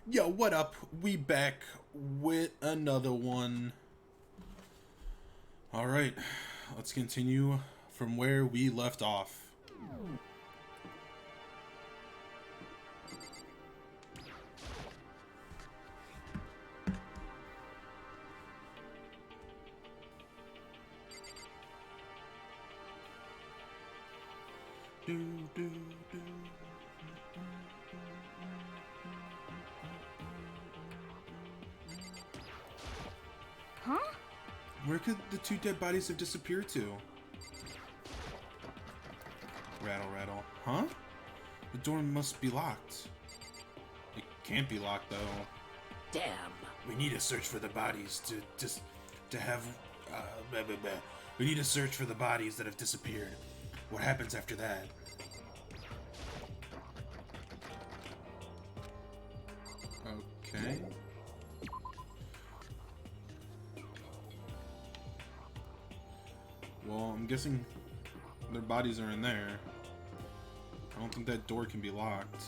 Yo, what up? We back with another one. Alright, let's continue from where we left off. Huh? Where could the two dead bodies have disappeared to? Rattle, rattle. Huh? The door must be locked. It can't be locked, though. Damn. We need to search for the bodies to have... blah, blah, blah. We need to search for the bodies that have disappeared. What happens after that? Okay. Well, I'm guessing their bodies are in there. I don't think that door can be locked.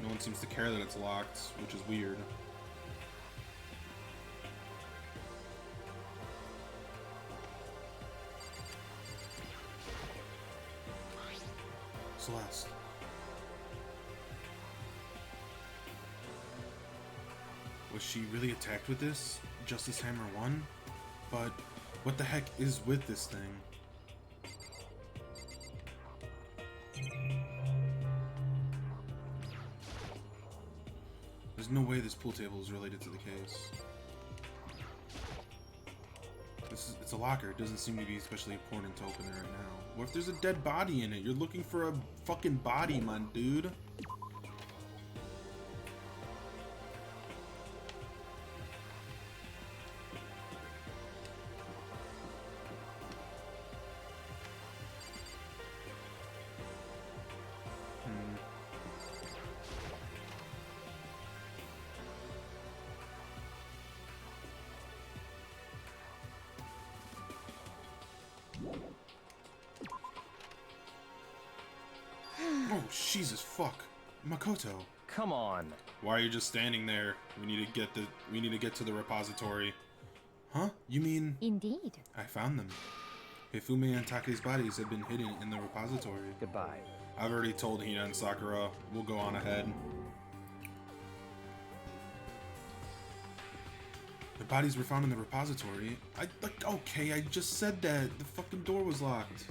No one seems to care that it's locked, which is weird. Celeste. Was she really attacked with this? Justice Hammer 1? But what the heck is with this thing? There's no way this pool table is related to the case. It's a locker. It doesn't seem to be especially important to open it right now. What if there's a dead body in it? You're looking for a fucking body, my dude. Oh, Jesus fuck. Makoto. Come on. Why are you just standing there? We need to get to the repository. Huh? You mean... Indeed. I found them. Hifume and Take's bodies have been hidden in the repository. Goodbye. I've already told Hina and Sakura. We'll go on ahead. The bodies were found in the repository. Okay, I just said that. The fucking door was locked.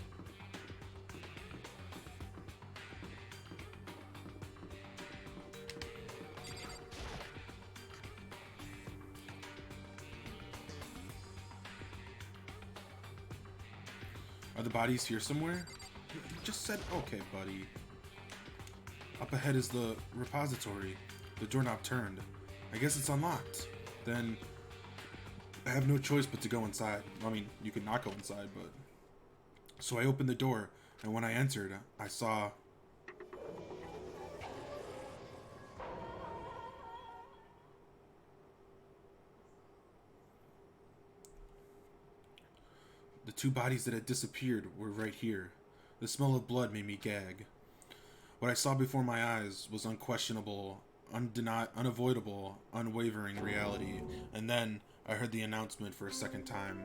Are the bodies here somewhere? You just said, okay, buddy. Up ahead is the repository. The doorknob turned. I guess it's unlocked. Then I have no choice but to go inside. I mean, you could not go inside, but... So I opened the door, and when I entered, I saw... The two bodies that had disappeared were right here. The smell of blood made me gag. What I saw before my eyes was unquestionable, unavoidable, unwavering reality. And then I heard the announcement for a second time.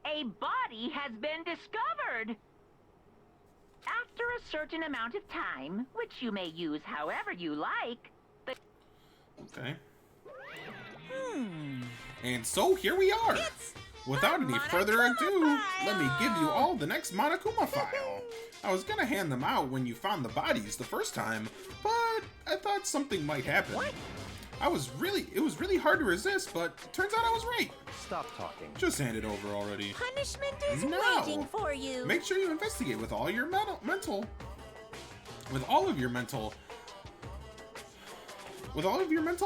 A body has been discovered! After a certain amount of time, which you may use however you like, the... Okay. And so here we are! Without any further ado, let me give you all the next Monokuma file. I was gonna hand them out when you found the bodies the first time, but I thought something might happen. What? It was really hard to resist, but turns out I was right. Stop talking. Just hand it over already. Punishment is No. waiting for you. Make sure you investigate with all your mental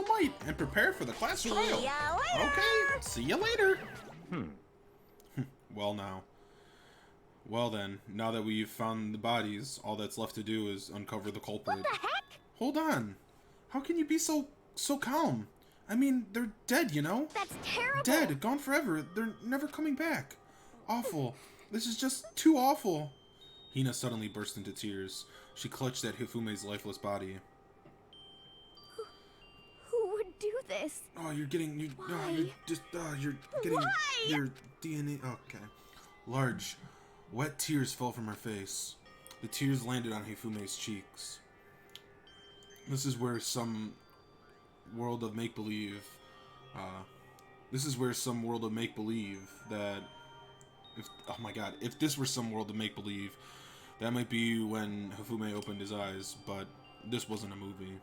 might, and prepare for the class trial. See ya later. Okay, see you later. Well then, now that we've found the bodies, all that's left to do is uncover the culprit. What the heck? Hold on. How can you be so calm? I mean, they're dead, you know? That's terrible. Dead, gone forever. They're never coming back. Awful. This is just too awful. Hina suddenly burst into tears. She clutched at Hifume's lifeless body. Who would do this? Oh, you're getting you're Why? you're getting Why? your DNA. Okay. Large, wet tears fell from her face. The tears landed on Hifume's cheeks. This is where some world of make-believe. This is where some world of make-believe that. Oh my God! If this were some world of make-believe, that might be when Hifume opened his eyes. But this wasn't a movie.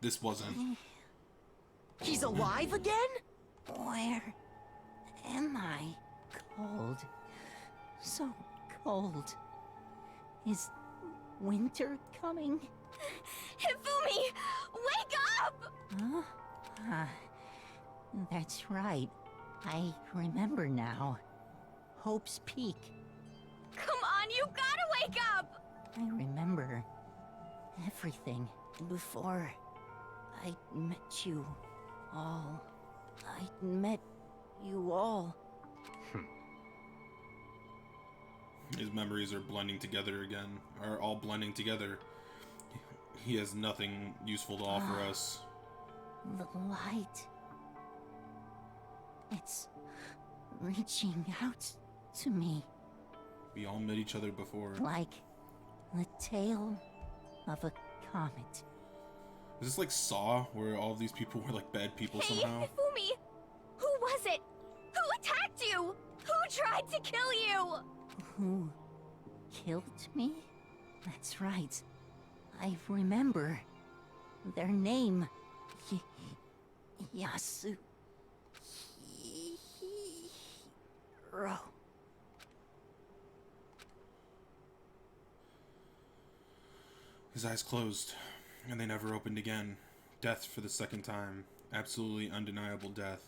This wasn't. He's alive again? Where am I? Cold. So cold. Is winter coming? Hifumi! Wake up! Huh? That's right. I remember now. Hope's Peak. Come on, you gotta wake up! I remember everything before I met you all. I met you all. His memories are blending together again. Are all blending together. He has nothing useful to offer us. The light. It's reaching out to me We all met each other before. like the tail of a comet. Is this like Saw, where all of these people were like bad people Hey, somehow? Hifumi! Who was it? Who attacked you? Who tried to kill you? Who killed me? That's right. I remember their name. Yasuhiro. His eyes closed, and they never opened again. Death for the second time. Absolutely undeniable death.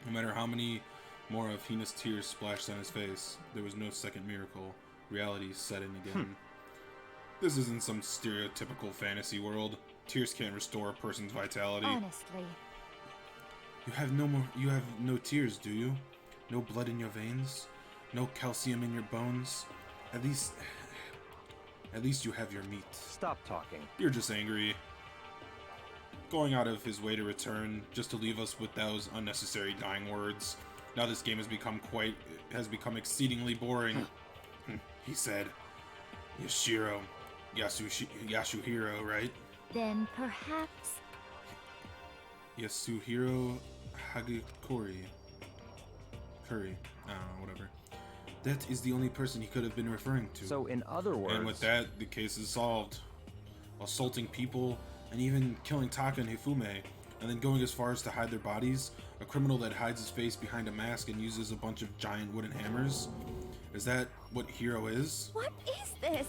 No matter how many more of Hina's tears splashed on his face, there was no second miracle. Reality set in again. This isn't some stereotypical fantasy world. Tears can't restore a person's vitality. Honestly. You have no tears, do you? No blood in your veins? No calcium in your bones? At least you have your meat. Stop talking. You're just angry. Going out of his way to return, just to leave us with those unnecessary dying words. Now this game has become exceedingly boring. He said, Yasuhiro, right? Then perhaps... Yasuhiro Hagakuri. Curry. I don't know, whatever. That is the only person he could have been referring to. So in other words... And with that, the case is solved. Assaulting people, and even killing Taka and Hifume, and then going as far as to hide their bodies, a criminal that hides his face behind a mask and uses a bunch of giant wooden hammers? Is that what Hiro is? What is this?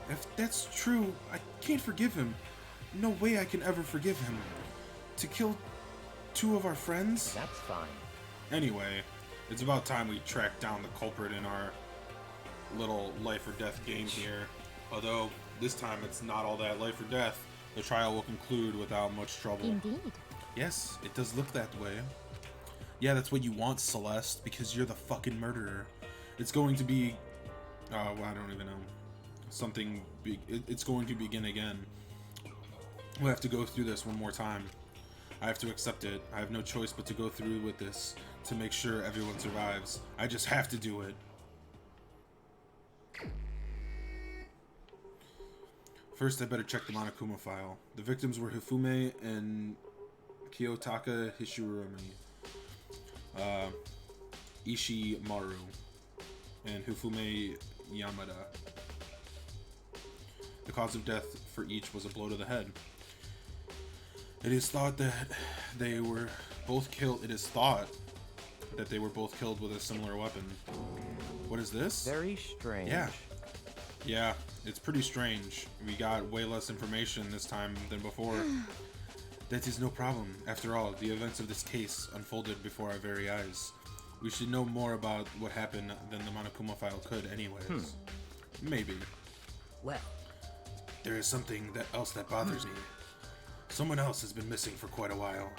If that's true, I can't forgive him. No way I can ever forgive him. To kill two of our friends? That's fine. Anyway, it's about time we track down the culprit in our little life or death game here. Although, this time it's not all that life or death. The trial will conclude without much trouble. Indeed. Yes, it does look that way. Yeah, that's what you want, Celeste, because you're the fucking murderer. It's going to be... well, I don't even know. Something big. It's going to begin again. We'll have to go through this one more time. I have to accept it. I have no choice but to go through with this to make sure everyone survives. I just have to do it. First, I better check the Monokuma file. The victims were Hifume and Kiyotaka Hishirumi, Ishimaru, and Hifume Yamada. The cause of death for each was a blow to the head. It is thought that they were both killed. It is thought that they were both killed with a similar weapon. What is this? Very strange. Yeah, it's pretty strange. We got way less information this time than before. That is no problem. After all, the events of this case unfolded before our very eyes. We should know more about what happened than the Monokuma file could anyways. Maybe. Well, There is something else that bothers me. Someone else has been missing for quite a while.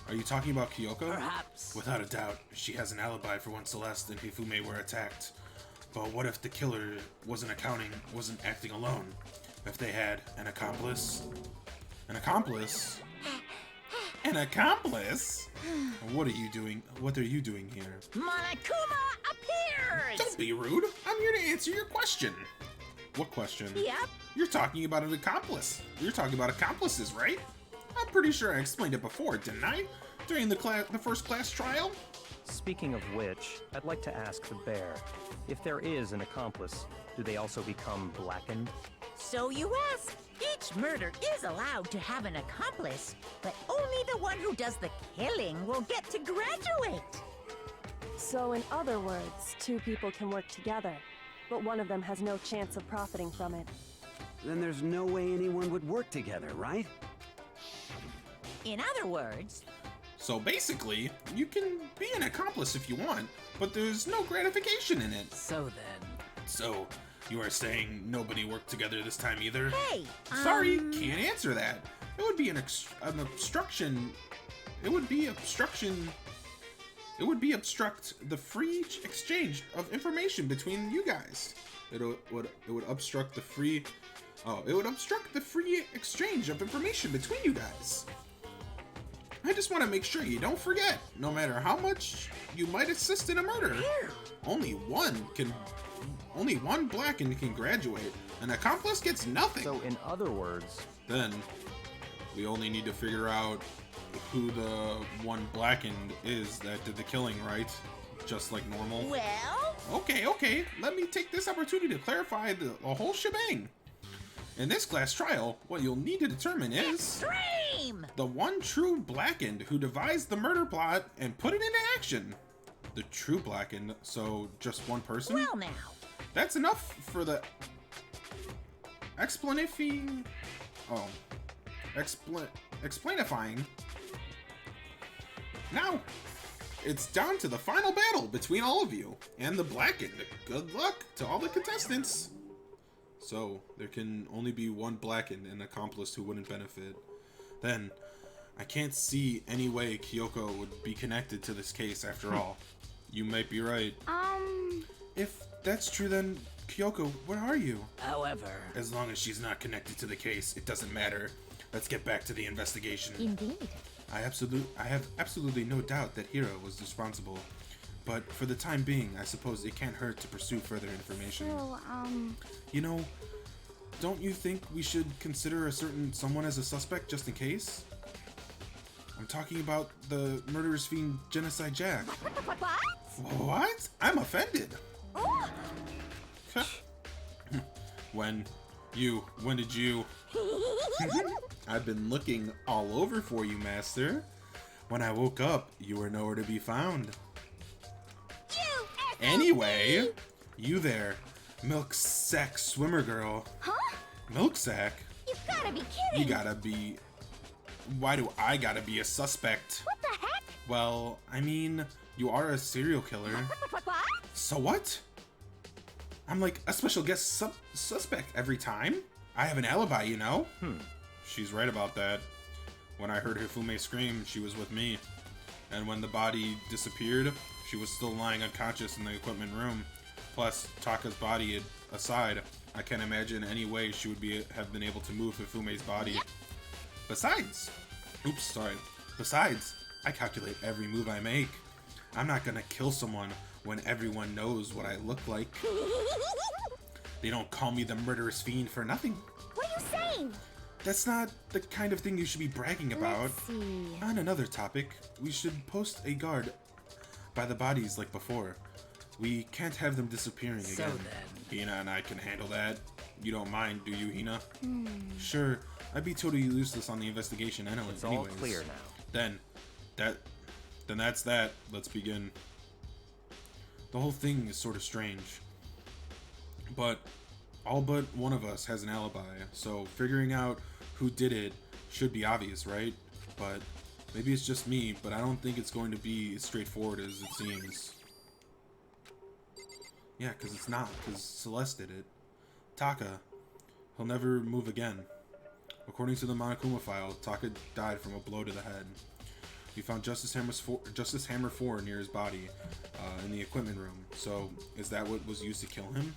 Are you talking about Kyoko? perhaps. Without a doubt, she has an alibi for when Celeste and Hifume were attacked. But what if the killer wasn't acting alone? If they had an accomplice? An accomplice? An accomplice? What are you doing? What are you doing here? Monokuma appears! Don't be rude. I'm here to answer your question. What question? Yep. You're talking about an accomplice. You're talking about accomplices, right? I'm pretty sure I explained it before, didn't I? During the first class trial? Speaking of which, I'd like to ask the bear, if there is an accomplice, do they also become blackened? So you ask. Each murder is allowed to have an accomplice, but only the one who does the killing will get to graduate. So in other words, two people can work together, but one of them has no chance of profiting from it. Then there's no way anyone would work together, right? In other words, So basically, you can be an accomplice if you want, but there's no gratification in it. so then. So, you are saying nobody worked together this time either? Hey, Sorry, can't answer that. It would be an obstruction. It would be obstruction. It would be obstruct the free exchange of information between you guys. It would obstruct the free. Oh, it would obstruct the free exchange of information between you guys. I just want to make sure you don't forget. No matter how much you might assist in a murder, only one blackened can graduate. An accomplice gets nothing. So in other words, Then we only need to figure out who the one blackened is that did the killing, right? Just like normal. Well, Okay. Let me take this opportunity to clarify the whole shebang. In this class trial, what you'll need to determine is extreme! the one true blackened who devised the murder plot and put it into action. The true blackened, so just one person? Well now, That's enough for the explanifying. Oh, explainifying. Now, it's down to the final battle between all of you and the blackened. Good luck to all the contestants. So, there can only be one blackened and accomplice who wouldn't benefit. Then, I can't see any way Kyoko would be connected to this case after all. You might be right. If that's true, then Kyoko, where are you? however, As long as she's not connected to the case, it doesn't matter. Let's get back to the investigation. Indeed. I have absolutely no doubt that Hiro was responsible. But for the time being, I suppose it can't hurt to pursue further information. So, You know, don't you think we should consider a certain someone as a suspect just in case? I'm talking about the murderous fiend Genocide Jack. what? What? I'm offended. Oh, When did you? I've been looking all over for you, Master. When I woke up, you were nowhere to be found. you Anyway, you there, milk sack swimmer girl. Huh? Milk sack? You gotta be kidding! You gotta be. Why do I gotta be a suspect? What the heck? Well, I mean, you are a serial killer. What? So what? I'm like a special guest suspect every time. I have an alibi, you know? She's right about that. When I heard Hifume scream, she was with me. And when the body disappeared, she was still lying unconscious in the equipment room. Plus, Taka's body aside, I can't imagine any way she would have been able to move Hifume's body. Besides, I calculate every move I make. I'm not gonna kill someone when everyone knows what I look like. They don't call me the murderous fiend for nothing. What are you saying? That's not the kind of thing you should be bragging about. Let's see. On another topic, we should post a guard by the bodies like before. We can't have them disappearing So again. then. Hina and I can handle that. You don't mind, do you, Hina? Sure, I'd be totally useless on the investigation anyways. it's all clear now. Then that's that. Let's begin. The whole thing is sort of strange. But all but one of us has an alibi, so figuring out who did it should be obvious, right? But maybe it's just me, but I don't think it's going to be as straightforward as it seems. Yeah, because it's not, because Celeste did it. Taka. He'll never move again. According to the Monokuma file, Taka died from a blow to the head. We found Justice Hammer 4 near his body in the equipment room. So, is that what was used to kill him?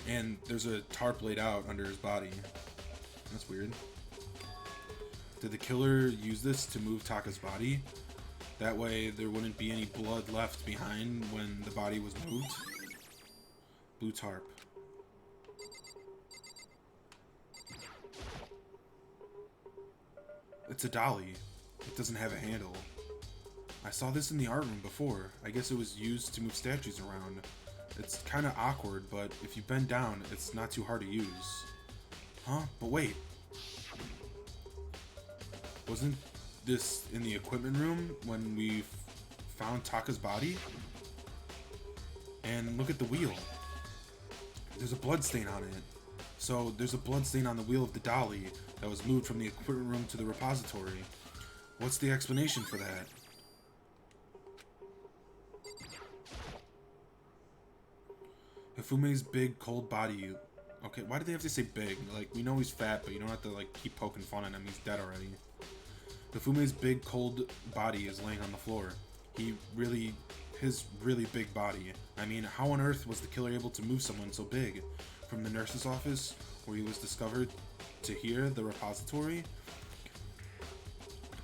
And there's a tarp laid out under his body. That's weird. Did the killer use this to move Taka's body? That way there wouldn't be any blood left behind when the body was moved? Blue tarp. It's a dolly. It doesn't have a handle. I saw this in the art room before. I guess it was used to move statues around. It's kind of awkward, but if you bend down, it's not too hard to use. Huh? But wait. Wasn't this in the equipment room when we found Taka's body? And look at the wheel. There's a blood stain on it. So there's a blood stain on the wheel of the dolly that was moved from the equipment room to the repository. What's the explanation for that? Hifume's big, cold body. Okay, why do they have to say big? Like, we know he's fat, but you don't have to, like, keep poking fun at him. He's dead already. Hifume's big, cold body is laying on the floor. His really big body. I mean, how on earth was the killer able to move someone so big? From the nurse's office, where he was discovered, to here, the repository?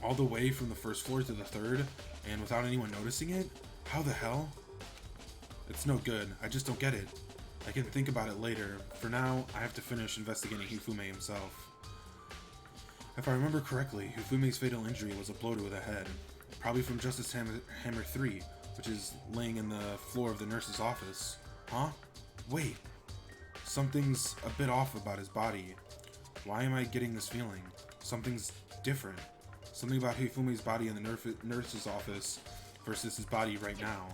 All the way from the first floor to the third, and without anyone noticing it? How the hell? It's no good. I just don't get it. I can think about it later. For now, I have to finish investigating Hifume himself. If I remember correctly, Hifume's fatal injury was a blow to the head. Probably from Justice Hammer 3, which is laying in the floor of the nurse's office. Huh? Wait. Something's a bit off about his body. Why am I getting this feeling? Something's different. Something about Hifume's body in the nurse's office versus his body right now.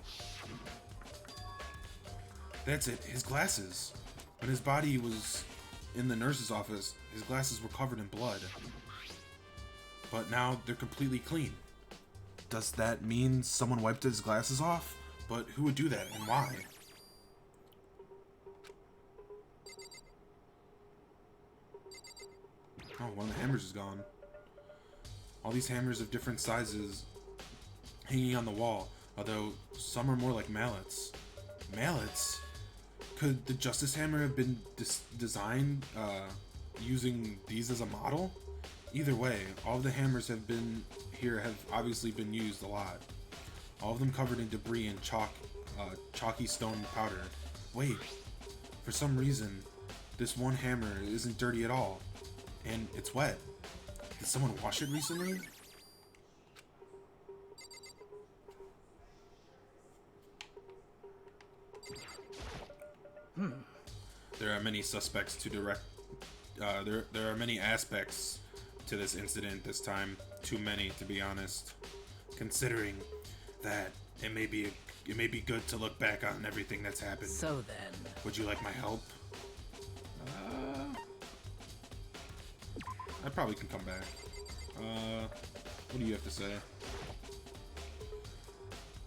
That's it, his glasses. When his body was in the nurse's office, his glasses were covered in blood. But now they're completely clean. Does that mean someone wiped his glasses off? But who would do that and why? Oh, one of the hammers is gone. All these hammers of different sizes hanging on the wall, although some are more like mallets. Mallets? Could the Justice Hammer have been designed using these as a model? Either way, all of the hammers have obviously been used a lot. All of them covered in debris and chalky stone powder. Wait, for some reason, this one hammer isn't dirty at all, and it's wet. Did someone wash it recently? There are many suspects to direct. There are many aspects to this incident this time. Too many, to be honest. Considering that it may be good to look back on everything that's happened. So then, Would you like my help? I probably can come back. What do you have to say?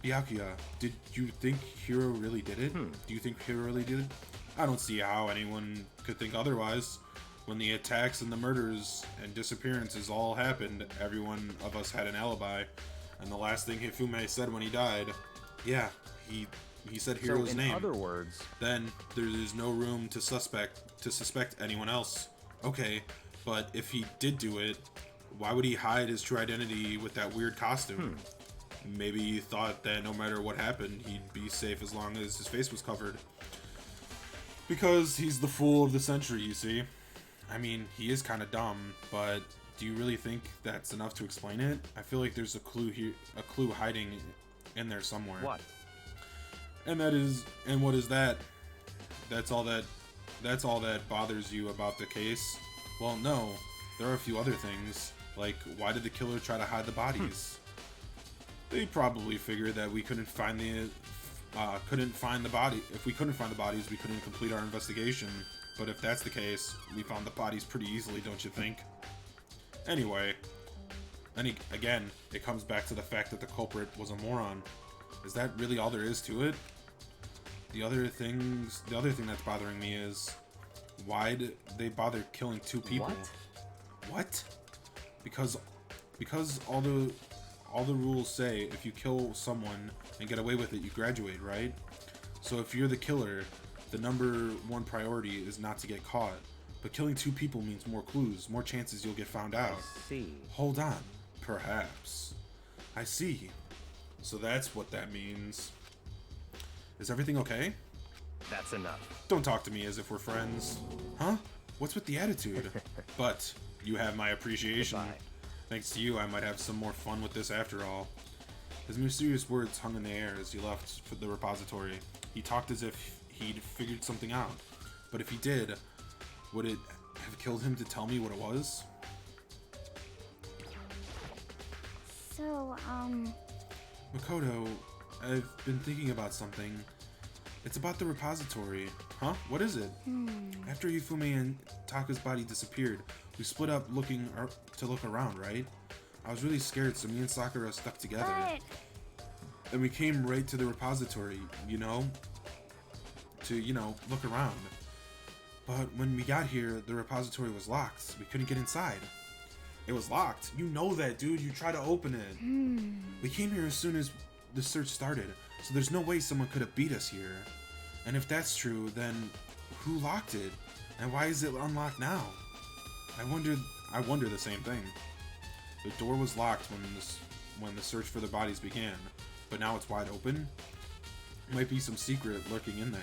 Byakuya, did you think Hiro really did it? Do you think Hiro really did it? I don't see how anyone could think otherwise. When the attacks and the murders and disappearances all happened, every one of us had an alibi. And the last thing Hifume said when he died, yeah, he said Hiro's name. In other words, Then there is no room to suspect anyone else. Okay, but if he did do it, why would he hide his true identity with that weird costume? Maybe he thought that no matter what happened, he'd be safe as long as his face was covered. Because he's the fool of the century, you see. I mean, he is kind of dumb, but do you really think that's enough to explain it? I feel like there's a clue here, a clue hiding in there somewhere. what? And what is that? That's all that bothers you about the case? Well, no. There are a few other things. Like, why did the killer try to hide the bodies? They probably figured that we couldn't find the body. If we couldn't find the bodies, we couldn't complete our investigation. But if that's the case, we found the bodies pretty easily, don't you think? Anyway, again, it comes back to the fact that the culprit was a moron. Is that really all there is to it? the other thing that's bothering me is, why did they bother killing 2 people? What? Because all the rules say if you kill someone and get away with it, you graduate, right? So if you're the killer, the #1 priority is not to get caught. But killing 2 people means more clues, more chances you'll get found out. I see. Hold on. Perhaps. I see. So that's what that means. Is everything okay? That's enough. Don't talk to me as if we're friends. Huh? What's with the attitude? But you have my appreciation. Goodbye. Thanks to you, I might have some more fun with this after all. His mysterious words hung in the air as he left for the repository. He talked as if he'd figured something out. But if he did, would it have killed him to tell me what it was? So, Makoto, I've been thinking about something. It's about the repository. Huh? What is it? After Hifumi and Taka's body disappeared, we split up to look around, right? I was really scared, so me and Sakura stuck together. but... And we came right to the repository, to, look around. But when we got here, the repository was locked. We couldn't get inside. It was locked. You know that, dude. You tried to open it. We came here as soon as the search started, so there's no way someone could have beat us here. And if that's true, then who locked it? And why is it unlocked now? I wonder the same thing. The door was locked when the search for the bodies began, but now it's wide open. Might be some secret lurking in there,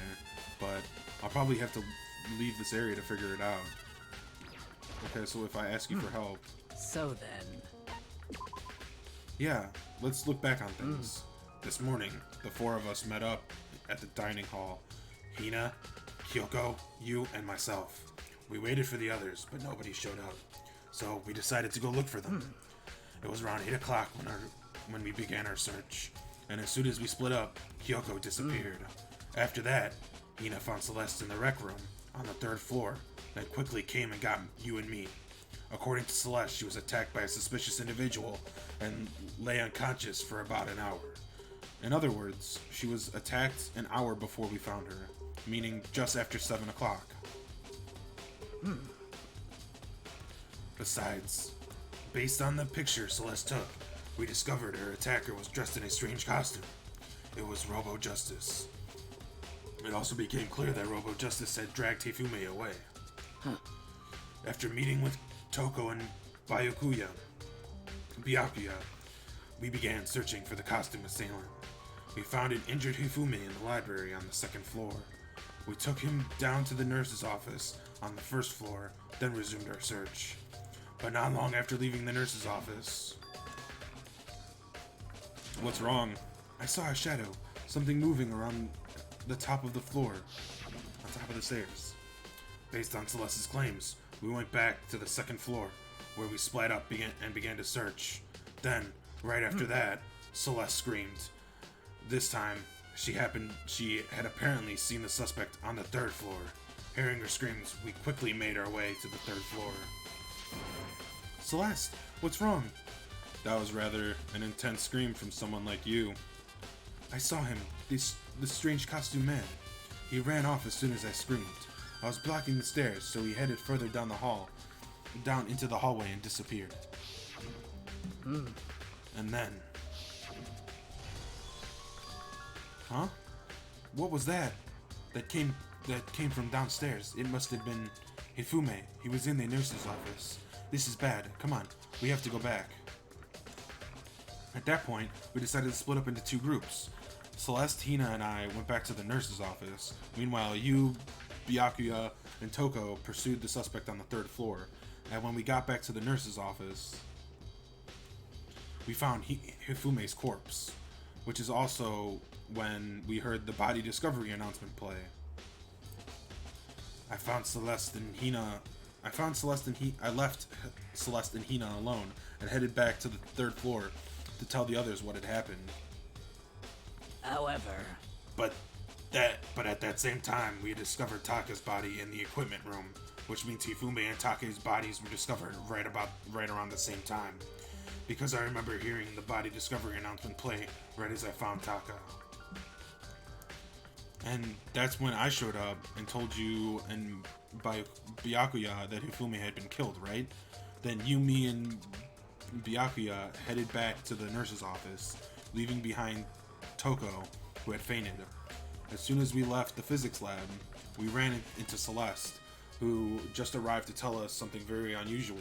but I'll probably have to leave this area to figure it out. Okay, so if I ask you for help... So then... Yeah, let's look back on things. This morning, the 4 of us met up at the dining hall. Hina, Kyoko, you, and myself. We waited for the others, but nobody showed up. So we decided to go look for them. It was around 8 o'clock when we began our search. And as soon as we split up, Kyoko disappeared. After that, Hina found Celeste in the rec room on the 3rd floor, then quickly came and got you and me. According to Celeste, she was attacked by a suspicious individual and lay unconscious for about an hour. In other words, she was attacked an hour before we found her, meaning just after 7 o'clock. Besides, based on the picture Celeste took, we discovered her attacker was dressed in a strange costume. It was Robo Justice. It also became clear that Robo Justice had dragged Hifumi away. After meeting with Toko and Byakuya, we began searching for the costume assailant. We found an injured Hifumi in the library on the 2nd floor. We took him down to the nurse's office on the 1st floor, then resumed our search. But not long after leaving the nurse's office... What's wrong? I saw a shadow, something moving around the top of the floor, on top of the stairs. Based on Celeste's claims, we went back to the 2nd floor, where we split up and began to search. Then, right after that, Celeste screamed. This time, she had apparently seen the suspect on the 3rd floor. Hearing her screams, we quickly made our way to the 3rd floor. Celeste, what's wrong? That was rather an intense scream from someone like you. I saw him, this strange costume man. He ran off as soon as I screamed. I was blocking the stairs, so he headed further down the hall, down into the hallway and disappeared. And then... Huh? What was that? That came from downstairs. It must have been Hifumi. He was in the nurse's office. This is bad. Come on, we have to go back. At that point, we decided to split up into 2 groups. Celeste, Hina, and I went back to the nurse's office. Meanwhile, you, Byakuya, and Toko pursued the suspect on the 3rd floor. And when we got back to the nurse's office, we found Hifume's corpse, which is also when we heard the body discovery announcement play. I left Celeste and Hina alone and headed back to the 3rd floor to tell the others what had happened. However... But at that same time, we discovered Taka's body in the equipment room, which means Hifumi and Taka's bodies were discovered right around the same time. Because I remember hearing the body discovery announcement play right as I found Taka. And that's when I showed up and told you and by Byakuya that Hifumi had been killed, right? Then you, me, and Byakuya headed back to the nurse's office, leaving behind Toko, who had fainted. As soon as we left the physics lab, we ran into Celeste, who just arrived to tell us something very unusual.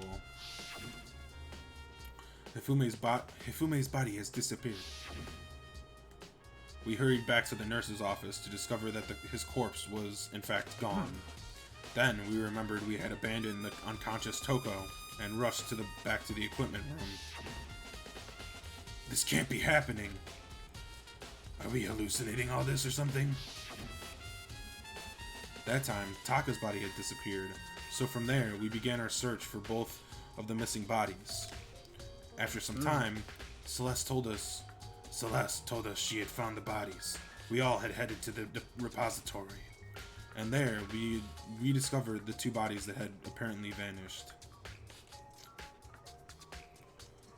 Hifume's body has disappeared. We hurried back to the nurse's office to discover that his corpse was, in fact, gone. Then we remembered we had abandoned the unconscious Toko and rushed back to the equipment room. This can't be happening. Are we hallucinating all this or something? That time, Taka's body had disappeared, so from there we began our search for both of the missing bodies. After some time, Celeste told us she had found the bodies. We all had headed to the repository. And there, we rediscovered the 2 bodies that had apparently vanished.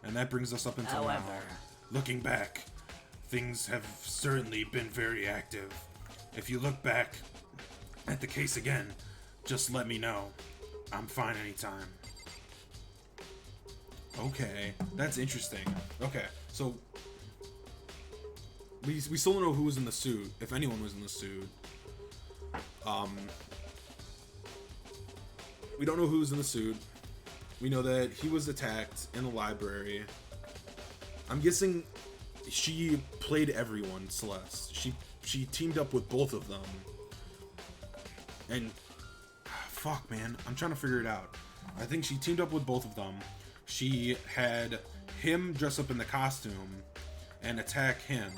And that brings us up until now. Looking back, things have certainly been very active. If you look back at the case again, just let me know. I'm fine anytime. Okay, that's interesting. Okay, so we still don't know who was in the suit, if anyone was in the suit. We don't know who was in the suit. We know that he was attacked in the library. I'm guessing she played everyone, Celeste. She teamed up with both of them. And fuck, man, I'm trying to figure it out. I think she teamed up with both of them. She had him dress up in the costume and attack him.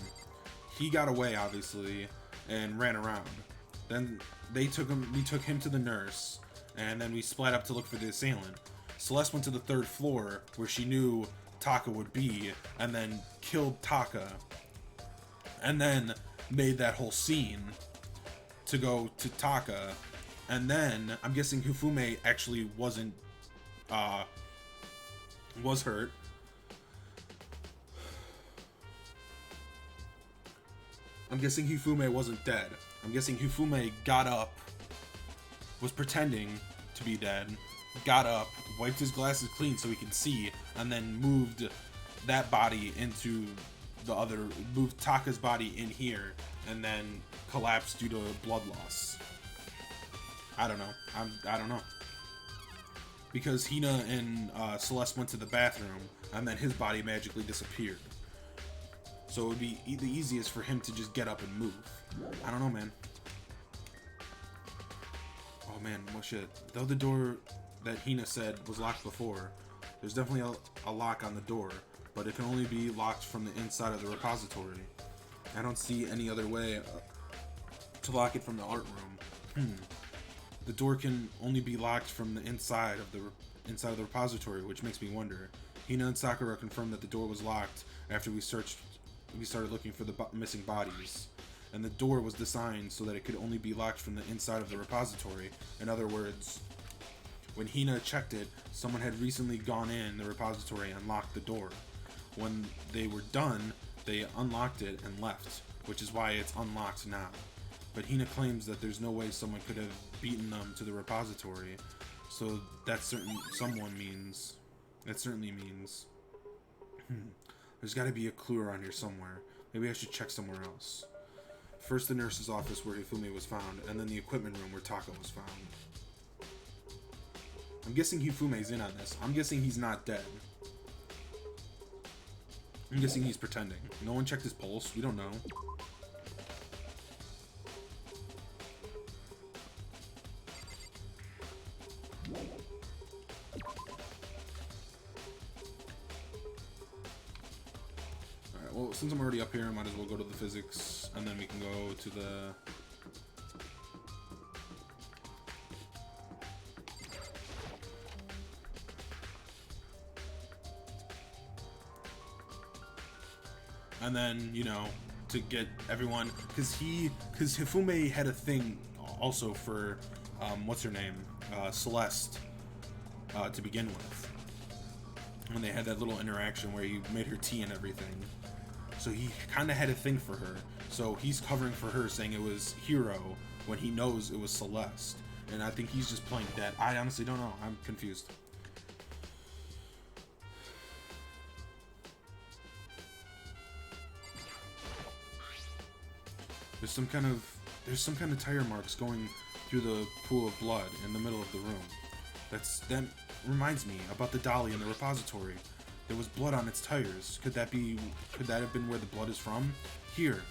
He got away, obviously, and ran around. Then we took him to the nurse, and then we split up to look for the assailant. Celeste went to the 3rd floor where she knew Taka would be, and then killed Taka, and then made that whole scene to go to Taka. And then I'm guessing Hifume actually wasn't was hurt. I'm guessing Hifume wasn't dead. I'm guessing Hifume got up, was pretending to be dead, got up, wiped his glasses clean so he could see, and then moved that body into moved Taka's body in here, and then collapsed due to blood loss. I don't know. I don't know. Because Hina and Celeste went to the bathroom, and then his body magically disappeared. So it would be the easiest for him to just get up and move. I don't know, man. Oh man, what shit. Though the door that Hina said was locked before, there's definitely a lock on the door, but it can only be locked from the inside of the repository. I don't see any other way to lock it from the art room. The door can only be locked from the inside of the repository, which makes me wonder. Hina and Sakura confirmed that the door was locked after we started looking for the missing bodies, and the door was designed so that it could only be locked from the inside of the repository. In other words, when Hina checked it, someone had recently gone in the repository and locked the door. When they were done, they unlocked it and left, which is why it's unlocked now. But Hina claims that there's no way someone could have beaten them to the repository, so that certainly means there's got to be a clue around here somewhere. Maybe I should check somewhere else. First the nurse's office where Hifumi was found, and then the equipment room where Taka was found. I'm guessing Hifume's in on this. I'm guessing he's not dead. I'm guessing he's pretending. No one checked his pulse. We don't know. Alright, well, since I'm already up here, I might as well go to the physics, and then we can go to the... And then, you know, to get everyone, because Hifume had a thing also for, what's her name, Celeste, to begin with. When they had that little interaction where he made her tea and everything. So he kind of had a thing for her. So he's covering for her, saying it was Hero when he knows it was Celeste. And I think he's just playing dead. I honestly don't know. I'm confused. There's some kind of tire marks going through the pool of blood in the middle of the room. That reminds me about the dolly in the repository. There was blood on its tires. Could that have been where the blood is from? Here.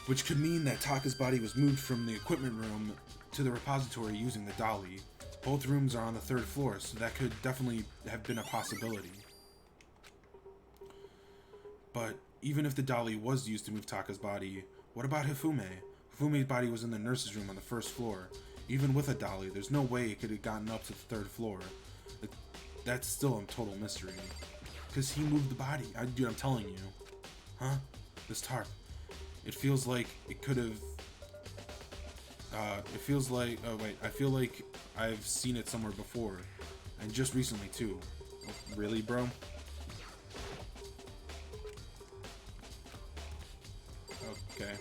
Which could mean that Taka's body was moved from the equipment room to the repository using the dolly. Both rooms are on the 3rd floor, so that could definitely have been a possibility. But even if the dolly was used to move Taka's body, what about Hifume? Hifume's body was in the nurse's room on the 1st floor. Even with a dolly, there's no way it could have gotten up to the 3rd floor. That's still a total mystery. Because he moved the body. Dude, I'm telling you. Huh? This tarp. It feels like it could have... it feels like... Oh, wait. I feel like I've seen it somewhere before. And just recently, too. Oh, really, bro? Okay.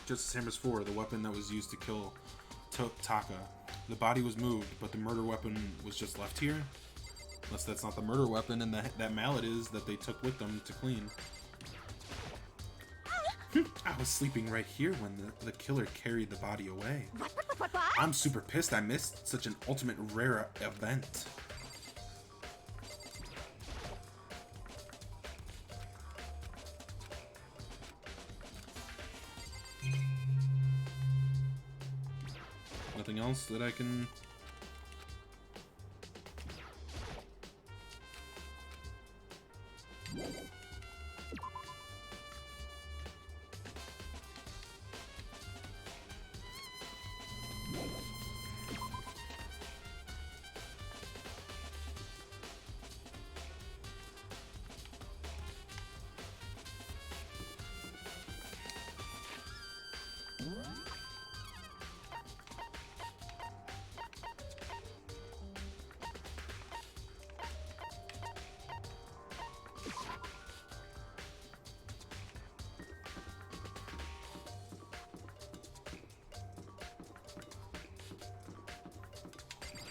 Just the same as 4, the weapon that was used to kill Taka. The body was moved, but the murder weapon was just left here? Unless that's not the murder weapon and that mallet is that they took with them to clean. I was sleeping right here when the killer carried the body away. What? I'm super pissed I missed such an ultimate rare event. Nothing else that I can...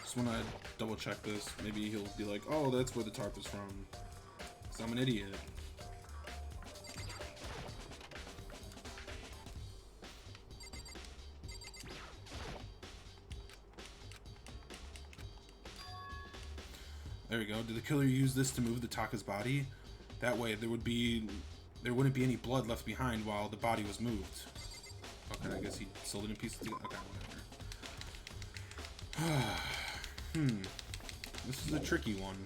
Just want to double check this. Maybe he'll be like, oh, that's where the tarp is from. 'Cause I'm an idiot. There we go. Did the killer use this to move the Taka's body? That way there wouldn't be any blood left behind while the body was moved. Okay, I guess he sold it in pieces together. Okay, whatever. This is a tricky one.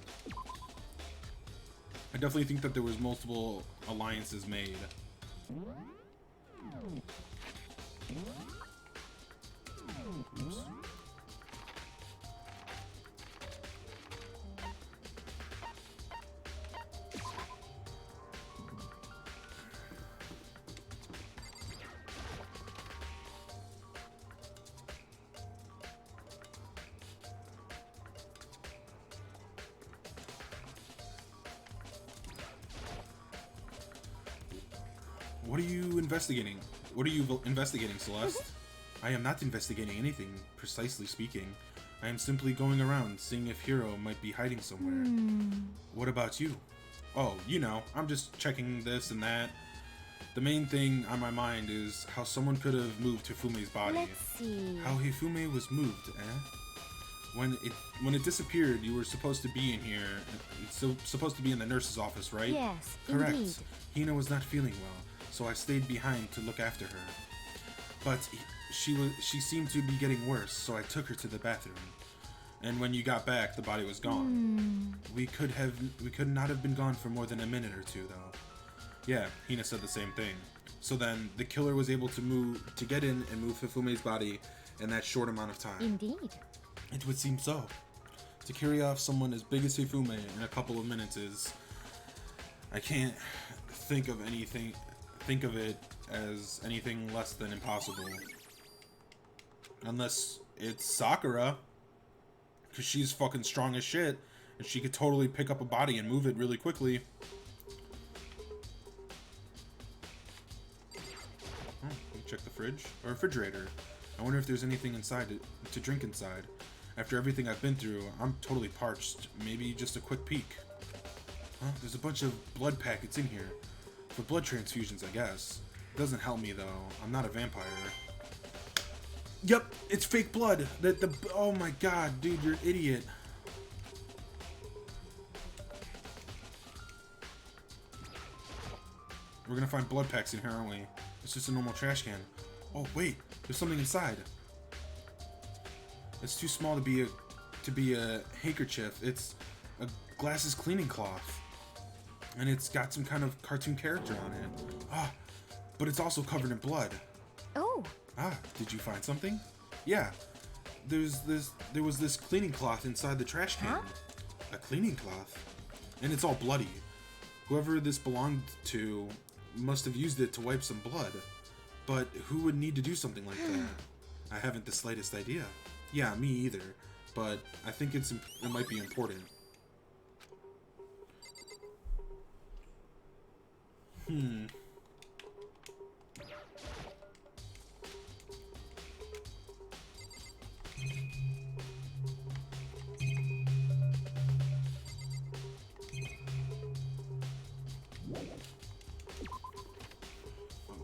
I definitely think that there was multiple alliances made. Oops. What are you investigating? What are you investigating, Celeste? I am not investigating anything, precisely speaking. I am simply going around, seeing if Hero might be hiding somewhere. What about you? Oh, you know, I'm just checking this and that. The main thing on my mind is how someone could have moved Hifume's body. Let's see. How Hifume was moved, eh? When it disappeared, you were supposed to be in here. It's supposed to be in the nurse's office, right? Yes, Correct. indeed. Hina was not feeling well, so I stayed behind to look after her. But she seemed to be getting worse, so I took her to the bathroom. And when you got back, the body was gone. We could not have been gone for more than a minute or two, though. Yeah, Hina said the same thing. So then, the killer was able to get in and move Hifume's body in that short amount of time. Indeed. It would seem so. To carry off someone as big as Hifume in a couple of minutes is... I can't think of it as anything less than impossible. Unless it's Sakura. Because she's fucking strong as shit. And she could totally pick up a body and move it really quickly. Oh, let me check the fridge. Or refrigerator. I wonder if there's anything inside to drink inside. After everything I've been through, I'm totally parched. Maybe just a quick peek. Huh? There's a bunch of blood packets in here. For blood transfusions, I guess. It doesn't help me, though. I'm not a vampire. Yep, it's fake blood. Oh my god, dude, you're an idiot. We're gonna find blood packs in here, aren't we? It's just a normal trash can. Oh wait, there's something inside. It's too small to be a handkerchief. It's a glasses cleaning cloth, and it's got some kind of cartoon character on it. Ah, but it's also covered in blood. Oh. Ah, did you find something? Yeah, there was this cleaning cloth inside the trash can. Huh? A cleaning cloth, and it's all bloody. Whoever this belonged to must have used it to wipe some blood. But who would need to do something like that? I haven't the slightest idea. Yeah, me either. But I think it might be important.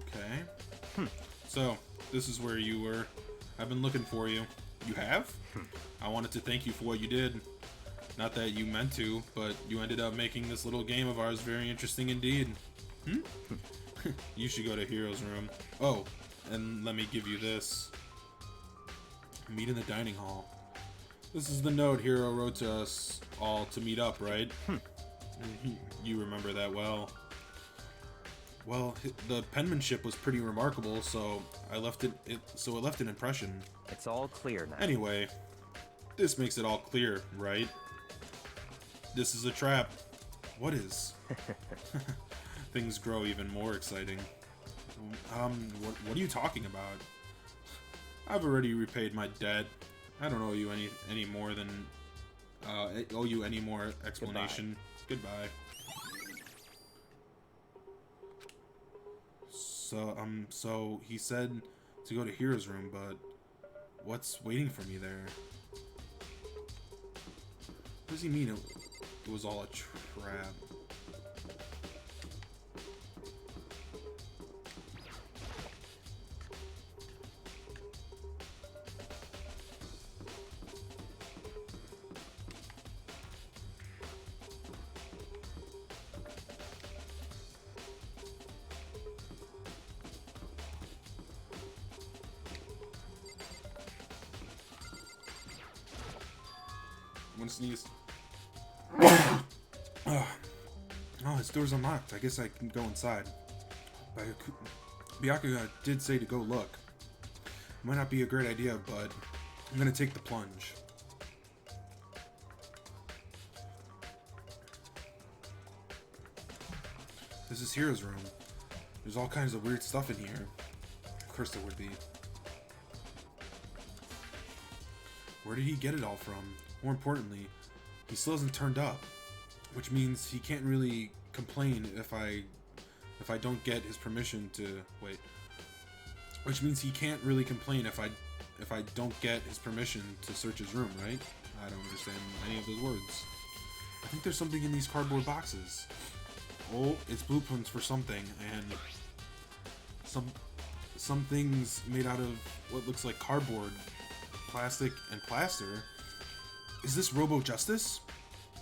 Okay. So, this is where you were. I've been looking for you. You have? I wanted to thank you for what you did. Not that you meant to, but you ended up making this little game of ours very interesting indeed. You should go to Hero's room. Oh, and let me give you this. Meet in the dining hall. This is the note Hero wrote to us all to meet up, right? You remember that well. Well, the penmanship was pretty remarkable, so it left an impression. It's all clear now. Anyway, this makes it all clear, right? This is a trap. What is? Things grow even more exciting. What are you talking about? I've already repaid my debt. I don't owe you any more than owe you any more explanation. Goodbye. So he said to go to Hero's room, but what's waiting for me there? What does he mean it was all a trap? I'm gonna sneeze. Oh, his door's unlocked. I guess I can go inside. Byakuya did say to go look. Might not be a great idea, but I'm gonna take the plunge. This is Hero's room. There's all kinds of weird stuff in here. Of course there would be. Where did he get it all from? More importantly, he still hasn't turned up, which means he can't really complain if I don't get his permission to wait. Which means he can't really complain if I don't get his permission to search his room, right? I don't understand any of those words. I think there's something in these cardboard boxes. Oh, it's blueprints for something, and some things made out of what looks like cardboard, plastic, and plaster. Is this Robo Justice?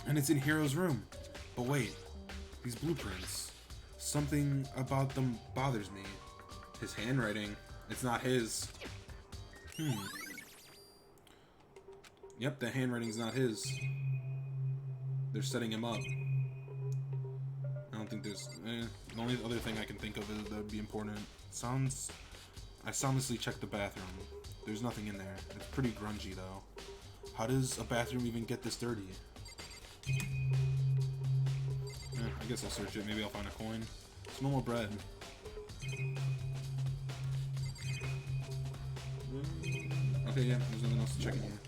And it's in Hero's room. But wait, these blueprints. Something about them bothers me. His handwriting. It's not his. Yep, the handwriting's not his. They're setting him up. I don't think there's... the only other thing I can think of is that would be important. I soundlessly checked the bathroom. There's nothing in there. It's pretty grungy, though. How does a bathroom even get this dirty? I guess I'll search it. Maybe I'll find a coin. There's no more bread. Okay, yeah, there's nothing else to check in here.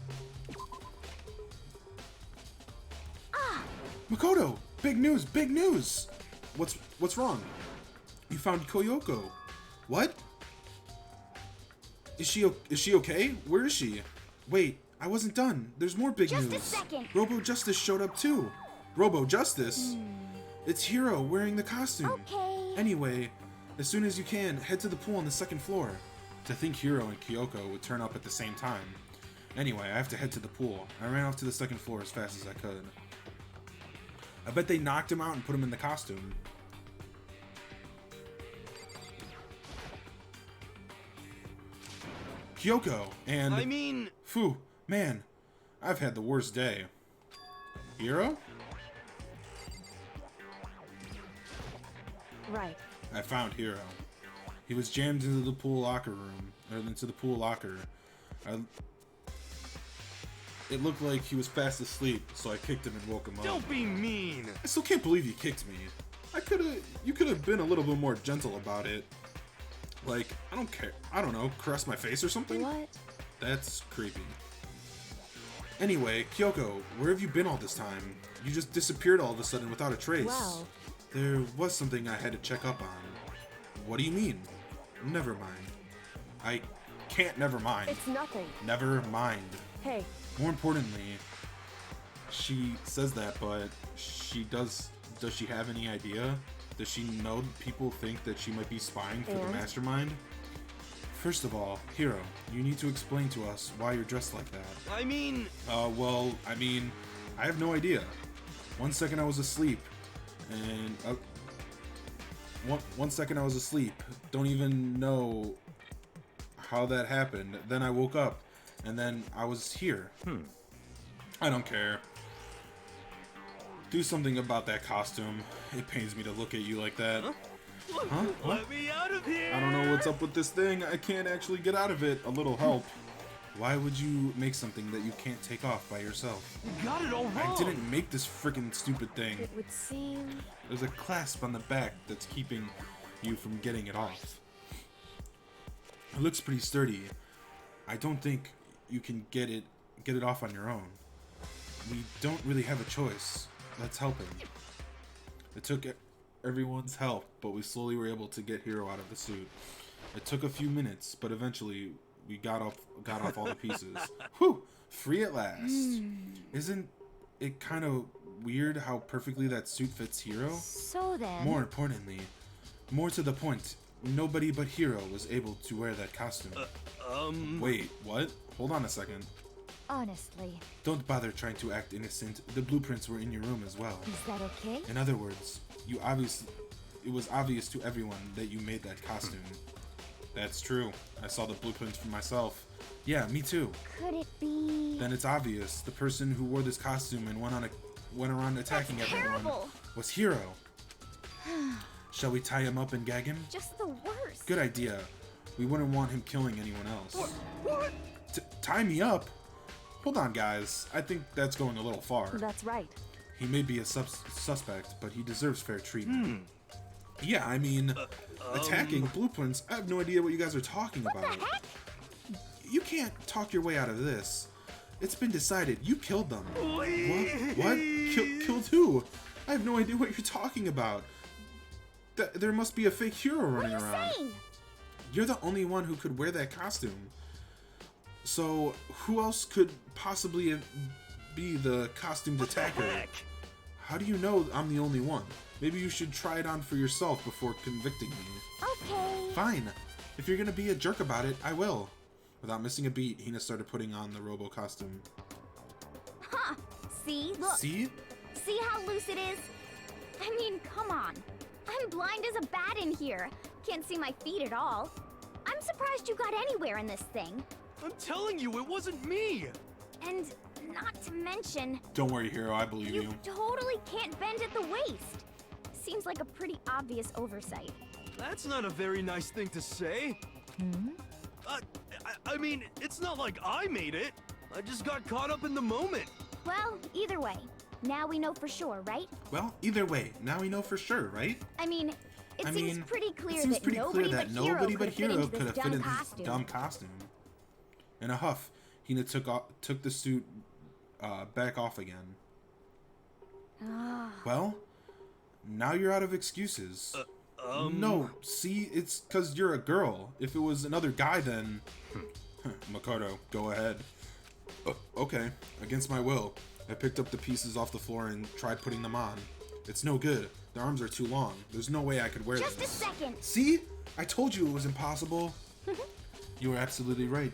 Makoto! Big news! Big news! What's wrong? You found Koyoko. What? Is she okay? Where is she? Wait, I wasn't done. There's more big news. Just a second. Robo Justice showed up too. Robo Justice? It's Hiro wearing the costume. Okay. Anyway, as soon as you can, head to the pool on the second floor. To think Hiro and Kyoko would turn up at the same time. Anyway, I have to head to the pool. I ran off to the second floor as fast as I could. I bet they knocked him out and put him in the costume. Kyoko and... Phew, man, I've had the worst day. Hiro? Right. I found Hiro. He was jammed into the pool locker room, or into the pool locker. It looked like he was fast asleep, so I kicked him and woke him up. Don't be mean. I still can't believe you kicked me. You could have been a little bit more gentle about it. Like, I don't care. I don't know, caress my face or something? What? That's creepy. Anyway, Kyoko, where have you been all this time? You just disappeared all of a sudden without a trace. Well. There was something I had to check up on. What do you mean? Never mind. I can't never mind. It's nothing. Never mind. Hey, More importantly, she says that, but does she have any idea? Does she know people think that she might be spying for the mastermind? First of all, Hiro, you need to explain to us why you're dressed like that. Well, I have no idea. One second I was asleep, and one second I was asleep. Don't even know how that happened. Then I woke up, and then I was here. I don't care. Do something about that costume. It pains me to look at you like that. Huh? Let me out of here. I don't know what's up with this thing. I can't actually get out of it. A little help. Why would you make something that you can't take off by yourself? You got it all wrong. I didn't make this freaking stupid thing. it would seem... There's a clasp on the back that's keeping you from getting it off. It looks pretty sturdy. I don't think you can get it off on your own. We don't really have a choice. Let's help him. It took everyone's help, but we slowly were able to get Hiro out of the suit. It took a few minutes, but eventually we got off all the pieces. Whew! Free at last. Isn't it kind of weird how perfectly that suit fits Hiro? So then... More importantly, more to the point, nobody but Hiro was able to wear that costume. Wait, what? Hold on a second. Honestly, Don't bother trying to act innocent. The blueprints were in your room as well. is that okay? In other words, it was obvious to everyone that you made that costume. That's true. I saw the blueprints for myself. Yeah, me too. Could it be... Then it's obvious the person who wore this costume and went around attacking That's everyone terrible. was Hiro. Shall we tie him up and gag him? Just the worst. Good idea. We wouldn't want him killing anyone else. What? Tie me up? Hold on, guys. I think that's going a little far. That's right. He may be a suspect, but he deserves fair treatment. Yeah, I mean, attacking blueprints, I have no idea what you guys are talking about. What the heck? You can't talk your way out of this. It's been decided. You killed them. What? Killed who? I have no idea what you're talking about. There must be a fake hero running What are you around. saying? You're the only one who could wear that costume. So, who else could possibly be the costumed attacker? Heck? How do you know I'm the only one? Maybe you should try it on for yourself before convicting me. Okay. Fine. If you're gonna be a jerk about it, I will. Without missing a beat, Hina started putting on the Robo costume. Huh. See? Look. See? See how loose it is? I mean, come on. I'm blind as a bat in here. Can't see my feet at all. I'm surprised you got anywhere in this thing. I'm telling you, it wasn't me. And not to mention, Don't worry, Hero. I believe you you. totally can't bend at the waist. Seems like a pretty obvious oversight. That's not a very nice thing to say. I mean, it's not like I made it. I just got caught up in the moment. Well, either way, now we know for sure, right? Well, either way, now we know for sure, right? I mean, it seems pretty clear that nobody but Hero could could have have fit in this costume. dumb costume. In a huff, Hina took the suit back off again. Well, now you're out of excuses. No, see, it's because you're a girl. If it was another guy, then... Makoto, go ahead. Okay, against my will. I picked up the pieces off the floor and tried putting them on. It's no good. The arms are too long. There's no way I could wear Just this. a second. See? I told you it was impossible. You were absolutely right.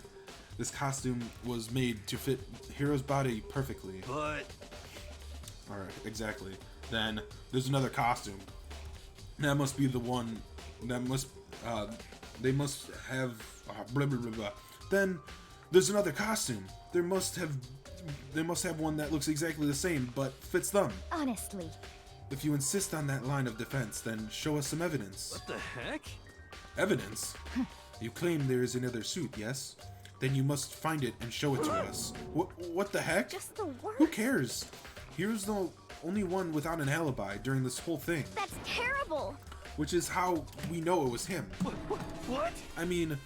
This costume was made to fit Hiro's body perfectly. But... Alright, exactly. Then, there's another costume. That must be the one. That must, they must have, blah, blah, blah, blah. Then, there's another costume. They must have one that looks exactly the same, but fits them. Honestly. If you insist on that line of defense, then show us some evidence. What the heck? Evidence? You claim there is another suit, yes? Then you must find it and show it to us. What the heck? Just the worst. Who cares? Here's the only one without an alibi during this whole thing. That's terrible. Which is how we know it was him. What? I mean,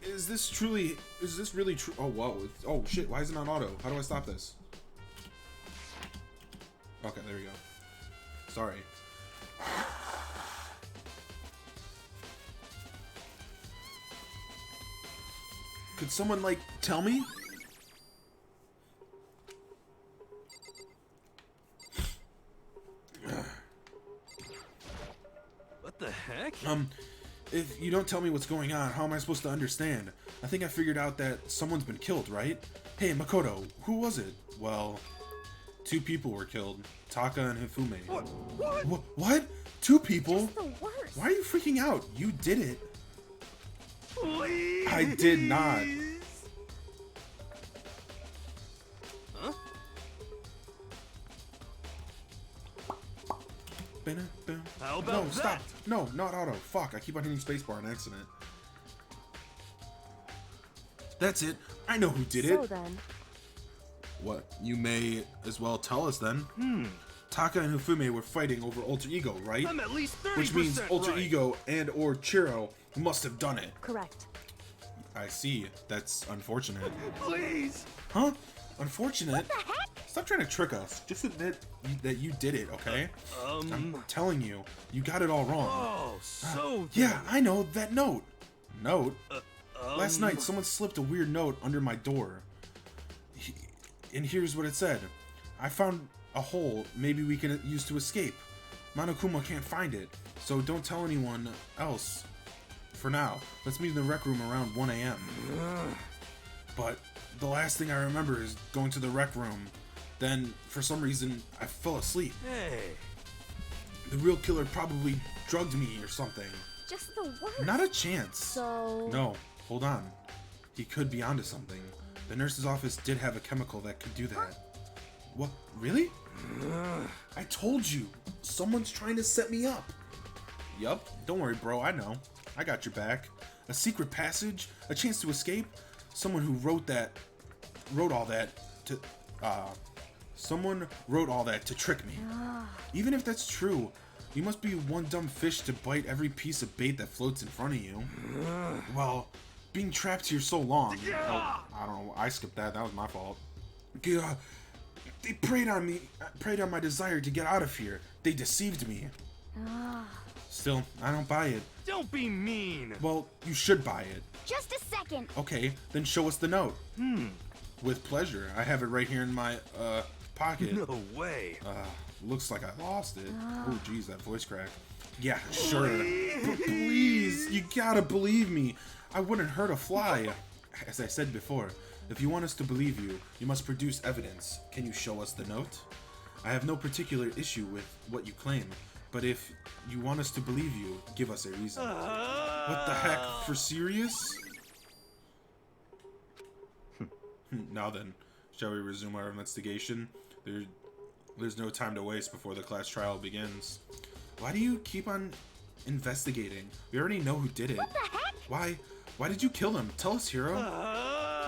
is this really true? Oh, whoa. Oh, shit. Why is it on auto? How do I stop this? Okay, there we go. Sorry. Could someone, like, tell me? What the heck? If you don't tell me what's going on, how am I supposed to understand? I think I figured out that someone's been killed, right? Hey, Makoto, who was it? Well, 2 people were killed. Taka and Hifume. What? What? 2 people? Just the worst. Why are you freaking out? You did it. Please? I did not. Huh? How about No, stop. that? No, not auto. Fuck, I keep on hitting spacebar on accident. That's it. I know who did So it. then, What? You may as well tell us then. Taka and Hifume were fighting over Alter Ego, right? I'm at least 30% Which means Alter right. Ego and or Chiro must have done it. correct. I see. That's unfortunate. Please? Huh? Unfortunate? What the heck? Stop trying to trick us. Just admit that you did it, okay? I'm telling you, you got it all wrong. Oh, so Yeah, I know, that note. Note? then, Last night, someone slipped a weird note under my door. And here's what it said. I found a hole maybe we can use to escape. Monokuma can't find it, so don't tell anyone else for now. Let's meet in the rec room around 1 a.m. But the last thing I remember is going to the rec room. Then, for some reason, I fell asleep. Hey. The real killer probably drugged me or something. Just the worst. Not a chance. So... No, hold on. He could be onto something. The nurse's office did have a chemical that could do that. What? Really? I told you. Someone's trying to set me up. Yup. Don't worry, bro. I know. I got your back. A secret passage? A chance to escape? Someone who wrote all that to trick me. Even if that's true, you must be one dumb fish to bite every piece of bait that floats in front of you. Well, being trapped here so long. Oh, I don't know. I skipped that. That was my fault. They preyed on me. Preyed on my desire to get out of here. They deceived me. Still, I don't buy it. Don't be mean. Well, you should buy it. Just a second. Okay, then show us the note. With pleasure. I have it right here in my pocket. No way. Looks like I lost it. Oh, geez, that voice crack. Yeah, sure. But please, you gotta believe me. I wouldn't hurt a fly. As I said before, if you want us to believe you, you must produce evidence. Can you show us the note? I have no particular issue with what you claim, but if you want us to believe you, give us a reason. What the heck? For serious? Now then, shall we resume our investigation? There's no time to waste before the class trial begins. Why do you keep on investigating? We already know who did it. What the heck? Why did you kill him? Tell us, Hiro.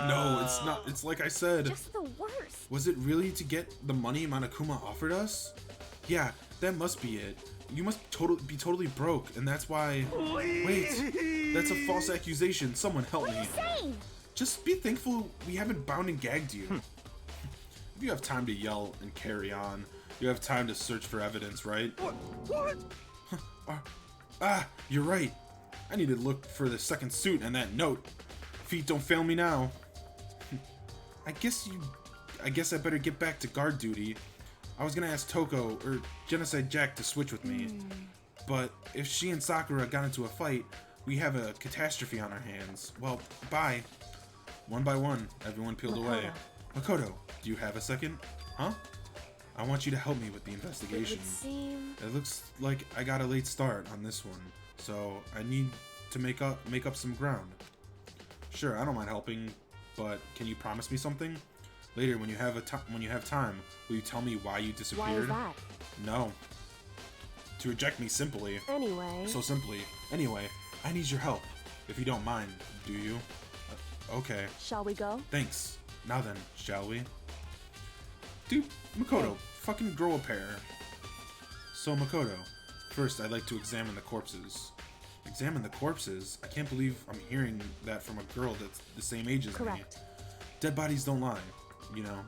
No, it's not. It's like I said. Just the worst. Was it really to get the money Monokuma offered us? Yeah, that must be it. You must be totally broke, and that's why... Wait, that's a false accusation. Someone help What are me. you saying? Just be thankful we haven't bound and gagged you. you have time to yell and carry on. You have time to search for evidence, right? What? You're right. I need to look for the second suit and that note. Feet don't fail me now. I guess I better get back to guard duty. I was gonna ask Toko or Genocide Jack to switch with me. But if she and Sakura got into a fight, we have a catastrophe on our hands. Well, bye. One by one, everyone peeled away. Makoto, do you have a second? Huh? I want you to help me with the investigation. It looks like I got a late start on this one, so I need to make up some ground. Sure, I don't mind helping, but can you promise me something? Later, when you have time, will you tell me why you disappeared? Why is that? No. To reject me simply. Anyway. So simply. Anyway, I need your help. If you don't mind, do you? Okay. Shall we go? Thanks. Now then, shall we? Dude, Makoto, fucking grow a pair. So, Makoto, first I'd like to examine the corpses. Examine the corpses? I can't believe I'm hearing that from a girl that's the same age as me. Correct. Dead bodies don't lie, you know.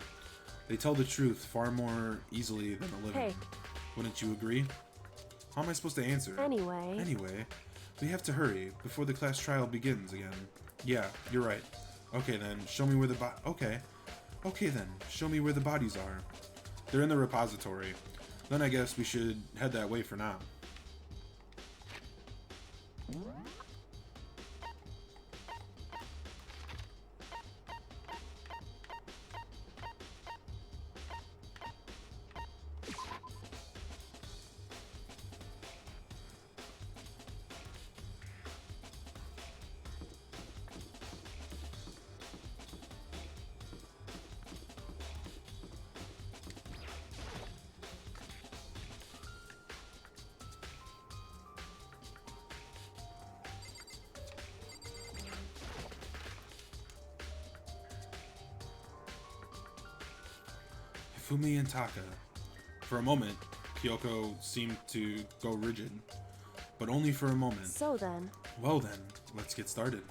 They tell the truth far more easily than the living. Hey. Wouldn't you agree? How am I supposed to answer? Anyway, we have to hurry before the class trial begins again. Yeah, you're right. Okay then, show me where the Okay then, show me where the bodies are. They're in the repository. Then I guess we should head that way for now. Fumi and Taka. For a moment, Kyoko seemed to go rigid, but only for a moment. So then. Well then, let's get started.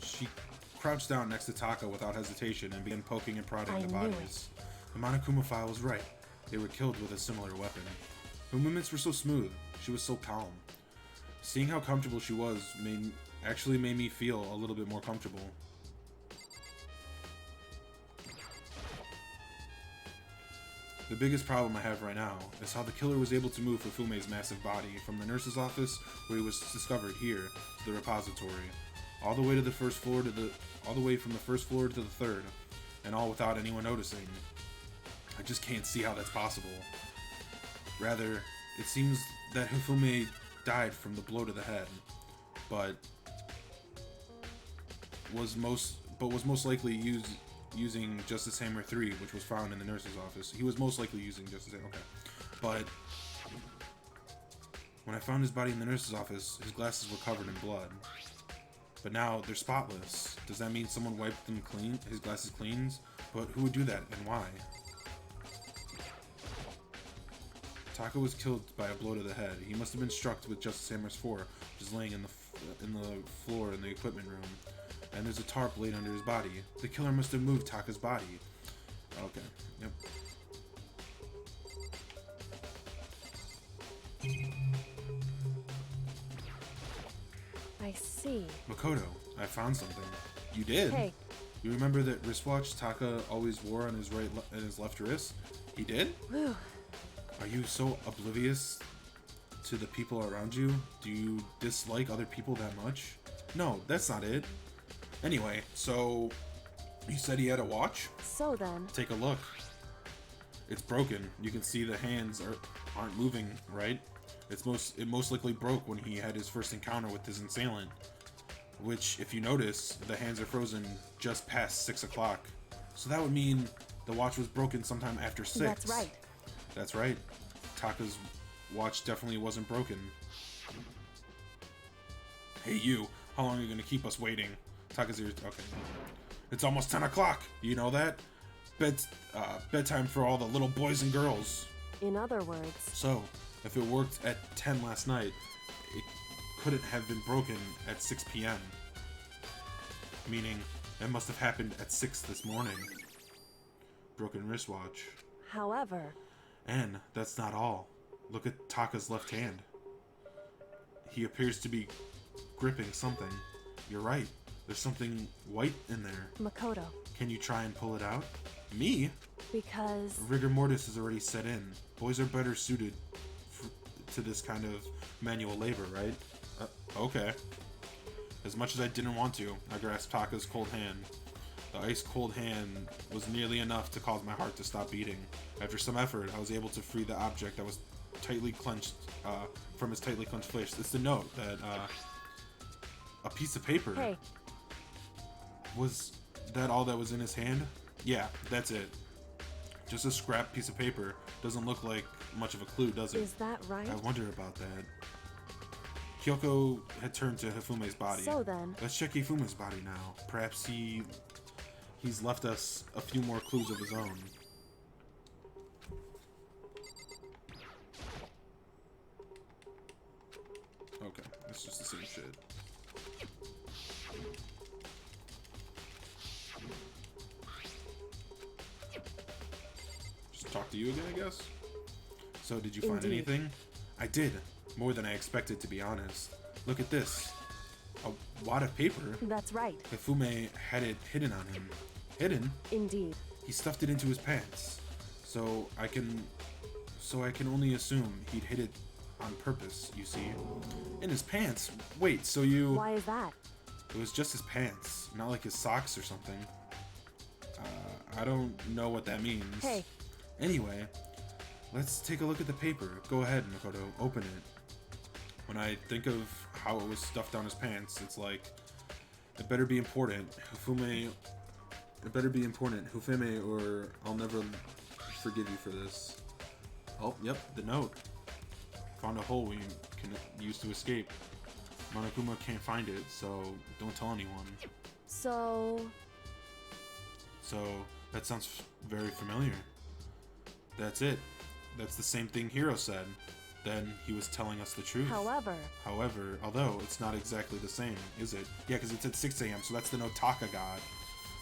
She crouched down next to Taka without hesitation and began poking and prodding the bodies. The Monokuma file was right. They were killed with a similar weapon. Her movements were so smooth. She was so calm. Seeing how comfortable she was actually made me feel a little bit more comfortable. The biggest problem I have right now is how the killer was able to move Fufume's massive body from the nurse's office, where he was discovered, here to the repository, all the way to the first floor all the way from the first floor to the third, and all without anyone noticing. I just can't see how that's possible. Rather, it seems that Hifume died from the blow to the head, but was most likely using Justice Hammer 3, which was found in the nurse's office. He was most likely using Justice Hammer, okay. But when I found his body in the nurse's office, his glasses were covered in blood. But now they're spotless. Does that mean someone wiped them clean, his glasses clean? But who would do that and why? Taka was killed by a blow to the head. He must have been struck with Justice Hammer's 4, which is laying in the floor in the equipment room. And there's a tarp laid under his body. The killer must have moved Taka's body. Okay, yep. I see. Makoto, I found something. You did? Hey. You remember that wristwatch Taka always wore on his his left wrist? He did? Whew. Are you so oblivious to the people around you? Do you dislike other people that much? No, that's not it. Anyway, so you said he had a watch? So then. Take a look. It's broken. You can see the hands aren't moving, right? It most likely broke when he had his first encounter with his assailant. Which, if you notice, the hands are frozen just past 6 o'clock. So that would mean the watch was broken sometime after 6. That's right. That's right. Taka's watch definitely wasn't broken. Hey you, how long are you gonna keep us waiting? Taka's ears. Okay. It's almost 10 o'clock. You know that? Bedtime for all the little boys and girls. In other words. So, if it worked at 10 last night, it couldn't have been broken at 6 p.m. Meaning, it must have happened at 6 this morning. broken wristwatch. However, And that's not all. Look at Taka's left hand. He appears to be gripping something. You're right. There's something white in there. Makoto, Can you try and pull it out? Me? because Rigor mortis is already set in. Boys are better suited to this kind of manual labor, right? Okay. As much as I didn't want to, I grasped Taka's cold hand. The ice-cold hand was nearly enough to cause my heart to stop beating. After some effort, I was able to free the object that was tightly clenched from his tightly clenched fist. It's the note that a piece of paper. hey, Was that all that was in his hand? Yeah, that's it. Just a scrap piece of paper. Doesn't look like much of a clue, does it? is that right? I wonder about that. Kyoko had turned to Hifume's body. So then, Let's check Hifume's body now. Perhaps he's left us a few more clues of his own. Okay, it's just the same shit. Just talk to you again, I guess? So, did you find Indeed. anything? I did. More than I expected, to be honest. Look at this. A wad of paper. that's right. Hifume had it hidden on him. Hidden? Indeed. He stuffed it into his pants. So I can only assume he'd hid it on purpose, you see. In his pants? Wait, so you... Why is that? It was just his pants, not like his socks or something. I don't know what that means. Hey. Anyway, let's take a look at the paper. Go ahead, Makoto. Open it. When I think of how it was stuffed down his pants, it's like, it better be important. It better be important. Hifume, or I'll never forgive you for this. Oh, yep, the note. Found a hole we can use to escape. Monokuma can't find it, so don't tell anyone. So, So, that sounds very familiar. That's it. That's the same thing Hiro said. Then he was telling us the truth. however, Although it's not exactly the same, is it? Yeah, because it's at 6 a.m., so that's the note Taka got.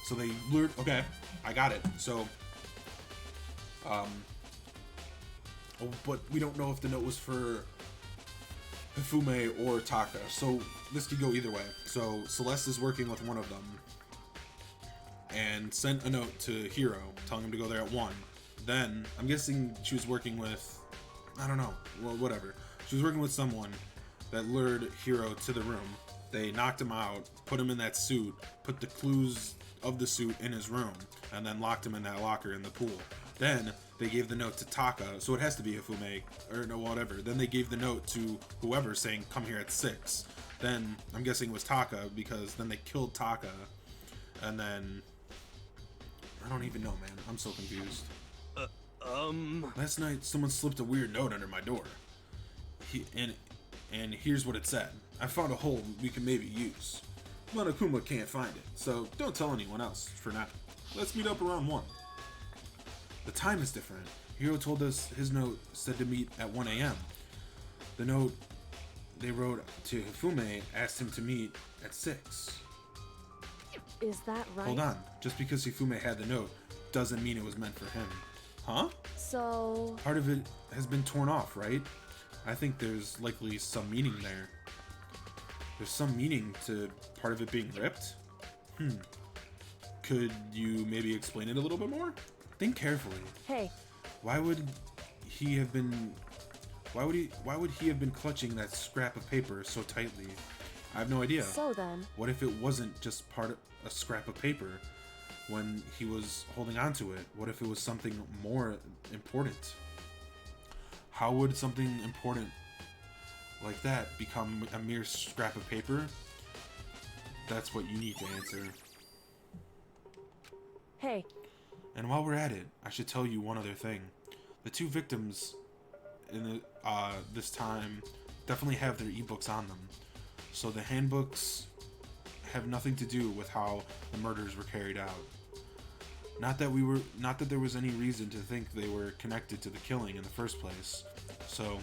So they lured... Okay, I got it. So, oh, but we don't know if the note was for Hifume or Taka. So this could go either way. So Celeste is working with one of them and sent a note to Hiro telling him to go there at 1. Then, I'm guessing she was working with... I don't know. Well, whatever. She was working with someone that lured Hiro to the room. They knocked him out, put him in that suit, put the clues of the suit in his room, and then locked him in that locker in the pool. Then they gave the note to Taka, so it has to be Hifume, or no, whatever. Then they gave the note to whoever saying, come here at 6. Then, I'm guessing it was Taka, because then they killed Taka, and then... I don't even know, man. I'm so confused. Last night, someone slipped a weird note under my door. And here's what it said. I found a hole we can maybe use. Monokuma can't find it, so don't tell anyone else for now. Let's meet up around 1. The time is different. Hiro told us his note said to meet at 1 a.m. The note they wrote to Hifume asked him to meet at 6. is that right? Hold on. Just because Hifume had the note doesn't mean it was meant for him. Huh? So, Part of it has been torn off, right? I think there's likely some meaning there. There's some meaning to part of it being ripped? Could you maybe explain it a little bit more? Think carefully. hey, Why would he have been clutching that scrap of paper so tightly? I have no idea. so then, What if it wasn't just part of a scrap of paper when he was holding on to it? What if it was something more important? How would something important like that become a mere scrap of paper? That's what you need to answer. hey, And while we're at it, I should tell you one other thing. The 2 victims in the this time definitely have their ebooks on them. So the handbooks have nothing to do with how the murders were carried out. Not that there was any reason to think they were connected to the killing in the first place. So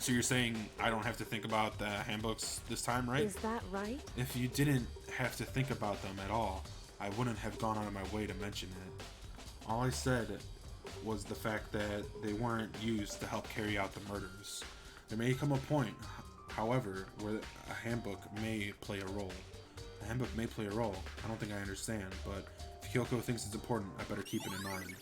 you're saying I don't have to think about the handbooks this time, right? is that right? If you didn't have to think about them at all, I wouldn't have gone out of my way to mention it. All I said was the fact that they weren't used to help carry out the murders. There may come a point, however, where a handbook may play a role. A handbook may play a role. I don't think I understand, but if Kyoko thinks it's important, I better keep it in mind.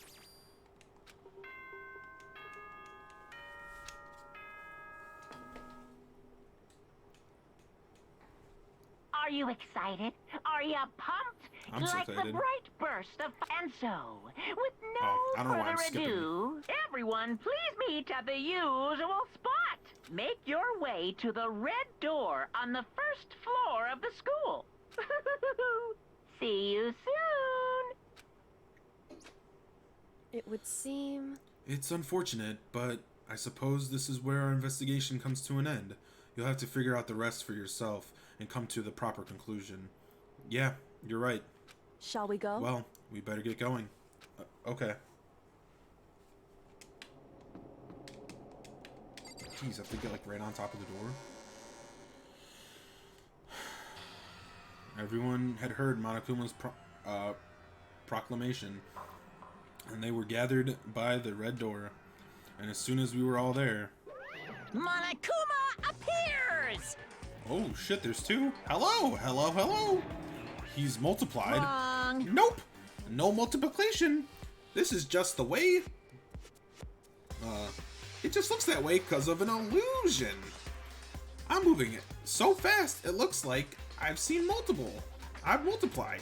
Are you excited? Are you pumped? I'm so like excited. the bright burst of... And so, with no I don't know why I'm further skipping. ado, everyone please meet at the usual spot. Make your way to the red door on the first floor of the school. See you soon. It would seem... It's unfortunate, but I suppose this is where our investigation comes to an end. You'll have to figure out the rest for yourself and come to the proper conclusion. Yeah, you're right. Shall we go? Well, we better get going. Okay. Jeez, I have to get like right on top of the door. Everyone had heard Monokuma's proclamation, and they were gathered by the red door. And as soon as we were all there... Monokuma appears! Oh shit, there's two. Hello, hello, hello. He's multiplied. Wrong. Nope, no multiplication. This is just the way. It just looks that way because of an illusion. I'm moving it so fast, it looks like I've seen multiple. I've multiplied.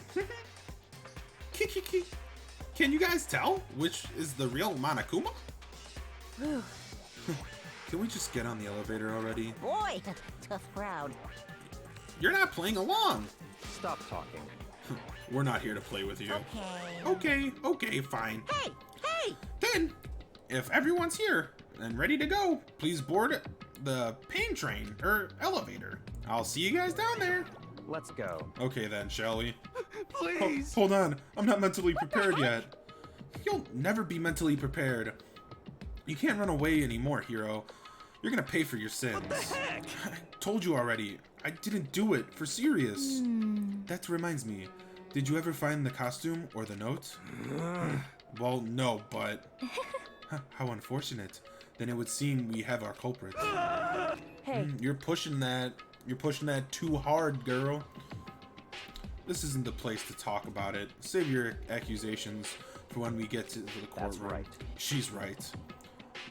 Can you guys tell which is the real Monokuma? Can we just get on the elevator already? Boy, tough crowd. You're not playing along. Stop talking. We're not here to play with you. Okay. Okay, fine. Hey, hey! Then, if everyone's here and ready to go, please board the pain train or elevator. I'll see you guys down there. Let's go. Okay then, shall we? Please. Hold on, I'm not mentally prepared yet. You'll never be mentally prepared. You can't run away anymore, hero. You're gonna pay for your sins. What the heck? I told you already. I didn't do it, for serious. That reminds me. Did you ever find the costume or the note? Well, no, but... How unfortunate. Then it would seem we have our culprit. Hey, You're pushing that too hard, girl. This isn't the place to talk about it. Save your accusations for when we get to the courtroom. That's right. She's right.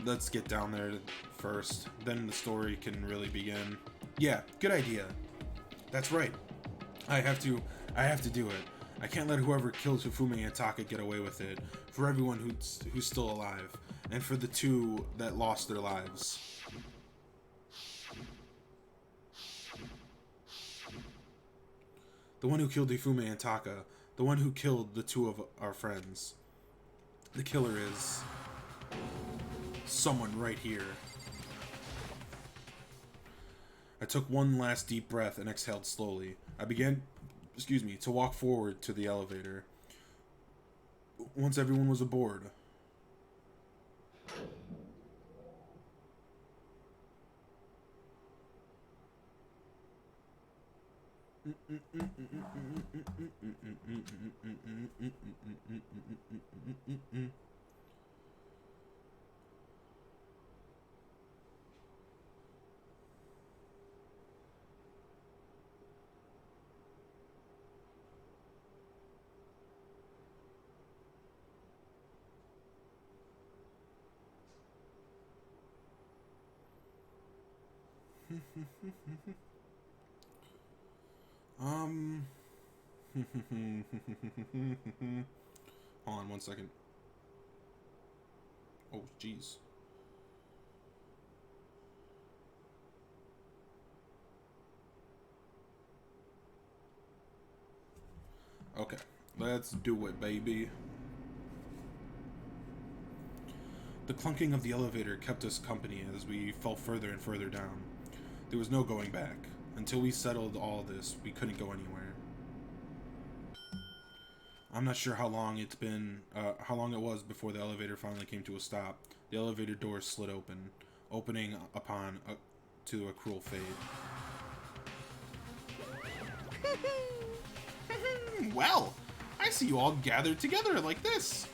Let's get down there first. Then the story can really begin. Yeah, good idea. That's right. I have to do it. I can't let whoever killed Hifume and Taka get away with it. For everyone who's still alive, and for the two that lost their lives. The one who killed Hifume and Taka. The one who killed the two of our friends. The killer is someone right here. I took one last deep breath and exhaled slowly. I began, to walk forward to the elevator. Once everyone was aboard. Hold on 1 second. Oh, jeez. Okay, let's do it, baby. The clunking of the elevator kept us company as we fell further and further down. There was no going back. Until we settled all this, we couldn't go anywhere. I'm not sure how long it was before the elevator finally came to a stop. The elevator door slid open, opening upon to a cruel fade. Well, I see you all gathered together like this.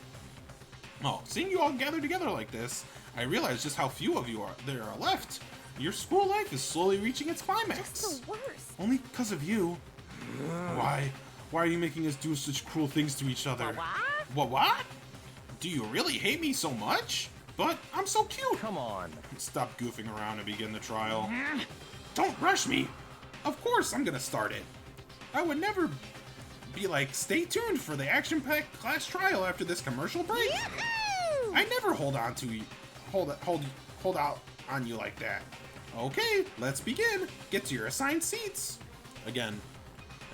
Oh, seeing you all gathered together like this, I realize just how few of you there are left. Your school life is slowly reaching its climax. Just the worst. Only because of you. Why? Why are you making us do such cruel things to each other? What? Do you really hate me so much? But I'm so cute. Come on. Stop goofing around and begin the trial. Don't rush me. Of course I'm gonna start it. I would never be like, stay tuned for the action-packed class trial after this commercial break. I never hold out on you like that. Okay, let's begin. Get to your assigned seats. Again,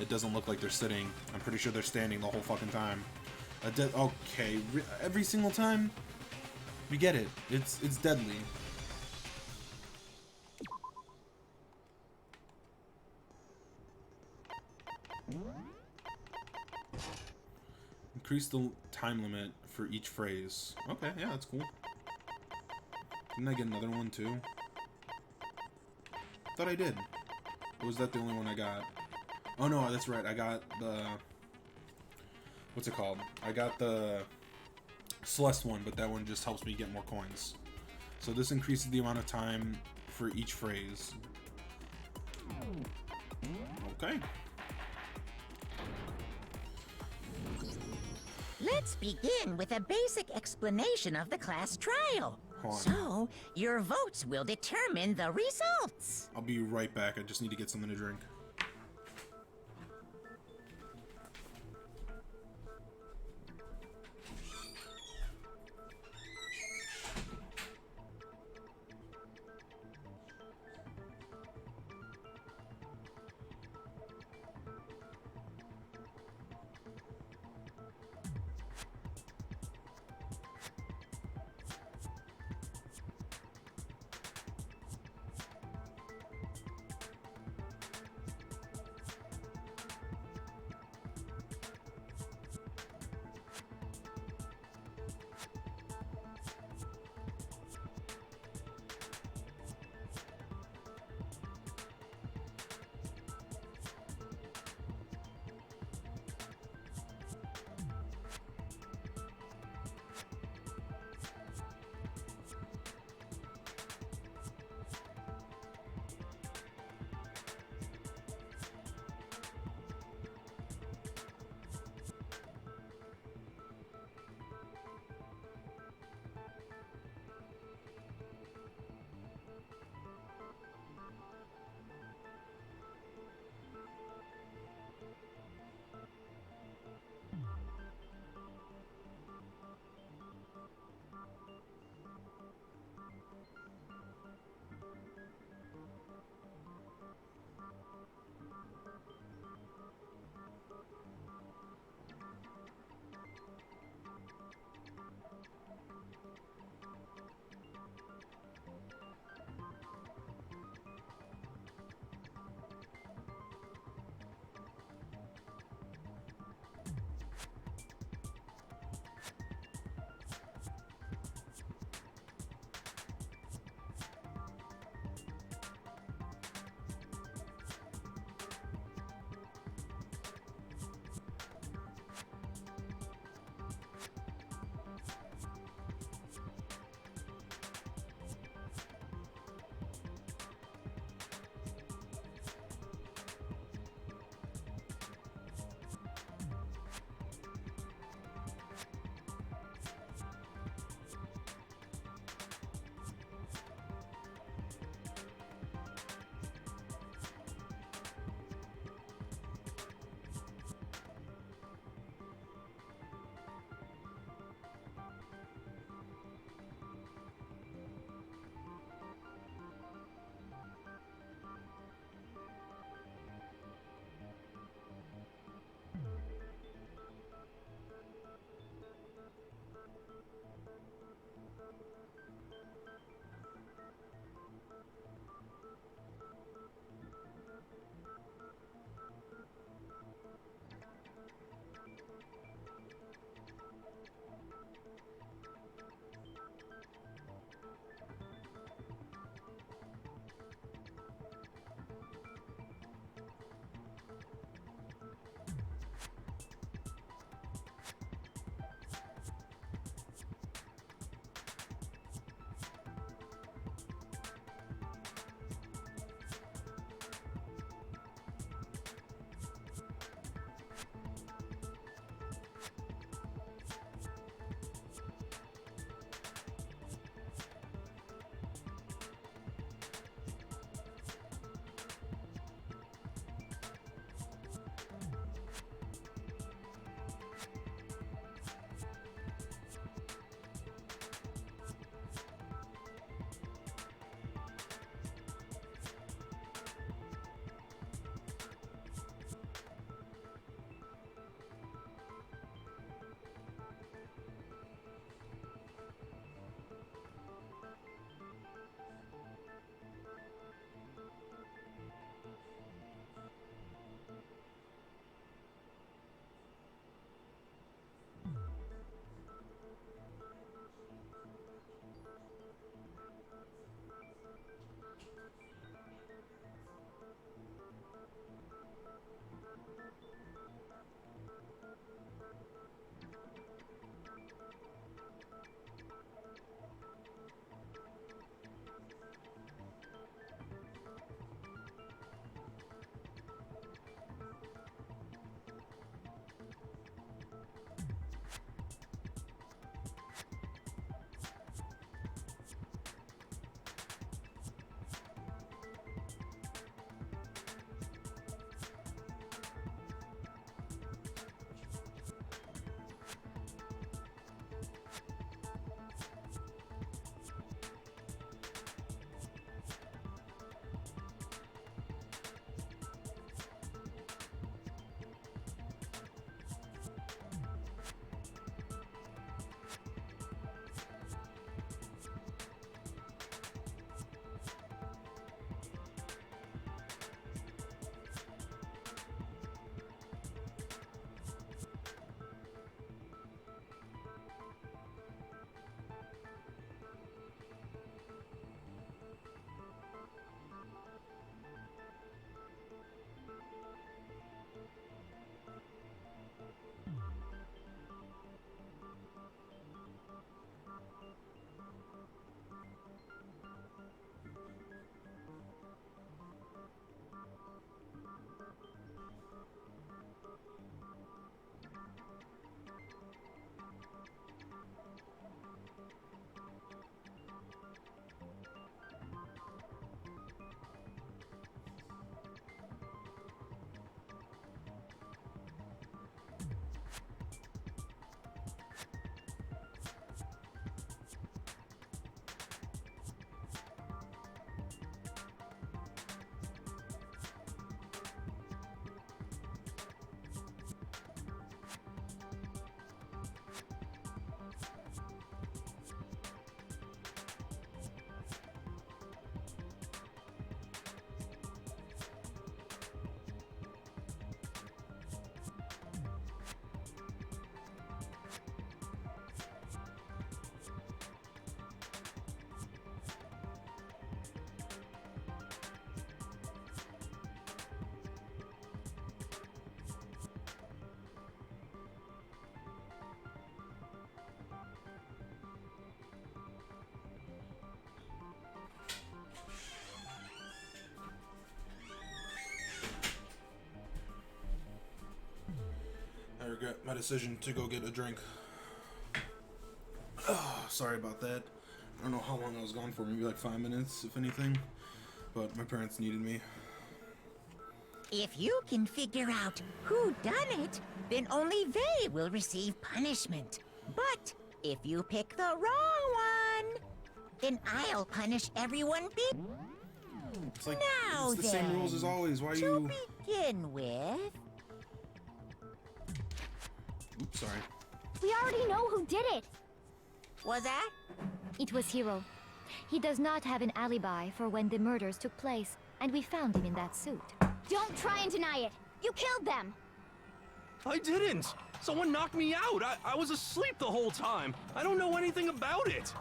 it doesn't look like they're sitting. I'm pretty sure they're standing the whole fucking time. Okay, every single time? We get it. It's deadly. Increase the time limit for each phrase. Okay, yeah, that's cool. Didn't I get another one too? Thought I did. Or was that the only one I got? Oh no, that's right. I got the... What's it called? I got the Celeste one, but that one just helps me get more coins. So this increases the amount of time for each phrase. Okay. Let's begin with a basic explanation of the class trial. Hold on. So, your votes will determine the results. I'll be right back. I just need to get something to drink. regret my decision to go get a drink. Oh, sorry about that. I don't know how long I was gone for, maybe like 5 minutes, if anything. But my parents needed me. If you can figure out who done it, then only they will receive punishment. But if you pick the wrong one, then I'll punish everyone It's like, Now it's the same then, rules as always. Why are to you... begin with. Oops, sorry. We already know who did it. Was that? It was Hiro. He does not have an alibi for when the murders took place, and we found him in that suit. Don't try and deny it. You killed them. I didn't! Someone knocked me out! I was asleep the whole time! I don't know anything about it!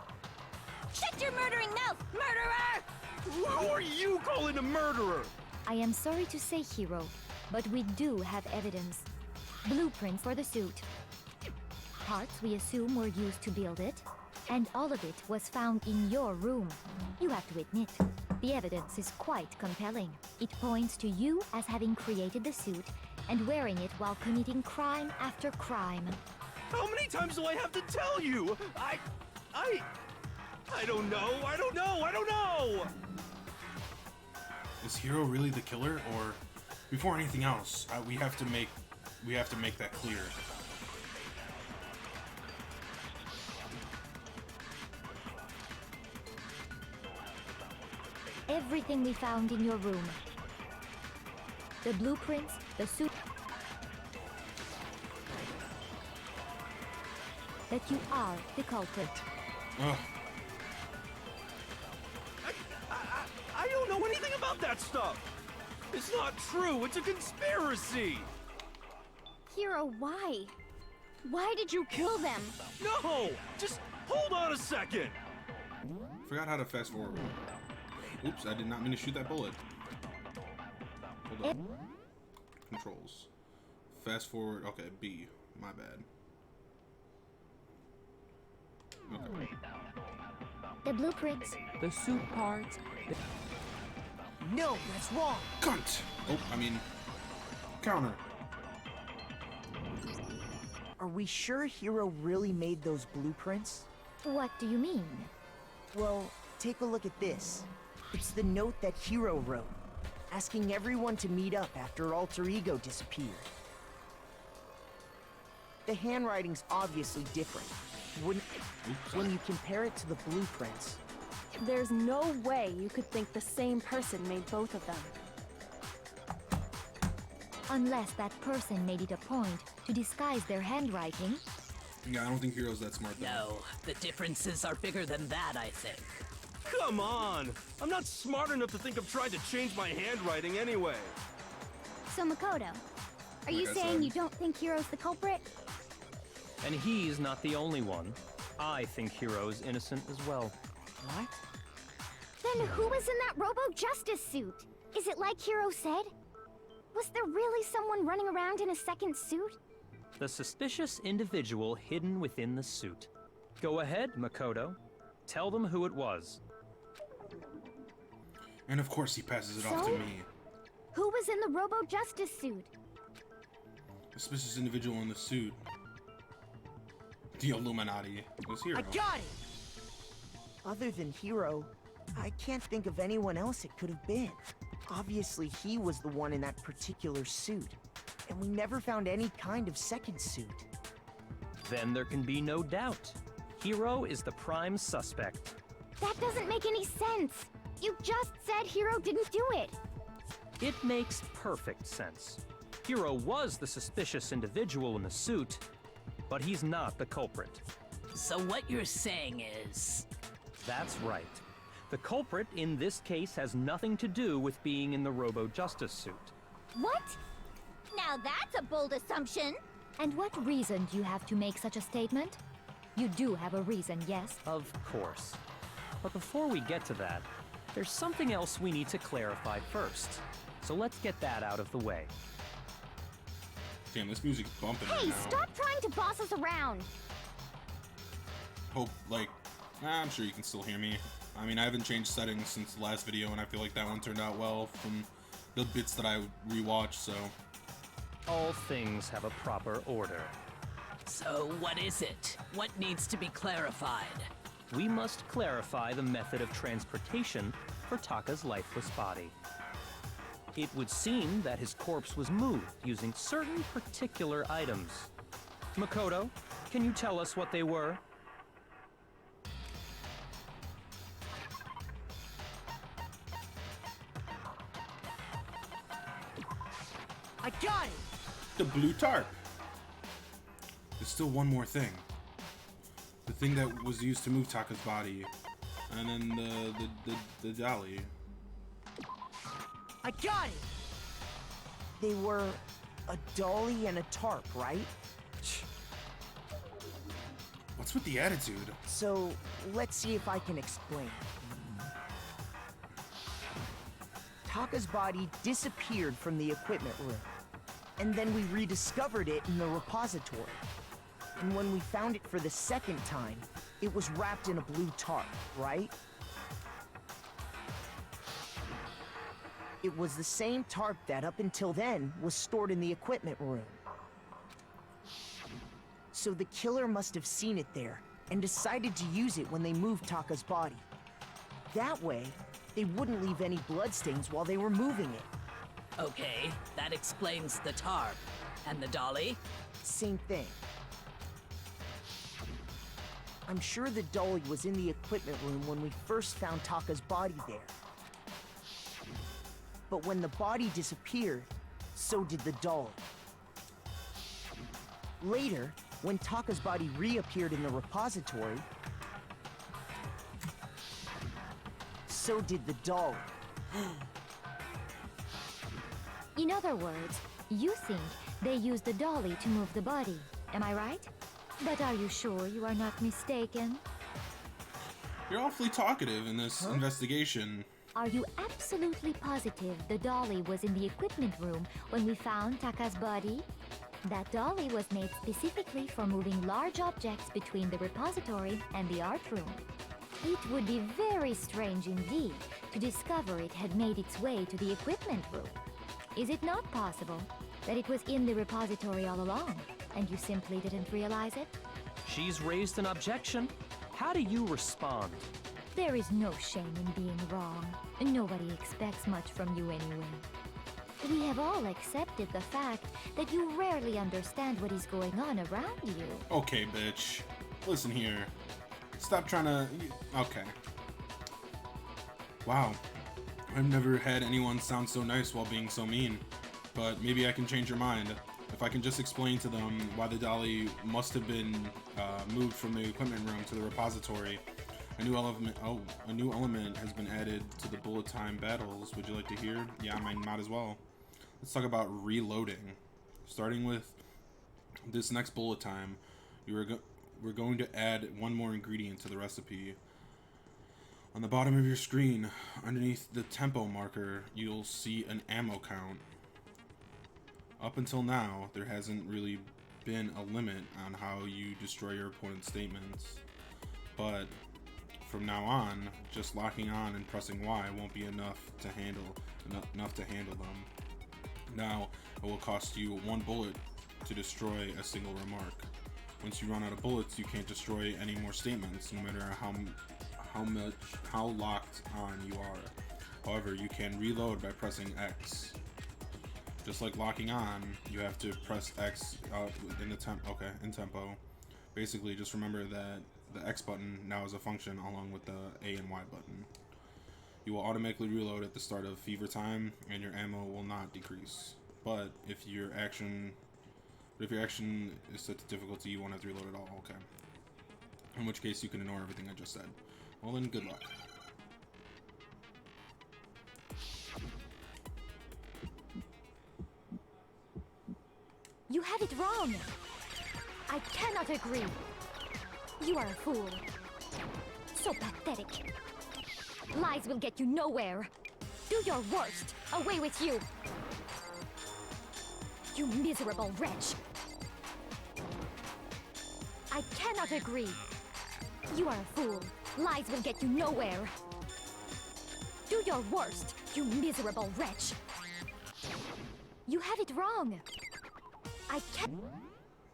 Shut your murdering mouth, murderer! Who are you calling a murderer? I am sorry to say, Hiro, but we do have evidence. Blueprints for the suit. Parts we assume were used to build it, and all of it was found in your room. You have to admit, the evidence is quite compelling. It points to you as having created the suit and wearing it while committing crime after crime. How many times do I have to tell you? I don't know, I don't know! Is Hiro really the killer, or before anything else, we have to make that clear. Everything we found in your room. The blueprints, the suit. That you are the culprit. Ugh. I don't know anything about that stuff! It's not true, it's a conspiracy! Hiro, why? Why did you kill them? No! Just hold on a second! Forgot how to fast forward. Oops, I did not mean to shoot that bullet. Hold on. Controls. Fast forward. Okay, B. My bad. Okay. The blueprints. The suit parts. No, that's wrong. Cunt! Oh, I mean... Counter. Are we sure Hiro really made those blueprints? What do you mean? Well, take a look at this. It's the note that Hiro wrote, asking everyone to meet up after Alter Ego disappeared. The handwriting's obviously different. When you compare it to the blueprints, There's no way you could think the same person made both of them. Unless that person made it a point to disguise their handwriting. Yeah, I don't think Hiro's that smart though. No, the differences are bigger than that, I think. Come on! I'm not smart enough to think of trying to change my handwriting anyway. So Makoto, are you Like I saying said. you don't think Hiro's the culprit? And he's not the only one. I think Hiro's innocent as well. what? Then who was in that Robo-Justice suit? Is it like Hiro said? Was there really someone running around in a second suit? The suspicious individual hidden within the suit. Go ahead, Makoto. Tell them who it was. And of course he passes it off to So? me. Who was in the Robo-Justice suit? The suspicious individual in the suit. The Illuminati. Was Hiro. I got it! Other than Hiro, I can't think of anyone else it could have been. Obviously, he was the one in that particular suit, and we never found any kind of second suit. Then there can be no doubt. Hiro is the prime suspect. That doesn't make any sense. You just said Hiro didn't do it. It makes perfect sense. Hiro was the suspicious individual in the suit, but he's not the culprit. So what you're saying is... That's right. The culprit in this case has nothing to do with being in the Robo-Justice suit. What? Now that's a bold assumption. And what reason do you have to make such a statement? You do have a reason, yes? Of course. But before we get to that, there's something else we need to clarify first. So let's get that out of the way. Damn, this music's bumping right Hey, now. stop trying to boss us around. Hope, like, I'm sure you can still hear me. I mean, I haven't changed settings since the last video, and I feel like that one turned out well from the bits that I rewatched, so... all things have a proper order. So what is it? What needs to be clarified? We must clarify the method of transportation for Taka's lifeless body. It would seem that his corpse was moved using certain particular items. Makoto, can you tell us what they were? I got it! The blue tarp. There's still one more thing. The thing that was used to move Taka's body. And then the dolly. I got it! They were a dolly and a tarp, right? What's with the attitude? So, let's see if I can explain. Taka's body disappeared from the equipment room, and then we rediscovered it in the repository. And when we found it for the second time, it was wrapped in a blue tarp, right? It was the same tarp that, up until then, was stored in the equipment room. So the killer must have seen it there, and decided to use it when they moved Taka's body. That way, they wouldn't leave any bloodstains while they were moving it. Okay, that explains the tarp. And the dolly? Same thing. I'm sure the dolly was in the equipment room when we first found Taka's body there. But when the body disappeared, so did the dolly. Later, when Taka's body reappeared in the repository, so did the dolly. In other words, you think they used the dolly to move the body, am I right? But are you sure you are not mistaken? You're awfully talkative in this investigation. Are you absolutely positive the dolly was in the equipment room when we found Taka's body? That dolly was made specifically for moving large objects between the repository and the art room. It would be very strange indeed to discover it had made its way to the equipment room. Is it not possible that it was in the repository all along, and you simply didn't realize it? She's raised an objection. How do you respond? There is no shame in being wrong. Nobody expects much from you anyway. We have all accepted the fact that you rarely understand what is going on around you. Okay, bitch. Listen here. Stop trying to... Okay. Wow. I've never had anyone sound so nice while being so mean. But maybe I can change your mind. If I can just explain to them why the dolly must have been moved from the equipment room to the repository. A new element has been added to the bullet time battles. Would you like to hear? Yeah, I might as well. Let's talk about reloading. Starting with this next bullet time, we're going to add one more ingredient to the recipe. On the bottom of your screen, underneath the tempo marker, you'll see an ammo count. Up until now, there hasn't really been a limit on how you destroy your opponent's statements. But from now on, just locking on and pressing Y won't be enough to handle them. Now, it will cost you 1 bullet to destroy a single remark. Once you run out of bullets, you can't destroy any more statements, no matter how locked on you are. However, you can reload by pressing X. Just like locking on, you have to press X in tempo. Basically, just remember that the X button now is a function along with the A and Y button. You will automatically reload at the start of fever time, and your ammo will not decrease. But if your action is set to difficulty, you won't have to reload at all. Okay. In which case, you can ignore everything I just said. Well then, good luck. You have it wrong! I cannot agree! You are a fool. So pathetic. Lies will get you nowhere. Do your worst. Away with you! You miserable wretch! I cannot agree. You are a fool. Lies will get you nowhere. Do your worst, you miserable wretch! You have it wrong. I can't.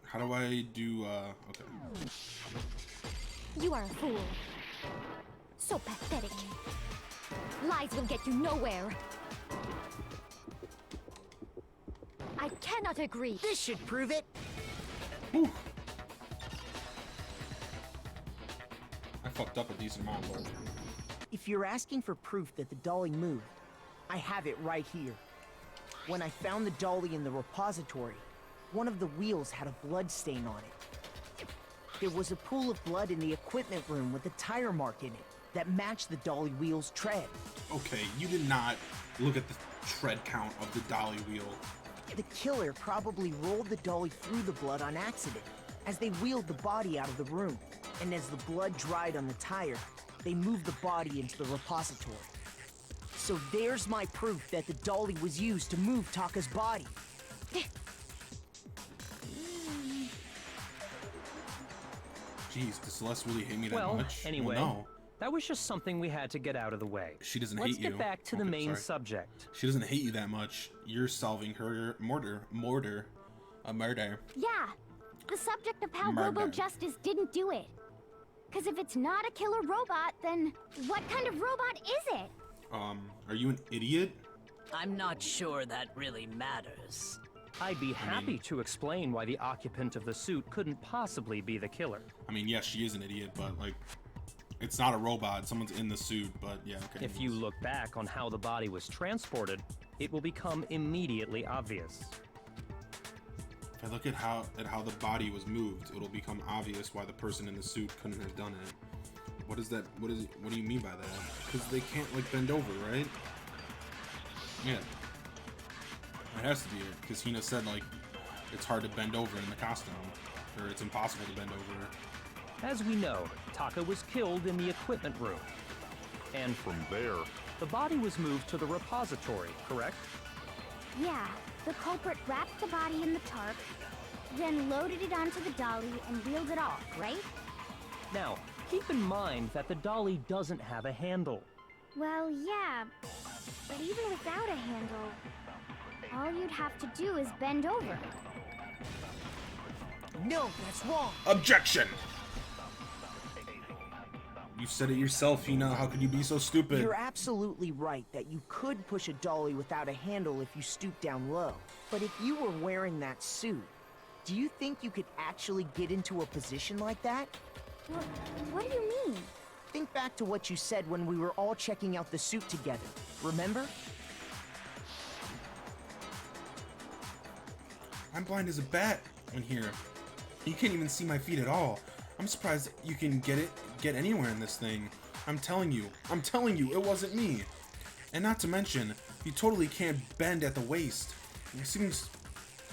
How do I do, okay. You are a fool. So pathetic. Lies will get you nowhere. I cannot agree. This should prove it. Whew. I fucked up a decent amount, but... If you're asking for proof that the dolly moved, I have it right here. When I found the dolly in the repository, one of the wheels had a blood stain on it. There was a pool of blood in the equipment room with a tire mark in it that matched the dolly wheel's tread. Okay, you did not look at the tread count of the dolly wheel. The killer probably rolled the dolly through the blood on accident as they wheeled the body out of the room. And as the blood dried on the tire, they moved the body into the repository. So there's my proof that the dolly was used to move Taka's body. Jeez, does Celeste really hate me that Well, much? anyway, Well, no. that was just something we had to get out of the way. She doesn't Let's hate you. get back to the Okay, main sorry. subject. She doesn't hate you that much. You're solving her murder. A murder. Yeah, the subject of how Murder. Robo-Justice didn't do it. Because if it's not a killer robot, then what kind of robot is it? Are you an idiot? I'm not sure that really matters. I'd be happy to explain why the occupant of the suit couldn't possibly be the killer. I mean, yes, she is an idiot, but, like, it's not a robot. Someone's in the suit, but, yeah, okay. If you look back on how the body was transported, it will become immediately obvious. If I look at how the body was moved, it'll become obvious why the person in the suit couldn't have done it. What is that? What do you mean by that? Because they can't, like, bend over, right? Yeah. It has to be it, because Hina said, like, it's hard to bend over in the costume, or it's impossible to bend over. As we know, Taka was killed in the equipment room. And from there, the body was moved to the repository, correct? Yeah, the culprit wrapped the body in the tarp, then loaded it onto the dolly and wheeled it off, right? Now, keep in mind that the dolly doesn't have a handle. Well, yeah, but even without a handle, all you'd have to do is bend over. No, that's wrong. Objection! You said it yourself, Hina. How could you be so stupid? You're absolutely right that you could push a dolly without a handle if you stoop down low. But if you were wearing that suit, do you think you could actually get into a position like that? What do you mean? Think back to what you said when we were all checking out the suit together. Remember? I'm blind as a bat in here. You can't even see my feet at all. I'm surprised you can get anywhere in this thing. I'm telling you, it wasn't me. And not to mention, you totally can't bend at the waist. It seems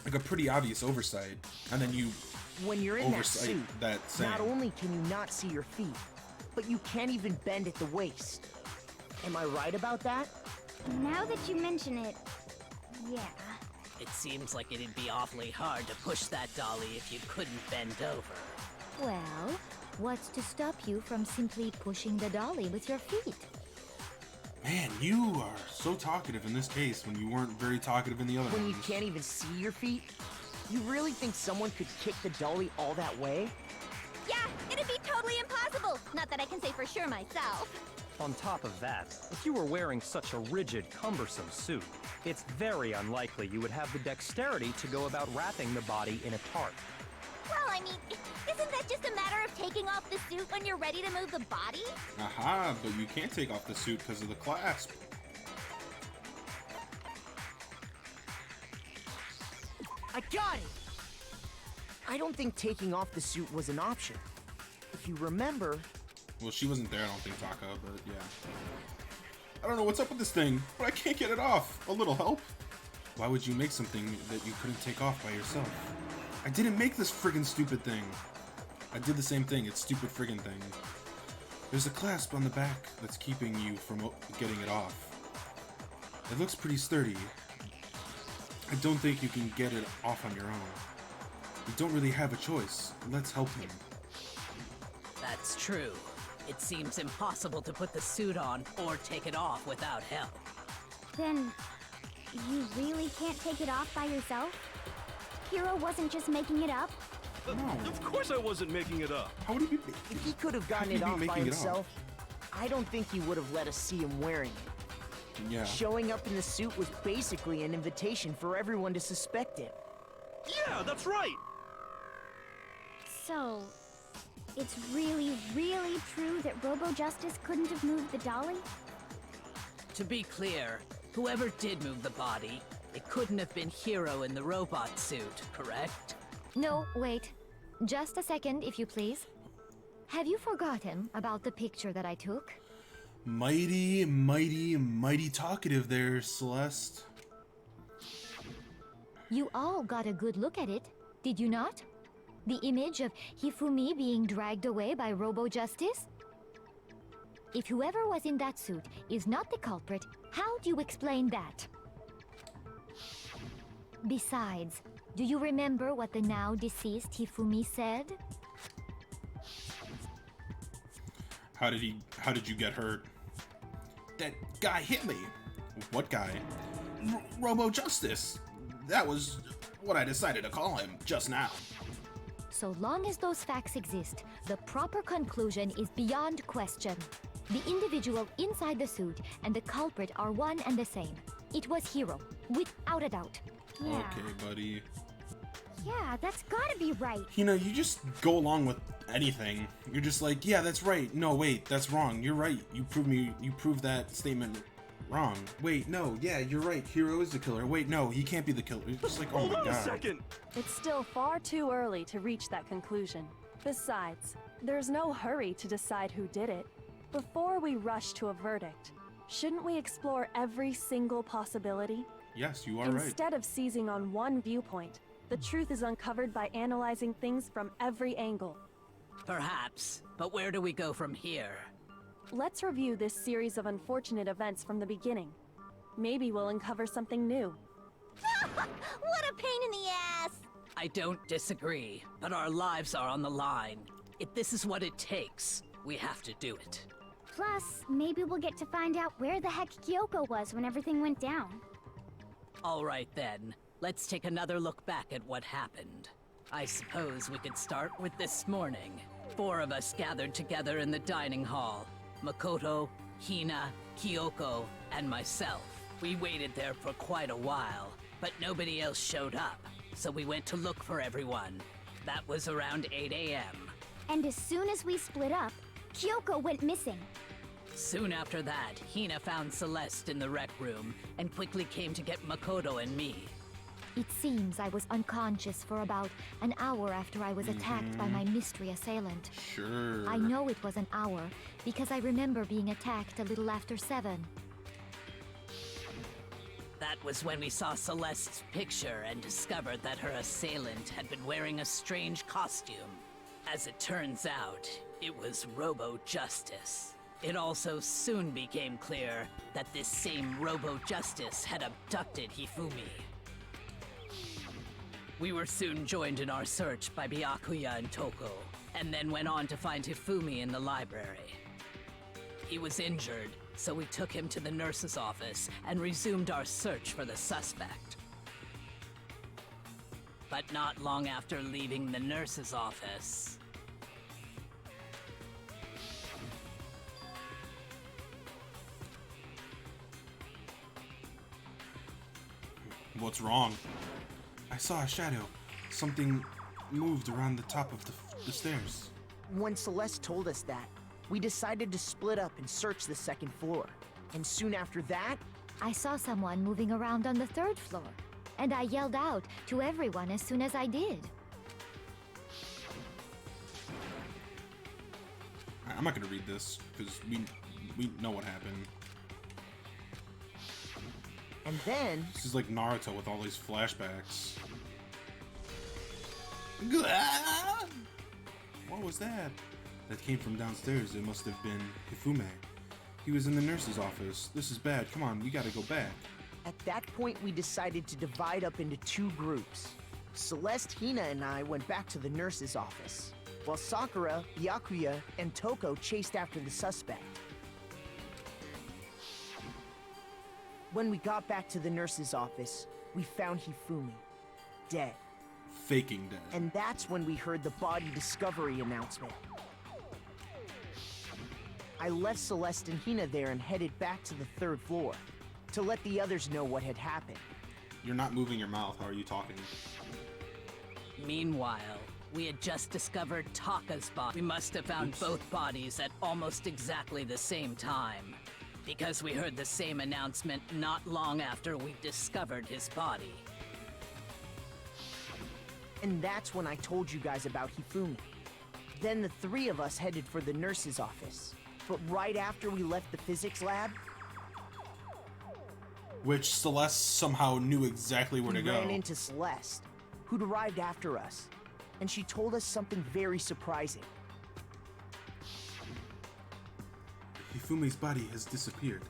like a pretty obvious oversight. And then you when you're in that oversight suit, that saying. not only can you not see your feet, but you can't even bend at the waist. Am I right about that? Now that you mention it, yeah. It seems like it'd be awfully hard to push that dolly if you couldn't bend over. Well, what's to stop you from simply pushing the dolly with your feet? Man, you are so talkative in this case when you weren't very talkative in the other When you ones. can't even see your feet? You really think someone could kick the dolly all that way? Yeah, it'd be totally impossible. Not that I can say for sure myself. On top of that, if you were wearing such a rigid, cumbersome suit, it's very unlikely you would have the dexterity to go about wrapping the body in a tarp. Well, I mean, isn't that just a matter of taking off the suit when you're ready to move the body? Aha, but you can't take off the suit because of the clasp. I got it! I don't think taking off the suit was an option. If you remember... Well, she wasn't there, I don't think, Taka, but yeah. I don't know what's up with this thing, but I can't get it off. A little help? Why would you make something that you couldn't take off by yourself? I didn't make this friggin' stupid thing. I did the same thing, it's stupid friggin' thing. There's a clasp on the back that's keeping you from getting it off. It looks pretty sturdy. I don't think you can get it off on your own. You don't really have a choice. Let's help him. That's true. It seems impossible to put the suit on or take it off without help. Then, you really can't take it off by yourself? Hiro wasn't just making it up? Of course I wasn't making it up. How would he be? If he could have gotten How it could he off be by making it up? himself, I don't think he would have let us see him wearing it. Yeah. Showing up in the suit was basically an invitation for everyone to suspect it. Yeah, that's right. So, it's really, really true that Robo Justice couldn't have moved the dolly? To be clear, whoever did move the body, it couldn't have been Hiro in the robot suit, correct? No, wait. Just a second, if you please. Have you forgotten about the picture that I took? Mighty, mighty, mighty talkative there, Celeste. You all got a good look at it, did you not? The image of Hifumi being dragged away by Robo Justice? If whoever was in that suit is not the culprit, how do you explain that? Besides, do you remember what the now deceased Hifumi said? How did you get hurt? That guy hit me. What guy? Robo Justice. That was what I decided to call him just now. So long as those facts exist, the proper conclusion is beyond question. The individual inside the suit and the culprit are one and the same. It was Hiro, without a doubt. Okay, buddy. Yeah, that's gotta be right. You know, you just go along with anything. You're just like, yeah, that's right. No, wait, that's wrong. You're right. You proved that statement wrong. Wait, no, yeah, you're right. Hiro is the killer. Wait, no, he can't be the killer. It's just like, oh Hold my on god. a second. It's still far too early to reach that conclusion. Besides, there's no hurry to decide who did it. Before we rush to a verdict, shouldn't we explore every single possibility? Yes, you are right. Instead of seizing on one viewpoint, the truth is uncovered by analyzing things from every angle. Perhaps, but where do we go from here? Let's review this series of unfortunate events from the beginning. Maybe we'll uncover something new. What a pain in the ass! I don't disagree, but our lives are on the line. If this is what it takes, we have to do it. Plus, maybe we'll get to find out where the heck Kyoko was when everything went down. All right then, let's take another look back at what happened. I suppose we could start with this morning. 4 of us gathered together in the dining hall. Makoto, Hina, Kyoko, and myself. We waited there for quite a while, but nobody else showed up, so we went to look for everyone. That was around 8 a.m. And as soon as we split up, Kyoko went missing. Soon after that, Hina found Celeste in the rec room and quickly came to get Makoto and me. It seems I was unconscious for about an hour after I was attacked by my mystery assailant. Sure. I know it was an hour because I remember being attacked a little after 7. That was when we saw Celeste's picture and discovered that her assailant had been wearing a strange costume. As it turns out, it was Robo Justice. It also soon became clear that this same Robo Justice had abducted Hifumi. We were soon joined in our search by Byakuya and Toko, and then went on to find Hifumi in the library. He was injured, so we took him to the nurse's office and resumed our search for the suspect. But not long after leaving the nurse's office... What's wrong? I saw a shadow. Something moved around the top of the stairs. When Celeste told us that, we decided to split up and search the second floor. And soon after that, I saw someone moving around on the 3rd floor, and I yelled out to everyone as soon as I did. I'm not gonna read this because we know what happened. and then, This is like Naruto with all these flashbacks. What was that? That came from downstairs. It must have been Hifume. He was in the nurse's office. This is bad. Come on, we gotta go back. at that point, we decided to divide up into 2 groups. Celeste, Hina, and I went back to the nurse's office, while Sakura, Byakuya, and Toko chased after the suspect. When we got back to the nurse's office, we found Hifumi, dead. faking dead. And that's when we heard the body discovery announcement. I left Celeste and Hina there and headed back to the 3rd floor to let the others know what had happened. You're not moving your mouth. How are you talking? Meanwhile, we had just discovered Taka's body. We must have found both bodies at almost exactly the same time, because we heard the same announcement not long after we discovered his body. And that's when I told you guys about Hifumi. Then the 3 of us headed for the nurse's office. But right after we left the physics lab, which Celeste somehow knew exactly where to we go. ran into Celeste, who'd arrived after us. And she told us something very surprising. Hifumi's body has disappeared.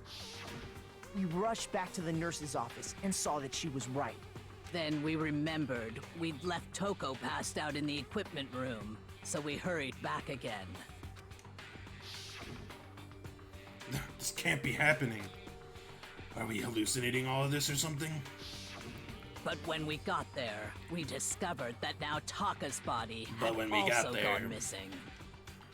We rushed back to the nurse's office and saw that she was right. Then we remembered we'd left Toko passed out in the equipment room, so we hurried back again. This can't be happening. Are we hallucinating all of this or something? But when we got there, we discovered that now Taka's body had when we got also there- gone missing.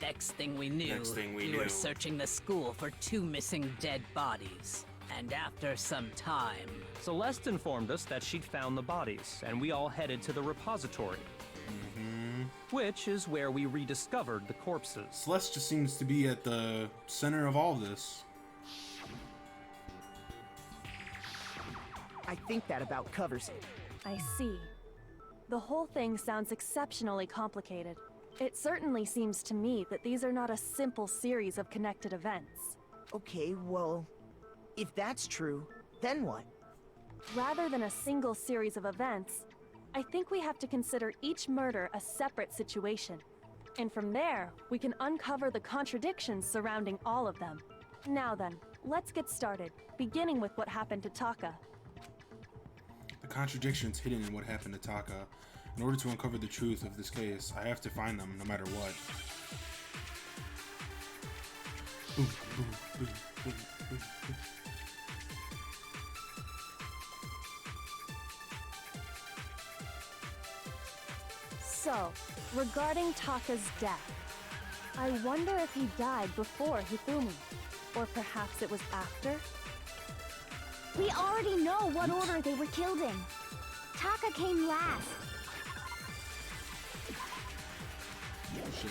Next thing we knew, we were knew. searching the school for 2 missing dead bodies. And after some time, Celeste informed us that she'd found the bodies, and we all headed to the repository. Which is where we rediscovered the corpses. Celeste just seems to be at the center of all this. I think that about covers it. I see. The whole thing sounds exceptionally complicated. It certainly seems to me that these are not a simple series of connected events. Okay, well, if that's true, then what? Rather than a single series of events, I think we have to consider each murder a separate situation. And from there, we can uncover the contradictions surrounding all of them. Now then, let's get started, beginning with what happened to Taka. The contradictions hidden in what happened to Taka. In order to uncover the truth of this case, I have to find them no matter what. So, regarding Taka's death, I wonder if he died before Hifumi, or perhaps it was after? We already know what order they were killed in. Taka came last. Shit.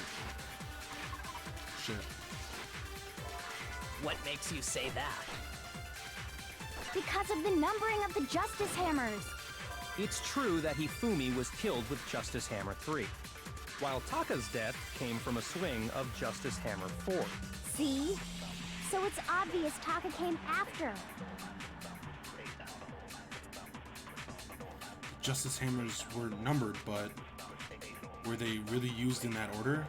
Shit. what makes you say that? Because of the numbering of the Justice Hammers. It's true that Hifumi was killed with Justice Hammer 3, while Taka's death came from a swing of Justice Hammer 4. See? So it's obvious Taka came after. Justice Hammers were numbered, but were they really used in that order?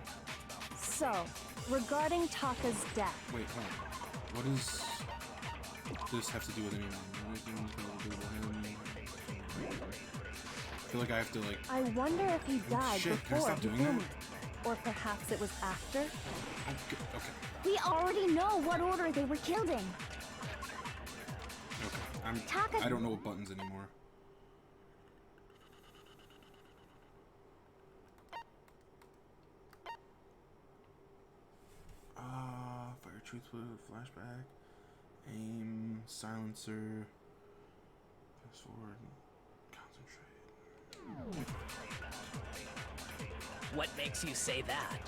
So, regarding Taka's death, Wait, hold on. What does this have to do with anything? I feel like I have to, like... I wonder if he died shit, can I before stop doing that? Hifumi. Or perhaps it was after? Okay. We already know what order they were killed in. Okay. Taka- I don't know what buttons anymore. Fire truth flashback, aim, silencer, fast forward, concentrate. What makes you say that?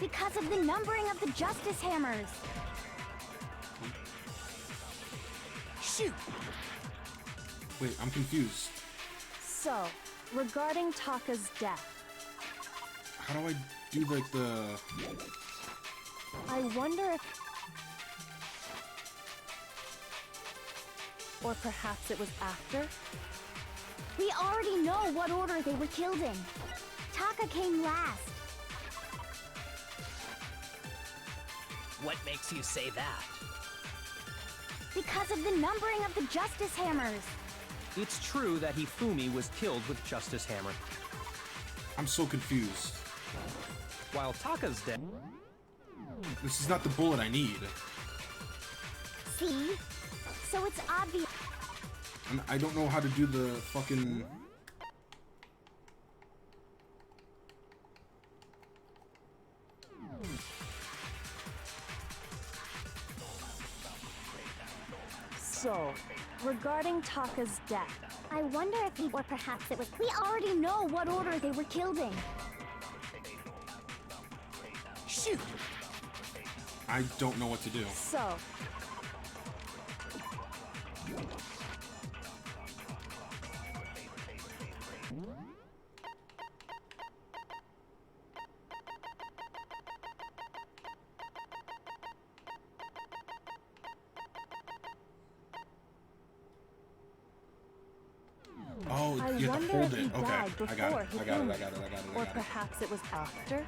Because of the numbering of the Justice Hammers. Shoot! Wait, I'm confused. So, regarding Taka's death, How do I do like the... I wonder if... Or perhaps it was after? We already know what order they were killed in. Taka came last. What makes you say that? Because of the numbering of the Justice Hammers. It's true that Hifumi was killed with Justice Hammer, I'm so confused. while Taka's death... This is not the bullet I need. See? So it's obvious. And I don't know how to do the fucking... So, regarding Taka's death, I wonder if he, or perhaps it was. We already know what order they were killed in. Shoot! I don't know what to do. so Oh, I you have wonder to hold if he it. Okay, died I got it. before I got it. Hifumi. I got it. I got it. I or got it. perhaps it was after?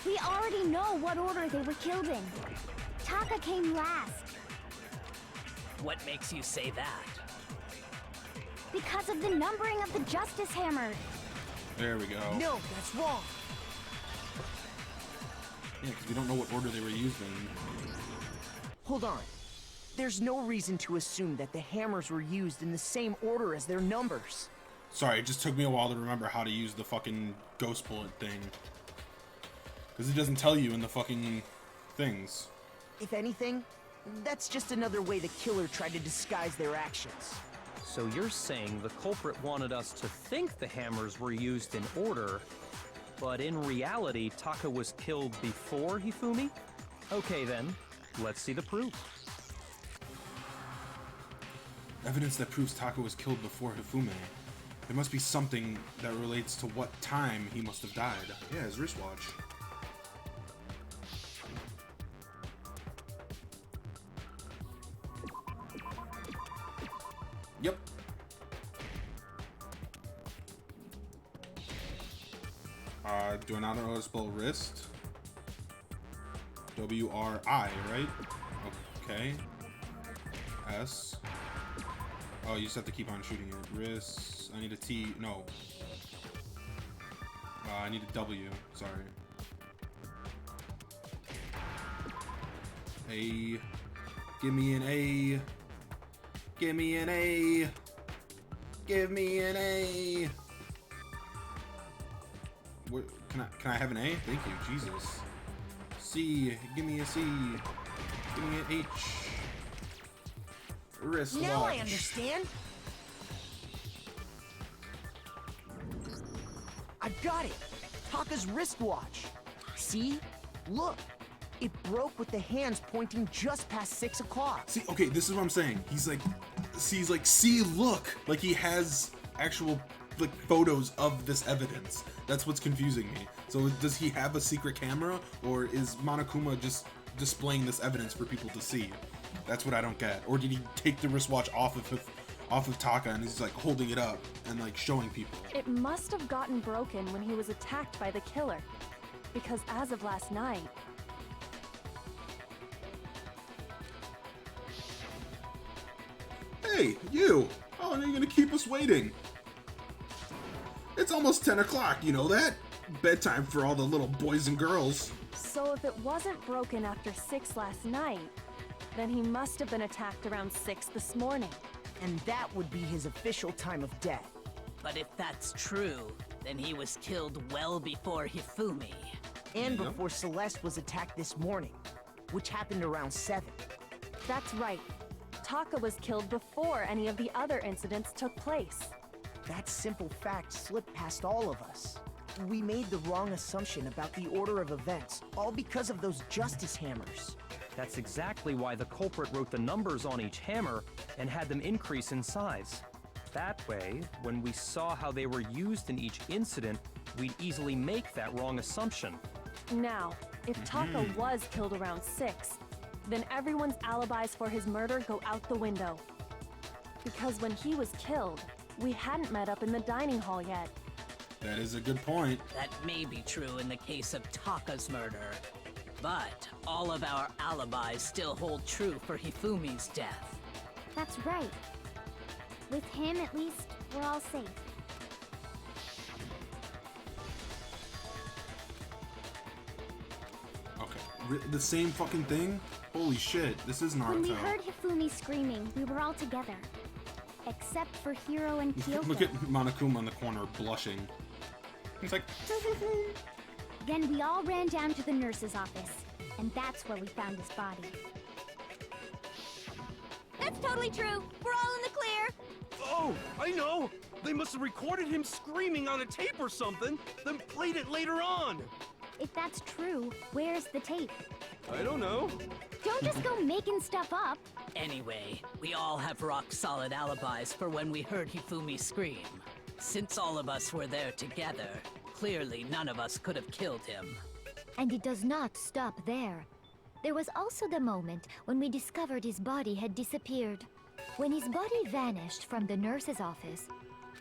We already know what order they were killed in. Taka came last What makes you say that? because of the numbering of the Justice Hammer. There we go. No, that's wrong. Yeah, because we don't know what order they were used in. Hold on. There's no reason to assume that the hammers were used in the same order as their numbers. Sorry, it just took me a while to remember how to use the fucking ghost bullet thing. Because it doesn't tell you in the fucking things. If anything, that's just another way the killer tried to disguise their actions. So you're saying the culprit wanted us to think the hammers were used in order, but in reality, Taka was killed before Hifumi? Okay then, let's see the proof. Evidence that proves Taka was killed before Hifumi. There must be something that relates to what time he must have died. Yeah, his wristwatch. Yep. Do I not know how to spell wrist? W-R-I, right? Okay. S. Oh, you just have to keep on shooting it. Wrist. I need a T. No. I need a W. Sorry. A. Give me an A. Give me an A. Give me an A. What, can I have an A? Thank you, Jesus. C. Give me a C. Give me an H. Wristwatch. Now I understand. I've got it. Taka's wristwatch. See? Look. It broke with the hands pointing just past 6 o'clock. See, okay, this is what I'm saying. He's like, see, look. Like he has actual like photos of this evidence. That's what's confusing me. So does he have a secret camera, or is Monokuma just displaying this evidence for people to see? That's what I don't get. Or did he take the wristwatch off of Taka and he's like holding it up and like showing people? It must have gotten broken when he was attacked by the killer. Because as of last night, Hey, you! How long are you gonna keep us waiting? It's almost 10 o'clock, you know that? Bedtime for all the little boys and girls. so if it wasn't broken after 6 last night, then he must have been attacked around 6 this morning. And that would be his official time of death. But if that's true, then he was killed well before Hifumi. And before Celeste was attacked this morning, which happened around 7. That's right. Taka was killed before any of the other incidents took place. That simple fact slipped past all of us. We made the wrong assumption about the order of events, all because of those justice hammers. That's exactly why the culprit wrote the numbers on each hammer and had them increase in size. That way, when we saw how they were used in each incident, we'd easily make that wrong assumption. Now, if Taka was killed around 6, then everyone's alibis for his murder go out the window. Because when he was killed, we hadn't met up in the dining hall yet. That is a good point. That may be true in the case of Taka's murder. But all of our alibis still hold true for Hifumi's death. That's right. With him, at least, we're all safe. Okay, the same fucking thing? Holy shit, this is Naruto. When we heard Hifumi screaming, we were all together. Except for Hiro and Kyoko. Look at Monokuma in the corner blushing. He's like... Then we all ran down to the nurse's office, and that's where we found his body. That's totally true. We're all in the clear. Oh, I know! They must have recorded him screaming on a tape or something, then played it later on! If that's true, where's the tape? I don't know. Don't just go making stuff up. Anyway, we all have rock-solid alibis for when we heard Hifumi scream. Since all of us were there together, clearly none of us could have killed him. And it does not stop there. There was also the moment when we discovered his body had disappeared. When his body vanished from the nurse's office,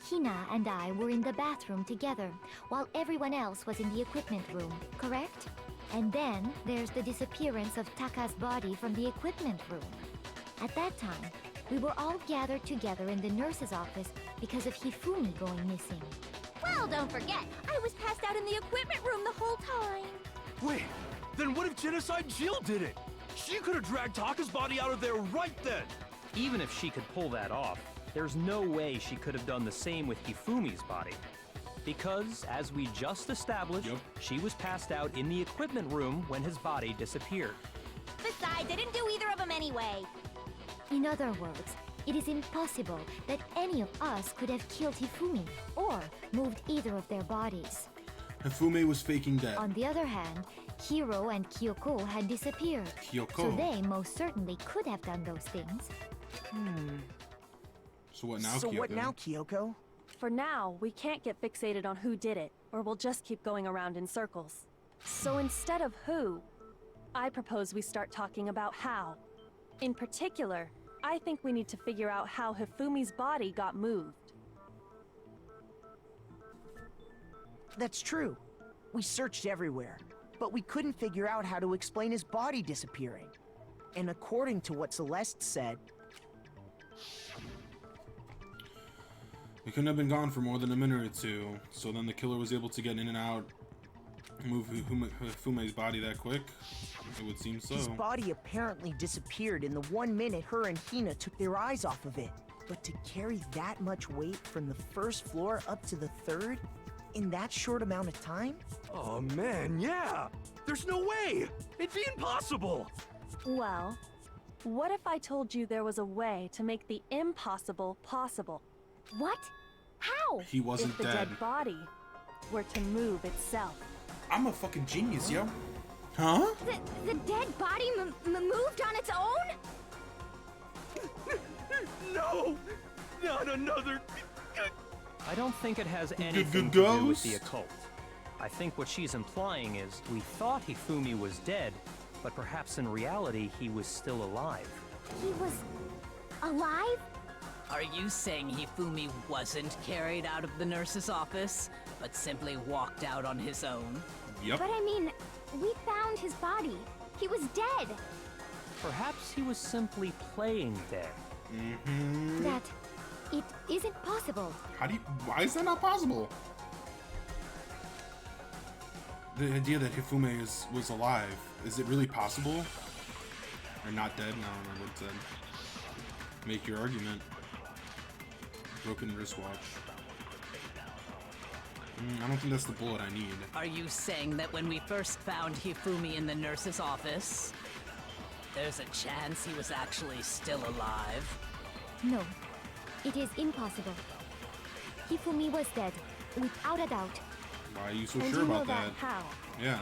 Hina and I were in the bathroom together, while everyone else was in the equipment room, correct? And then there's the disappearance of Taka's body from the equipment room. At that time, we were all gathered together in the nurse's office because of Hifumi going missing. Well, don't forget, I was passed out in the equipment room the whole time. Wait, then what if Genocide Jill did it? She could have dragged Taka's body out of there right then! Even if she could pull that off, there's no way she could have done the same with Hifumi's body. Because, as we just established, she was passed out in the equipment room when his body disappeared. Besides, I didn't do either of them anyway. In other words, it is impossible that any of us could have killed Hifumi or moved either of their bodies. Hifumi was faking dead. On the other hand, Hiro and Kyoko had disappeared. Kyoko. So they most certainly could have done those things. So what now, So Kyoko? what now, Kyoko? For now, we can't get fixated on who did it, or we'll just keep going around in circles. So instead of who, I propose we start talking about how. In particular, I think we need to figure out how Hifumi's body got moved. That's true. We searched everywhere, but we couldn't figure out how to explain his body disappearing. And according to what Celeste said, We couldn't have been gone for more than a minute or two, so then the killer was able to get in and out, move Hifumi's body that quick. It would seem so. his body apparently disappeared in the 1 minute her and Hina took their eyes off of it. But to carry that much weight from the first floor up to the third in that short amount of time? Oh man, yeah! There's no way! It'd be impossible! Well, what if I told you there was a way to make the impossible possible? What? How? He wasn't If the dead. dead body were to move itself. I'm a fucking genius, yo. Huh? The dead body moved on its own? No! Not another... I don't think it has anything to do with the occult. I think what she's implying is we thought Hifumi was dead, but perhaps in reality he was still alive. He was alive? Are you saying Hifumi wasn't carried out of the nurse's office, but simply walked out on his own? Yep. But I mean, we found his body. He was dead. Perhaps he was simply playing dead. That it isn't possible. Why is that not possible? The idea that Hifumi was alive, is it really possible? Or not dead? No, I don't know what it said. Make your argument. Broken wristwatch. I don't think that's the bullet I need. Are you saying that when we first found Hifumi in the nurse's office, there's a chance he was actually still alive? No, it is impossible. Hifumi was dead, without a doubt. Why are you so And sure you know about that that? how? Yeah.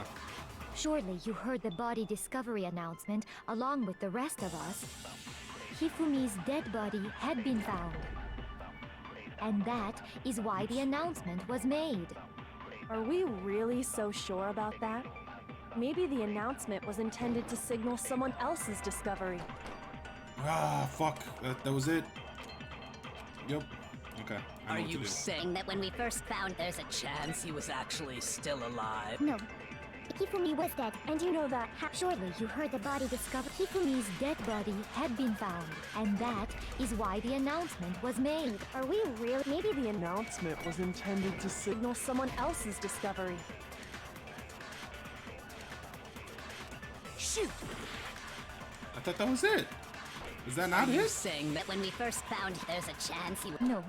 Surely you heard the body discovery announcement along with the rest of us. Hifumi's dead body had been found. And that is why the announcement was made. Are we really so sure about that? Maybe the announcement was intended to signal someone else's discovery. Ah, fuck. That was it. Yep. Okay. I know Are what to you do. saying that when we first found there's a chance he was actually still alive? No. Hifumi was dead, And you know that surely you heard the body discovered. Hifumi's dead body had been found, and that is why the announcement was made. Are we really? Maybe the announcement was intended to signal someone else's discovery. Shoot! I thought that was it. Is that not Are you it? saying that when we first found there's a chance he... No.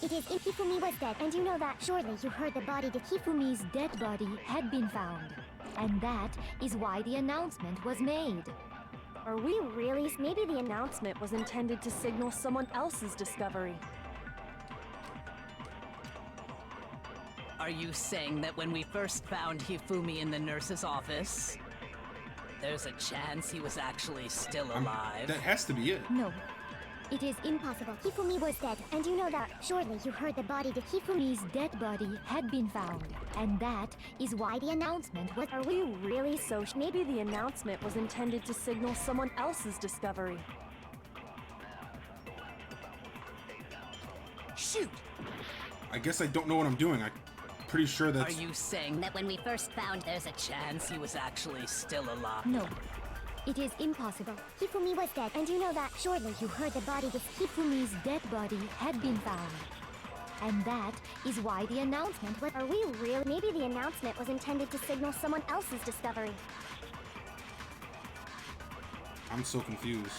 It is if Hifumi was dead, and you know that. Surely you heard the body. Hifumi's dead body had been found, and that is why the announcement was made. Are we really? Maybe the announcement was intended to signal someone else's discovery. Are you saying that when we first found Hifumi in the nurse's office, there's a chance he was actually still alive? That has to be it. No. It is impossible. Hifumi was dead, and you know that. Surely you heard the body. The Hifumi's dead body had been found, and that is why the announcement was. Are we really so? Maybe the announcement was intended to signal someone else's discovery. Shoot! I guess I don't know what I'm doing. I'm pretty sure Are that's... you saying that when we first found there's a chance he was actually still alive? No. It is impossible. Hifumi was dead, and you know that. Surely you heard the body. The Hifumi's dead body had been found. And that is why the announcement was. Are we really? Maybe the announcement was intended to signal someone else's discovery. I'm so confused.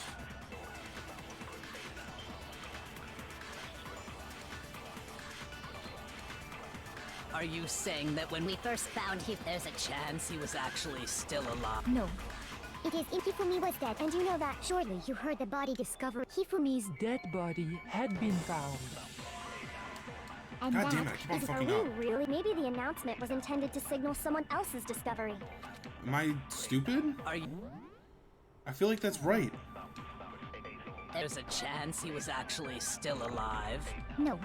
Are you saying that when we first found him, there's a chance he was actually still alive? No. It is Hifumi was dead, and you know that. Surely you heard the body discovery. Hifumi's Dead body had been found. And God that damn it, I keep on is. fucking Are up. we really? Maybe the announcement was intended to signal someone else's discovery. Am I stupid? Are you? I feel like that's right. There's a chance he was actually still alive? No.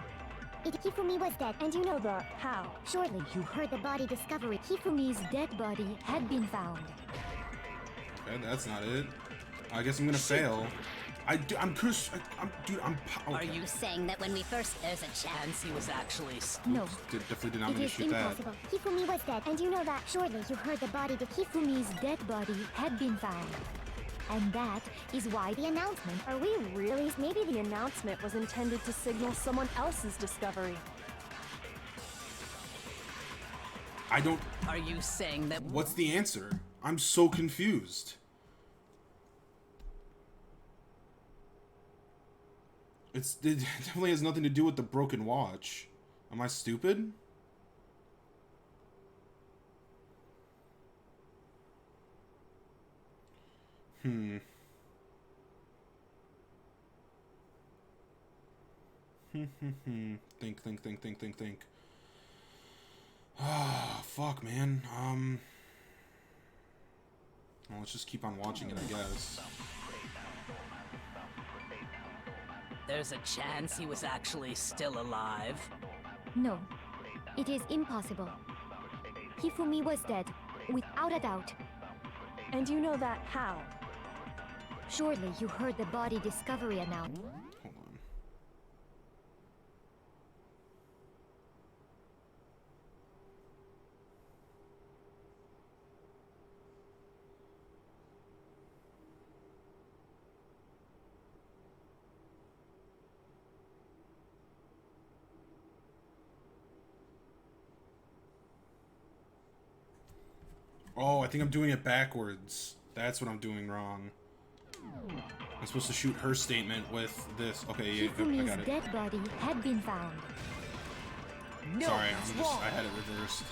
Hifumi was dead, and you know the. How? Surely you heard the body discovery. Hifumi's dead body had been found. Okay, that's not it. I guess I'm gonna fail. I'm Chris. Dude, I'm. Okay. Are you saying that when we first, there's a chance he was actually No. Definitely did not It mean to is shoot that. impossible. Hifumi was dead, and you know that. Surely you heard the body. The Hifumi's dead body had been found. And that is why the announcement. Are we really? Maybe the announcement was intended to signal someone else's discovery. I don't. Are you saying that? What's the answer? I'm so confused. It definitely has nothing to do with the broken watch. Am I stupid? Think. Ah, fuck, man. Well, let's just keep on watching it, I guess. There's a chance he was actually still alive? No. It is impossible. Hifumi was dead, without a doubt. And you know that how? Surely you heard the body discovery announcement. Hold on. Oh, I think I'm doing it backwards. That's what I'm doing wrong. I'm supposed to shoot her statement with this. Okay, yeah, I Hifumi's got it. dead body had been found. No, Sorry, it's I wrong. had it reversed.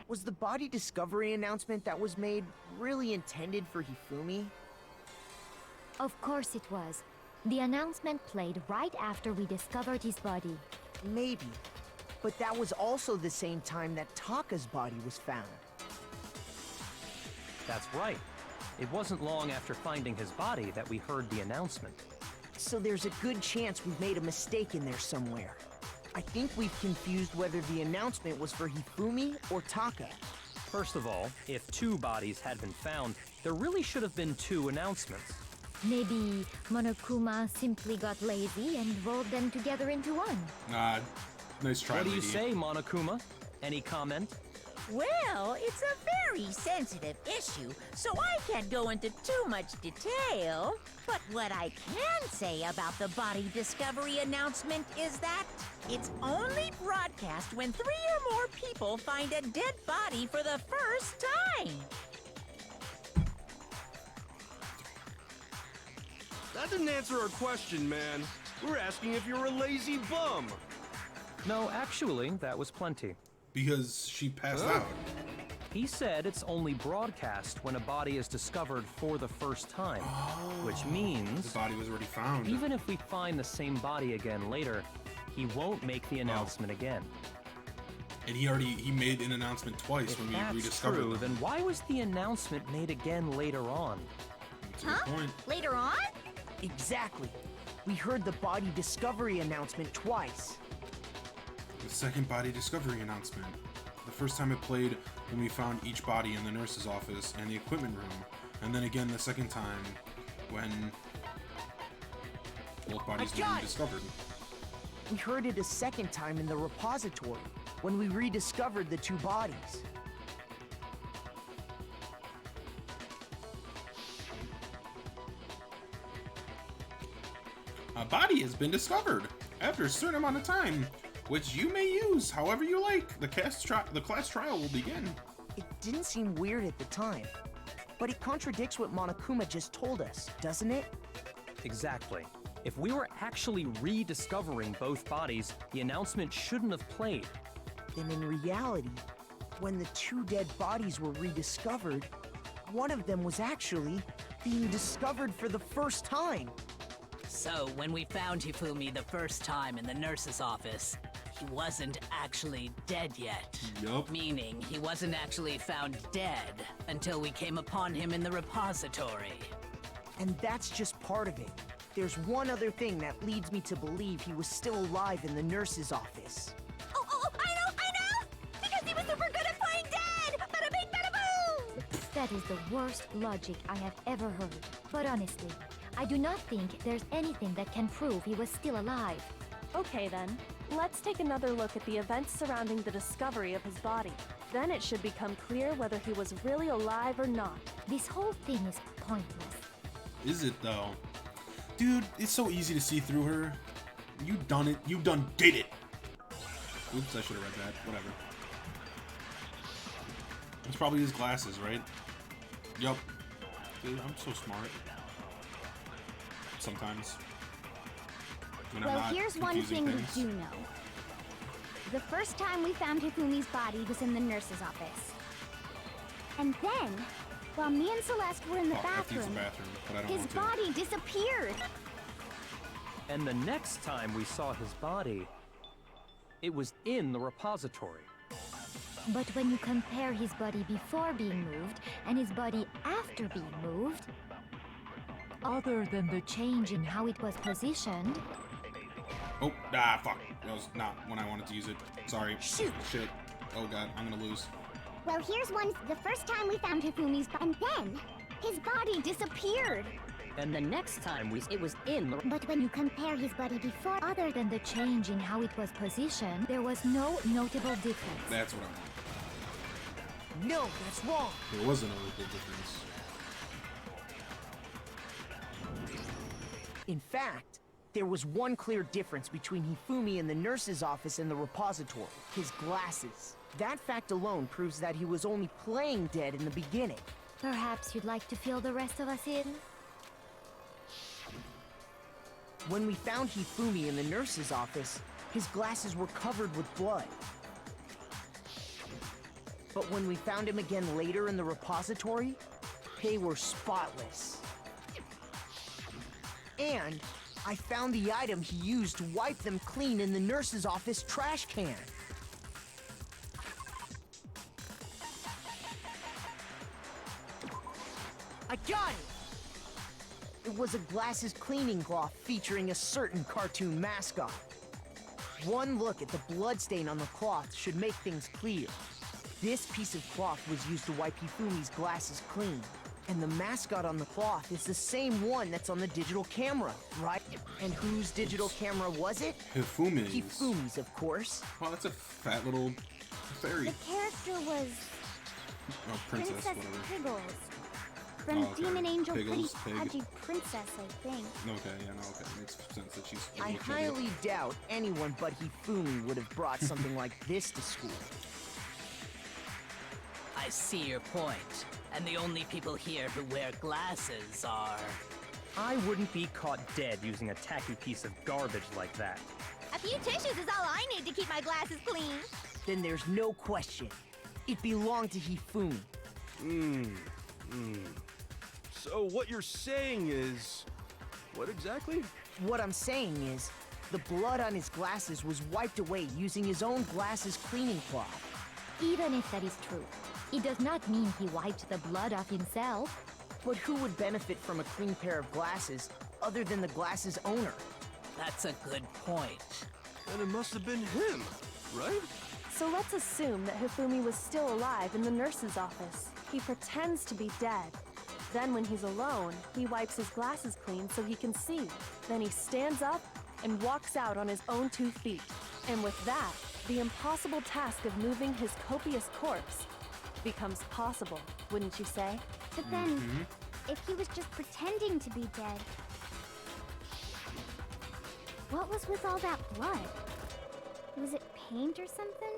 Was the body discovery announcement that was made really intended for Hifumi? Of course it was. The announcement played right after we discovered his body. Maybe. But that was also the same time that Taka's body was found. That's right. It wasn't long after finding his body that we heard the announcement. So there's a good chance we've made a mistake in there somewhere. I think we've confused whether the announcement was for Hifumi or Taka. First of all, if 2 bodies had been found, there really should have been 2 announcements. Maybe Monokuma simply got lazy and rolled them together into one. Nah, nice try, What do you lady. say, Monokuma? Any comment? Well, it's a very sensitive issue, so I can't go into too much detail. But what I can say about the body discovery announcement is that it's only broadcast when 3 or more people find a dead body for the first time. That didn't answer our question, man. We're asking if you're a lazy bum. No, actually, that was plenty. Because she passed out. He said it's only broadcast when a body is discovered for the first time, which means the body was already found. even if we find the same body again later, he won't make the announcement again. And he made an announcement twice If when we that's rediscovered true, them. then why was the announcement made again later on? That's a good point. Later on? Exactly. We heard the body discovery announcement twice. The second body discovery announcement. The first time it played when we found each body in the nurse's office and the equipment room, and then again the second time when both bodies were rediscovered. We heard it a second time in the repository, when we rediscovered the two bodies. A body has been discovered after a certain amount of time, which you may use however you like. The class trial will begin. It didn't seem weird at the time, but it contradicts what Monokuma just told us, doesn't it? Exactly. If we were actually rediscovering both bodies, the announcement shouldn't have played. Then in reality, when the two dead bodies were rediscovered, one of them was actually being discovered for the first time. So, when we found Hifumi the first time in the nurse's office, he wasn't actually dead yet. Yup. Meaning, he wasn't actually found dead until we came upon him in the repository. And that's just part of it. There's one other thing that leads me to believe he was still alive in the nurse's office. Oh, I know! Because he was super good at playing dead! Bada bing, bada boom! That is the worst logic I have ever heard. But honestly, I do not think there's anything that can prove he was still alive. Okay then, let's take another look at the events surrounding the discovery of his body. Then it should become clear whether he was really alive or not. This whole thing is pointless. Is it though? Dude, it's so easy to see through her. You done it. You done did it. Oops, I should have read that. Whatever. It's probably his glasses, right? Yup. Dude, I'm so smart. Sometimes. When I'm Well, not here's one confusing thing things. we do know. The first time we found Hifumi's body was in the nurse's office. And then, while me and Celeste were in the Oh, I have to use the bathroom, bathroom, but I don't his want to. body disappeared. And the next time we saw his body, it was in the repository. But when you compare his body before being moved and his body after being moved, Other than the change in how it was positioned, Oh, fuck. That was not when I wanted to use it. Sorry. Shoot. Shit. Oh god, I'm gonna lose. Well, here's one. The first time we found Hifumi's body, and then his body disappeared. And the next time it was in the... But when you compare his body before, other than the change in how it was positioned, there was no notable difference. That's what I want. No, that's wrong. There was a notable difference. In fact, there was one clear difference between Hifumi in the nurse's office and the repository: his glasses. That fact alone proves that he was only playing dead in the beginning. Perhaps you'd like to fill the rest of us in? When we found Hifumi in the nurse's office, his glasses were covered with blood. But when we found him again later in the repository, they were spotless. And I found the item he used to wipe them clean in the nurse's office trash can. I got it! It was a glasses cleaning cloth featuring a certain cartoon mascot. One look at the bloodstain on the cloth should make things clear. This piece of cloth was used to wipe Hifumi's glasses clean. And the mascot on the cloth is the same one that's on the digital camera, right? And whose digital camera was it? Hifumi's. Hifumi's, of course. Oh, that's a fat little fairy. the character was Oh, princess, whatever. Piggles. From Oh, okay. Demon Angel Piggles, Pretty pig. Pudgy Princess, I think. Okay, yeah, no, okay. Makes sense that she's a I little chubby. highly doubt anyone but Hifumi would have brought something like this to school. I see your point. And the only people here who wear glasses are... I wouldn't be caught dead using a tacky piece of garbage like that. A few tissues is all I need to keep my glasses clean. Then there's no question. It belonged to Hifumi. So what you're saying is... what exactly? What I'm saying is, the blood on his glasses was wiped away using his own glasses cleaning cloth. Even if that is true, it does not mean he wiped the blood off himself. But who would benefit from a clean pair of glasses other than the glasses owner? That's a good point. And it must have been him, right? So let's assume that Hifumi was still alive in the nurse's office. He pretends to be dead. Then when he's alone, he wipes his glasses clean so he can see. Then he stands up and walks out on his own 2 feet. And with that, the impossible task of moving his copious corpse becomes possible, wouldn't you say? But then, if he was just pretending to be dead, what was with all that blood? Was it paint or something?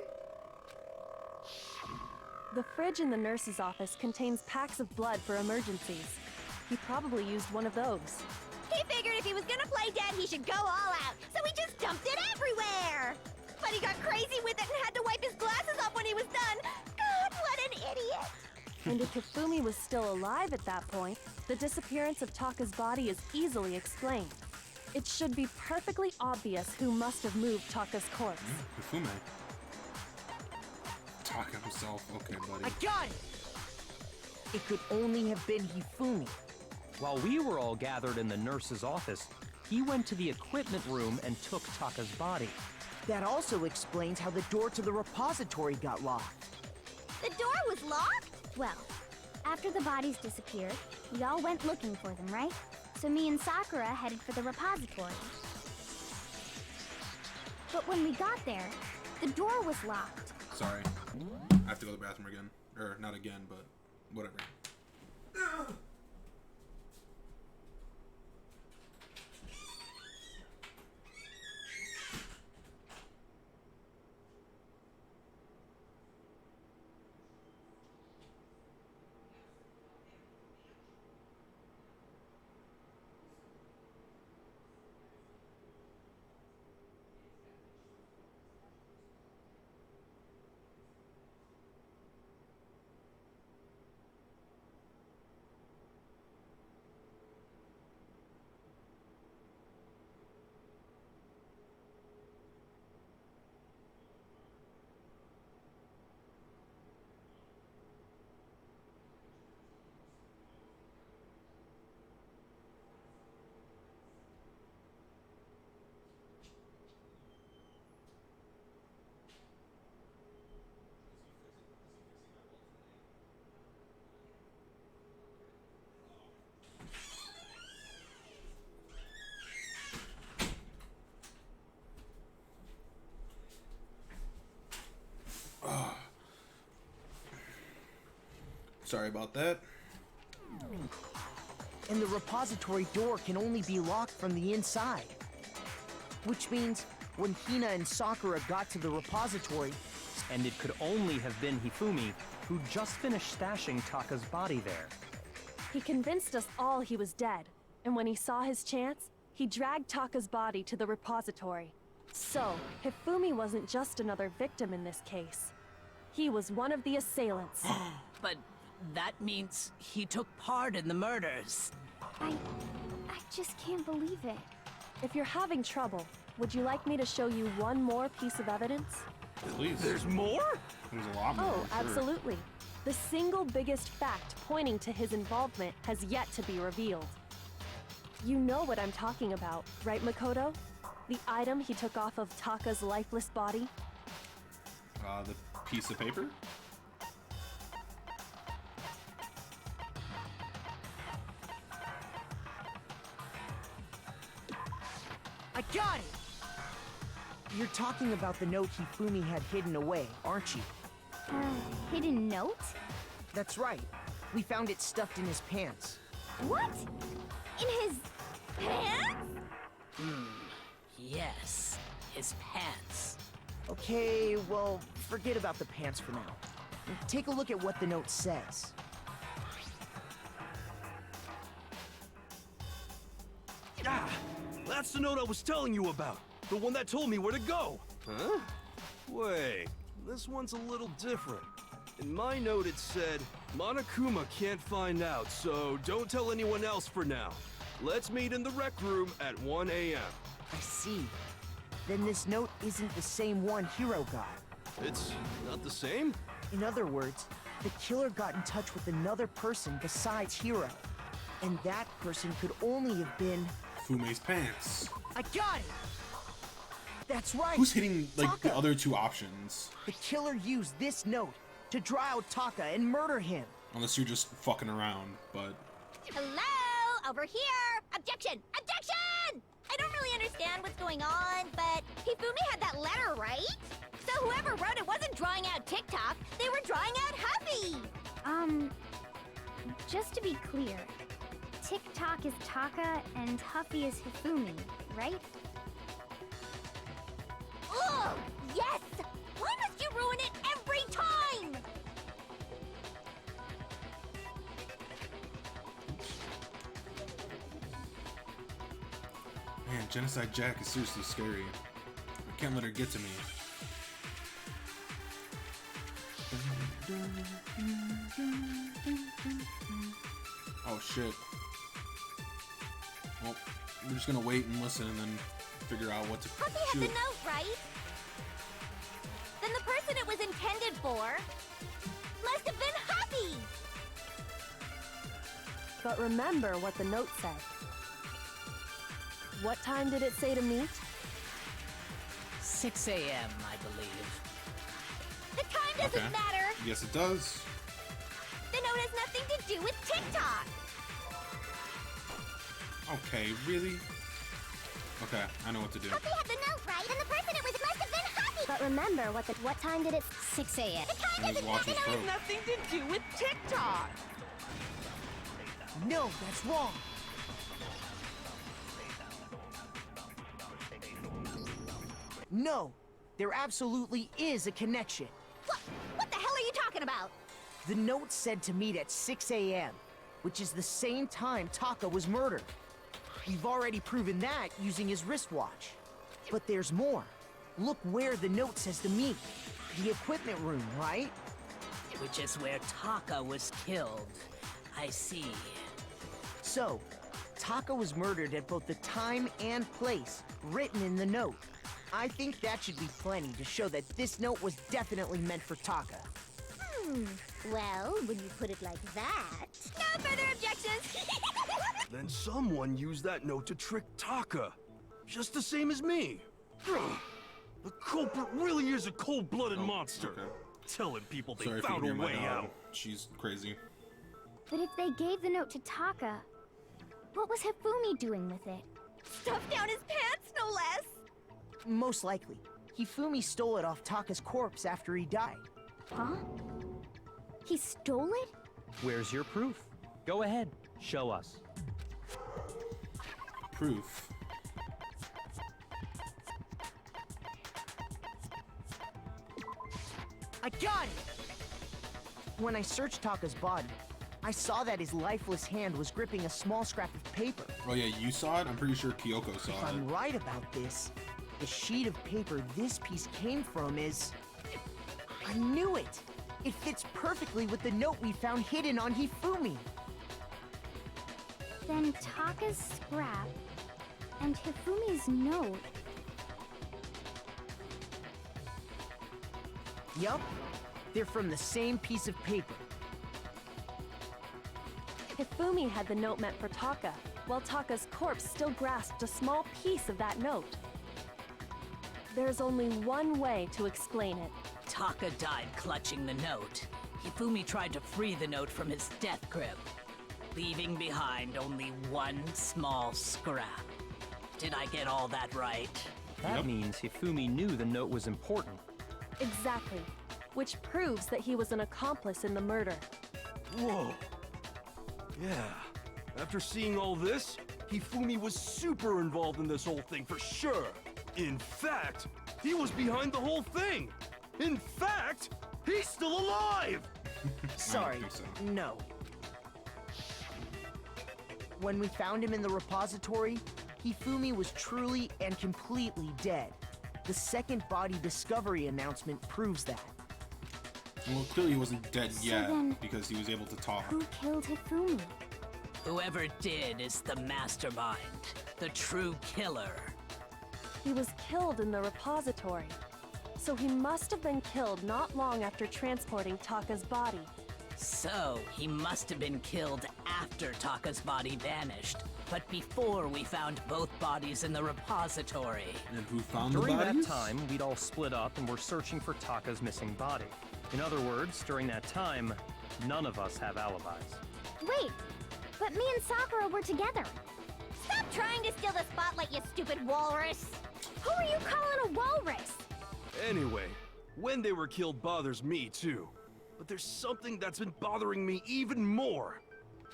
The fridge in the nurse's office contains packs of blood for emergencies. He probably used one of those. He figured if he was gonna play dead, he should go all out, so he just dumped it everywhere! But he got crazy with it and had to wipe his glasses off when he was done! God, what an idiot! And if Hifumi was still alive at that point, the disappearance of Taka's body is easily explained. It should be perfectly obvious who must have moved Taka's corpse. Hifume. Taka himself. Okay, buddy. I got it! It could only have been Hifumi. While we were all gathered in the nurse's office, he went to the equipment room and took Taka's body. That also explains how the door to the repository got locked. The door was locked? Well, after the bodies disappeared, we all went looking for them, right? So me and Sakura headed for the repository. But when we got there, the door was locked. Sorry. I have to go to the bathroom again. Or, not again, but whatever. Sorry about that. And the repository door can only be locked from the inside. Which means when Hina and Sakura got to the repository... And it could only have been Hifumi, who just finished stashing Taka's body there. He convinced us all he was dead, and when he saw his chance, he dragged Taka's body to the repository. So, Hifumi wasn't just another victim in this case. He was one of the assailants. But that means he took part in the murders. I just can't believe it. If you're having trouble, would you like me to show you one more piece of evidence? Please. There's more? There's a lot more. Oh, absolutely. The single biggest fact pointing to his involvement has yet to be revealed. You know what I'm talking about, right, Makoto? The item he took off of Taka's lifeless body? The piece of paper? I got it! You're talking about the note Hifumi had hidden away, aren't you? Hidden note? That's right. We found it stuffed in his pants. What? In his pants? Yes, his pants. Okay, well, forget about the pants for now. Take a look at what the note says. Ah! That's the note I was telling you about. The one that told me where to go. Huh? Wait, this one's a little different. In my note it said, Monokuma can't find out, so don't tell anyone else for now. Let's meet in the rec room at 1 a.m. I see. Then this note isn't the same one Hiro got. It's not the same? In other words, the killer got in touch with another person besides Hiro. And that person could only have been... Fume's pants. I got it! That's right! Who's hitting, like, Taka. the other two options? The killer used this note to draw out Taka and murder him. Unless you're just fucking around, but... Hello? Over here! Objection! Objection! I don't really understand what's going on, but Hifumi had that letter, right? So whoever wrote it wasn't drawing out TikTok, they were drawing out Huffy! Just to be clear, TikTok is Taka and Huffy is Hifumi, right? Ugh! Yes! Why must you ruin it every time? Man, Genocide Jack is seriously scary. I can't let her get to me. Oh shit. Well, we're just gonna wait and listen and then figure out what to Huffy had shoot. the note, right? Then the person it was intended for must have been Huffy! But remember what the note said. What time did it say to meet? 6 a.m., I believe. The time doesn't matter! Yes, it does. The note has nothing to do with TikTok! Okay, really? Okay, I know what to do. Huffy had the note, right? And the person it was must have been Huffy! But remember what time did it? 6 a.m. The time And his doesn't watch matter! was broke. Nothing to do with TikTok! No, that's wrong. No, there absolutely is a connection. What the hell are you talking about? The note said to meet at 6 a.m., which is the same time Taka was murdered. We've already proven that using his wristwatch. But there's more. Look where the note says to meet. The equipment room, right? Which is where Taka was killed. I see. So, Taka was murdered at both the time and place written in the note. I think that should be plenty to show that this note was definitely meant for Taka. Well, when you put it like that... No further objections! Then someone used that note to trick Taka. Just the same as me. Ugh. The culprit really is a cold-blooded monster. Okay. Telling people they Sorry if you found hear a my way dog. out. She's crazy. But if they gave the note to Taka, what was Hifumi doing with it? Stuffed down his pants, no less! Most likely. Hifumi stole it off Taka's corpse after he died. Huh? He stole it? Where's your proof? Go ahead, show us. Proof. I got it! When I searched Taka's body, I saw that his lifeless hand was gripping a small scrap of paper. Oh yeah, you saw it? I'm pretty sure Kyoko saw If it. I'm right about this, the sheet of paper this piece came from is... I knew it! It fits perfectly with the note we found hidden on Hifumi. Then Taka's scrap and Hifumi's note. Yup, they're from the same piece of paper. Hifumi had the note meant for Taka, while Taka's corpse still grasped a small piece of that note. There's only one way to explain it. Taka died clutching the note. Hifumi tried to free the note from his death grip, leaving behind only one small scrap. Did I get all that right? That means Hifumi knew the note was important. Exactly, which proves that he was an accomplice in the murder. Whoa. Yeah. After seeing all this, Hifumi was super involved in this whole thing for sure. In fact, he was behind the whole thing. In fact, he's still alive! Sorry, think so. no. When we found him in the repository, Hifumi was truly and completely dead. The second body discovery announcement proves that. Well, clearly he wasn't dead So yet then, because he was able to talk. who killed Hifumi? Whoever did is the mastermind, the true killer. He was killed in the repository. So he must have been killed not long after transporting Taka's body. So, he must have been killed after Taka's body vanished, but before we found both bodies in the repository. And who found the During bodies? that time, we'd all split up and were searching for Taka's missing body. In other words, during that time, none of us have alibis. Wait, but me and Sakura were together. Stop trying to steal the spotlight, you stupid walrus! Who are you calling a walrus? Anyway, when they were killed bothers me too. But there's something that's been bothering me even more.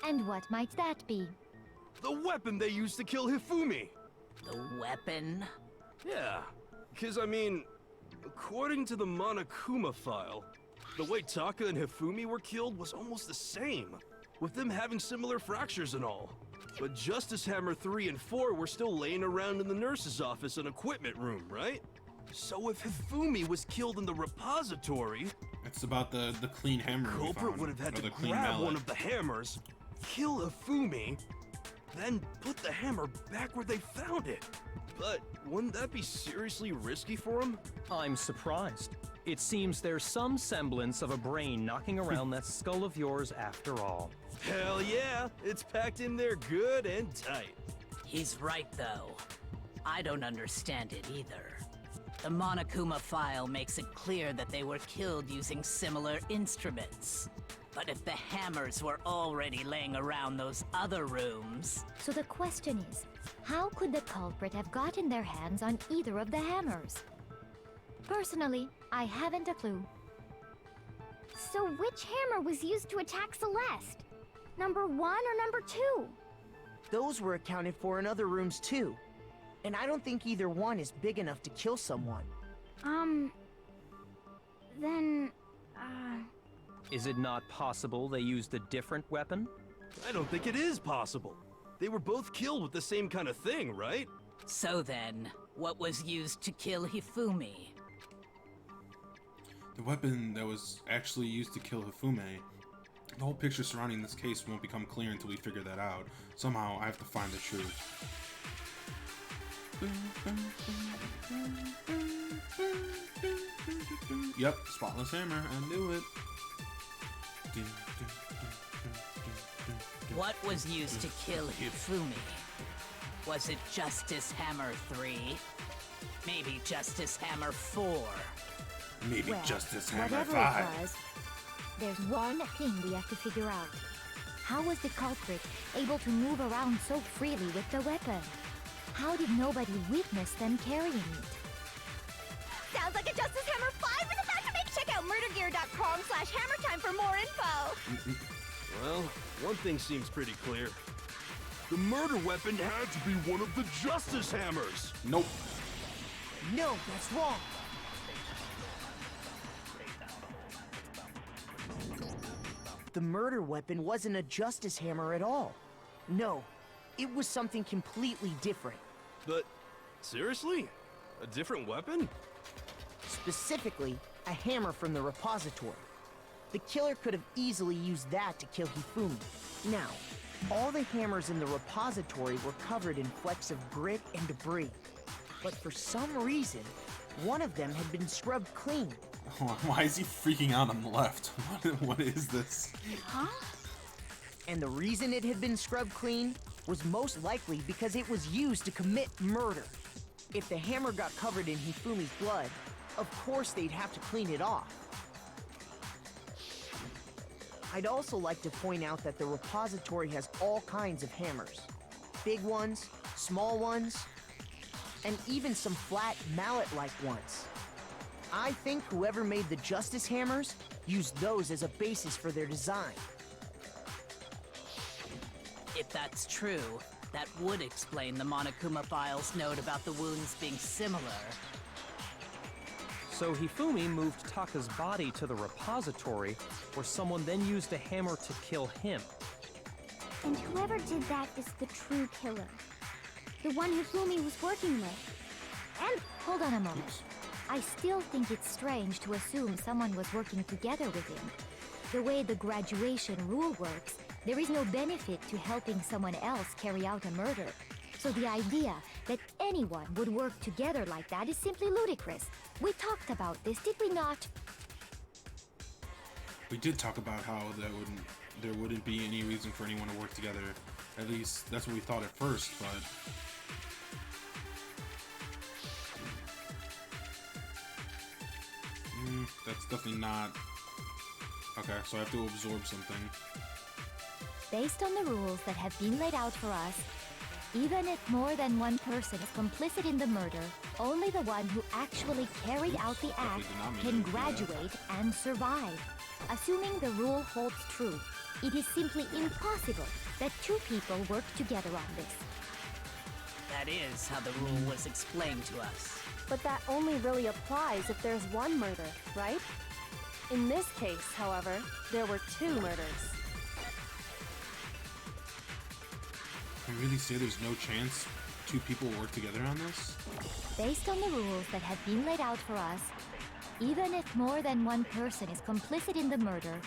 And what might that be? The weapon they used to kill Hifumi. The weapon? Yeah, because I mean, according to the Monokuma file, the way Taka and Hifumi were killed was almost the same, with them having similar fractures and all. But Justice Hammer 3 and 4 were still laying around in the nurse's office and equipment room, right? So if Hifumi was killed in the repository, It's about the clean hammer. the we culprit found, would have had or to the clean grab mallet. one of the hammers, kill Hifumi, then put the hammer back where they found it. But wouldn't that be seriously risky for him? I'm surprised. It seems there's some semblance of a brain knocking around that skull of yours after all. Hell yeah, it's packed in there good and tight. He's right, though. I don't understand it either. The Monokuma file makes it clear that they were killed using similar instruments. But if the hammers were already laying around those other rooms... So the question is, how could the culprit have gotten their hands on either of the hammers? Personally, I haven't a clue. So which hammer was used to attack Celeste? Number 1 or number 2? Those were accounted for in other rooms too. And I don't think either one is big enough to kill someone. Then, Is it not possible they used a different weapon? I don't think it is possible. They were both killed with the same kind of thing, right? So then, what was used to kill Hifumi? The weapon that was actually used to kill Hifumi. The whole picture surrounding this case won't become clear until we figure that out. Somehow, I have to find the truth. Yep, spotless hammer. I knew it. What was used to kill Hifumi? Was it Justice Hammer 3? Maybe Justice Hammer 4? Maybe Well, Justice Hammer whatever 5. it was, there's one thing we have to figure out. How was the culprit able to move around so freely with the weapon? How did nobody witness them carrying it? sounds like a Justice Hammer 5 in the back of it! Check out murdergear.com/hammertime for more info! Well, one thing seems pretty clear. The murder weapon had to be one of the Justice Hammers! Nope. No, that's wrong. The murder weapon wasn't a justice hammer at all. No, it was something completely different. But, seriously? A different weapon? Specifically, a hammer from the repository. The killer could have easily used that to kill Hifumi. Now, all the hammers in the repository were covered in flecks of grit and debris. But for some reason, one of them had been scrubbed clean. Why is he freaking out on the left? What is this? Huh? And the reason it had been scrubbed clean was most likely because it was used to commit murder. If the hammer got covered in Hifumi's blood, of course they'd have to clean it off. I'd also like to point out that the repository has all kinds of hammers. Big ones, small ones, and even some flat mallet-like ones. I think whoever made the Justice Hammers used those as a basis for their design. If that's true, that would explain the Monokuma file's note about the wounds being similar. So Hifumi moved Taka's body to the repository, where someone then used a hammer to kill him. And whoever did that is the true killer. The one Hifumi was working with. And hold on a moment. I still think it's strange to assume someone was working together with him. The way the graduation rule works, there is no benefit to helping someone else carry out a murder. So the idea that anyone would work together like that is simply ludicrous. We talked about this, did we not? We did talk about how there wouldn't be any reason for anyone to work together. At least that's what we thought at first, but that's definitely not. Okay, so I have to absorb something. Based on the rules that have been laid out for us, even if more than one person is complicit in the murder, only the one who actually carried out the act can graduate and survive. Assuming the rule holds true, it is simply impossible that two people work together on this. That is how the rule was explained to us. But that only really applies if there's one murder, right? In this case, however, there were two murders. Can we really say there's no chance two people work together on this? Based on the rules that have been laid out for us, even if more than one person is complicit in the murder,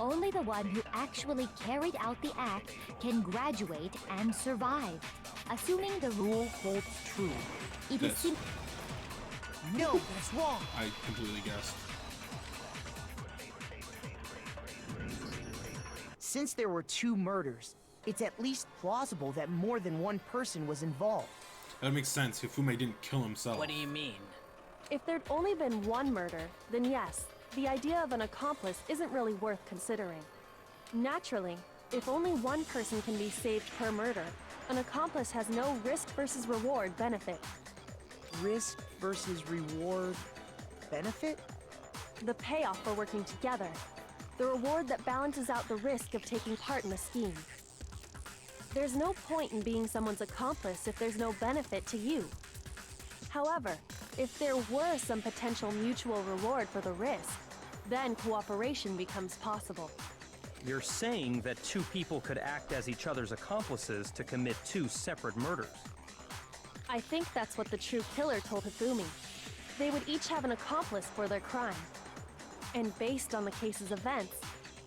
only the one who actually carried out the act can graduate and survive. Assuming the rule holds true, it is simply... No, that's wrong! I completely guessed. Since there were two murders, it's at least plausible that more than one person was involved. That makes sense. Hifume didn't kill himself. What do you mean? If there'd only been one murder, then yes, the idea of an accomplice isn't really worth considering. Naturally, if only one person can be saved per murder, an accomplice has no risk versus reward benefit. Risk versus reward benefit? The payoff for working together. The reward that balances out the risk of taking part in the scheme. There's no point in being someone's accomplice if there's no benefit to you. However, if there were some potential mutual reward for the risk, then cooperation becomes possible. You're saying that two people could act as each other's accomplices to commit two separate murders. I think that's what the true killer told Hifumi. They would each have an accomplice for their crime. And based on the case's events,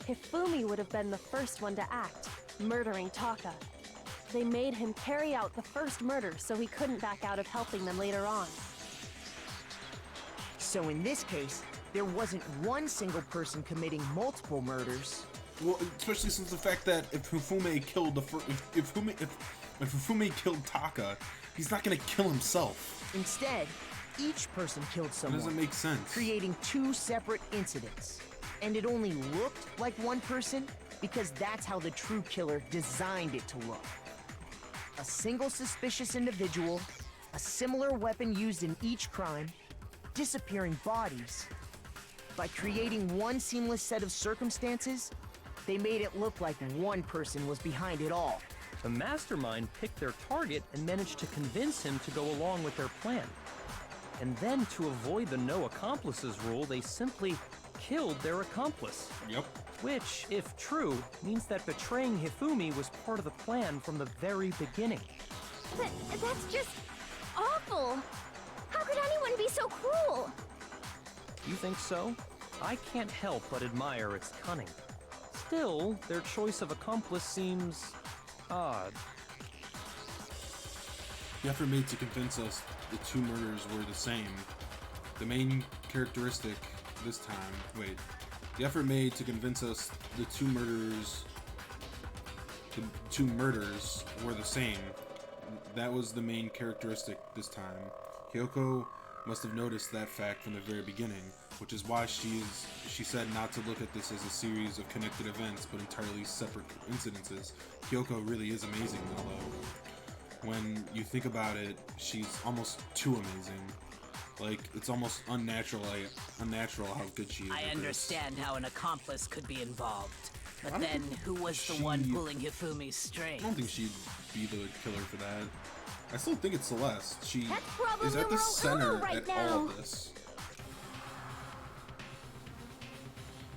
Hifumi would have been the first one to act, murdering Taka. They made him carry out the first murder so he couldn't back out of helping them later on. So in this case, there wasn't one single person committing multiple murders. Well, especially since the fact that if Hifume killed if Hifume killed Taka, he's not gonna kill himself. Instead, each person killed someone. That doesn't make sense. Creating two separate incidents. And it only looked like one person because that's how the true killer designed it to look. A single suspicious individual, a similar weapon used in each crime, disappearing bodies. By creating one seamless set of circumstances, they made it look like one person was behind it all. The mastermind picked their target and managed to convince him to go along with their plan. And then, to avoid the no accomplices rule, they simply killed their accomplice. Yep. Which, if true, means that betraying Hifumi was part of the plan from the very beginning. That's just awful! How could anyone be so cruel? You think so? I can't help but admire its cunning. Still, their choice of accomplice seems odd. The effort made to convince us the two murders were the same. The main characteristic this time, the effort made to convince us the two murders were the same. That was the main characteristic this time. Kyoko must have noticed that fact from the very beginning, which is why she said not to look at this as a series of connected events, but entirely separate incidences. Kyoko really is amazing, although when you think about it, she's almost too amazing. Like, it's almost unnatural how good she is. I understand how an accomplice could be involved. But then, who was the one pulling Hifumi's strings? I don't think she'd be the killer for that. I still think it's Celeste. She is at the wrong center right at now. all of this.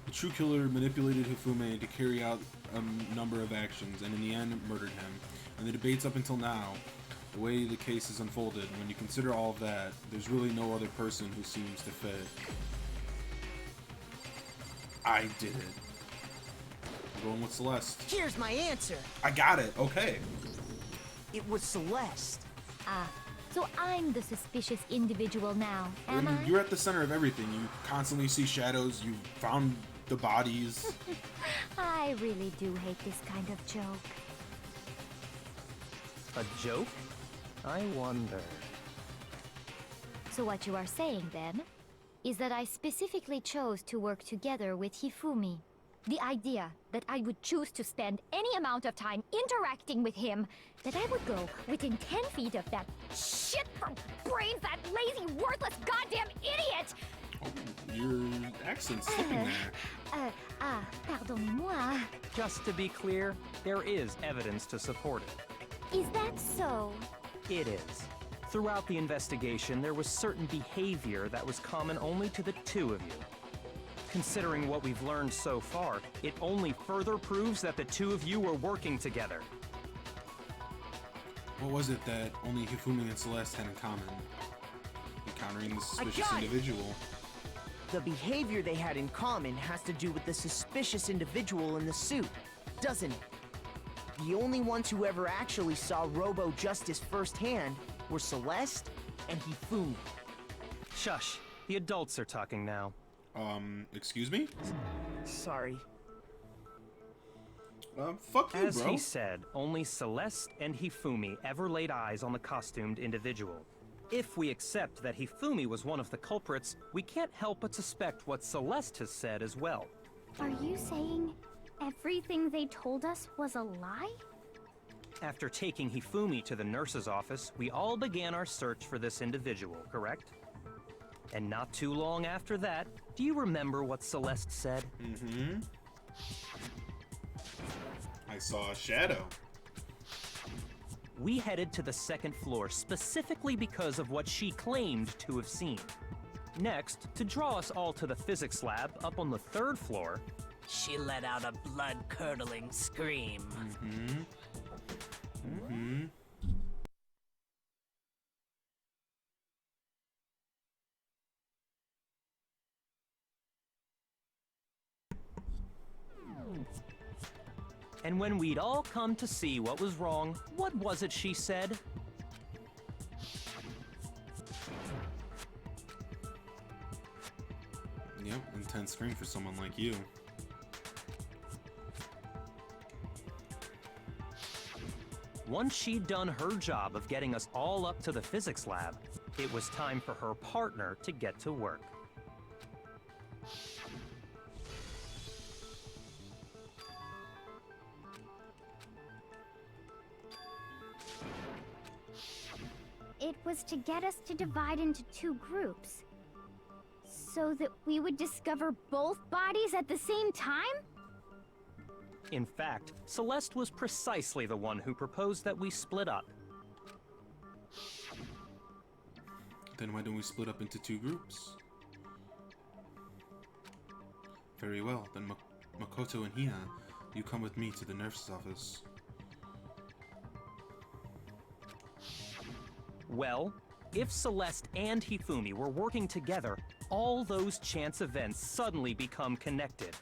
The true killer manipulated Hifume to carry out a number of actions, and in the end, murdered him. And the debates up until now The way the case is unfolded, when you consider all of that, there's really no other person who seems to fit. I did it. I'm going with Celeste. Here's my answer. I got it. Okay. It was Celeste. Ah, so I'm the suspicious individual now, am I? You're at the center of everything. You constantly see shadows. You found the bodies. I really do hate this kind of joke. A joke? I wonder. So what you are saying, then, is that I specifically chose to work together with Hifumi. The idea that I would choose to spend any amount of time interacting with him, that I would go within 10 feet of that shit for brains, that lazy, worthless goddamn idiot! Oh, your accent's slipping there. Pardonnez-moi. Just to be clear, there is evidence to support it. Is that so? It is. Throughout the investigation, there was certain behavior that was common only to the two of you. Considering what we've learned so far, it only further proves that the two of you were working together. What was it that only Hifumi and Celeste had in common? Encountering the suspicious individual. The behavior they had in common has to do with the suspicious individual in the suit, doesn't it? The only ones who ever actually saw Robo Justice firsthand were Celeste and Hifumi. Shush. The adults are talking now. Excuse me? Sorry. Fuck you, As bro. he said, only Celeste and Hifumi ever laid eyes on the costumed individual. If we accept that Hifumi was one of the culprits, we can't help but suspect what Celeste has said as well. Are you saying everything they told us was a lie? After taking Hifumi to the nurse's office, we all began our search for this individual, correct? And not too long after that, do you remember what Celeste said? Mm-hmm. I saw a shadow. We headed to the second floor specifically because of what she claimed to have seen. Next, to draw us all to the physics lab up on the third floor, She let out a blood-curdling scream. Mm-hmm. Mm-hmm. and when we'd all come to see what was wrong, what was it she said? Yep, intense screen for someone like you. Once she'd done her job of getting us all up to the physics lab, it was time for her partner to get to work. It was to get us to divide into two groups, so that we would discover both bodies at the same time? In fact, Celeste was precisely the one who proposed that we split up. Then why don't we split up into two groups? Very well, then Makoto and Hina, you come with me to the nurse's office. Well, if Celeste and Hifumi were working together, all those chance events suddenly become connected.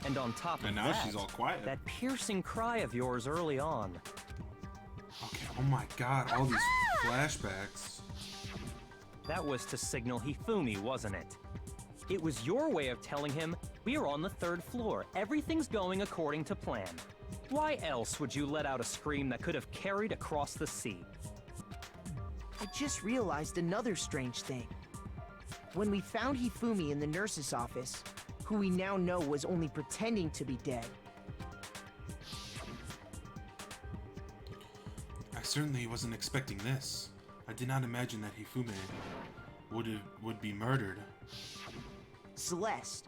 And on top of And now that, she's all quiet. that piercing cry of yours early on. Okay, oh my god, all these flashbacks. That was to signal Hifumi, wasn't it? It was your way of telling him, we're on the third floor, everything's going according to plan. Why else would you let out a scream that could have carried across the sea? I just realized another strange thing. When we found Hifumi in the nurse's office, who we now know was only pretending to be dead, I certainly wasn't expecting this. I did not imagine that Hifumi would be murdered. Celeste,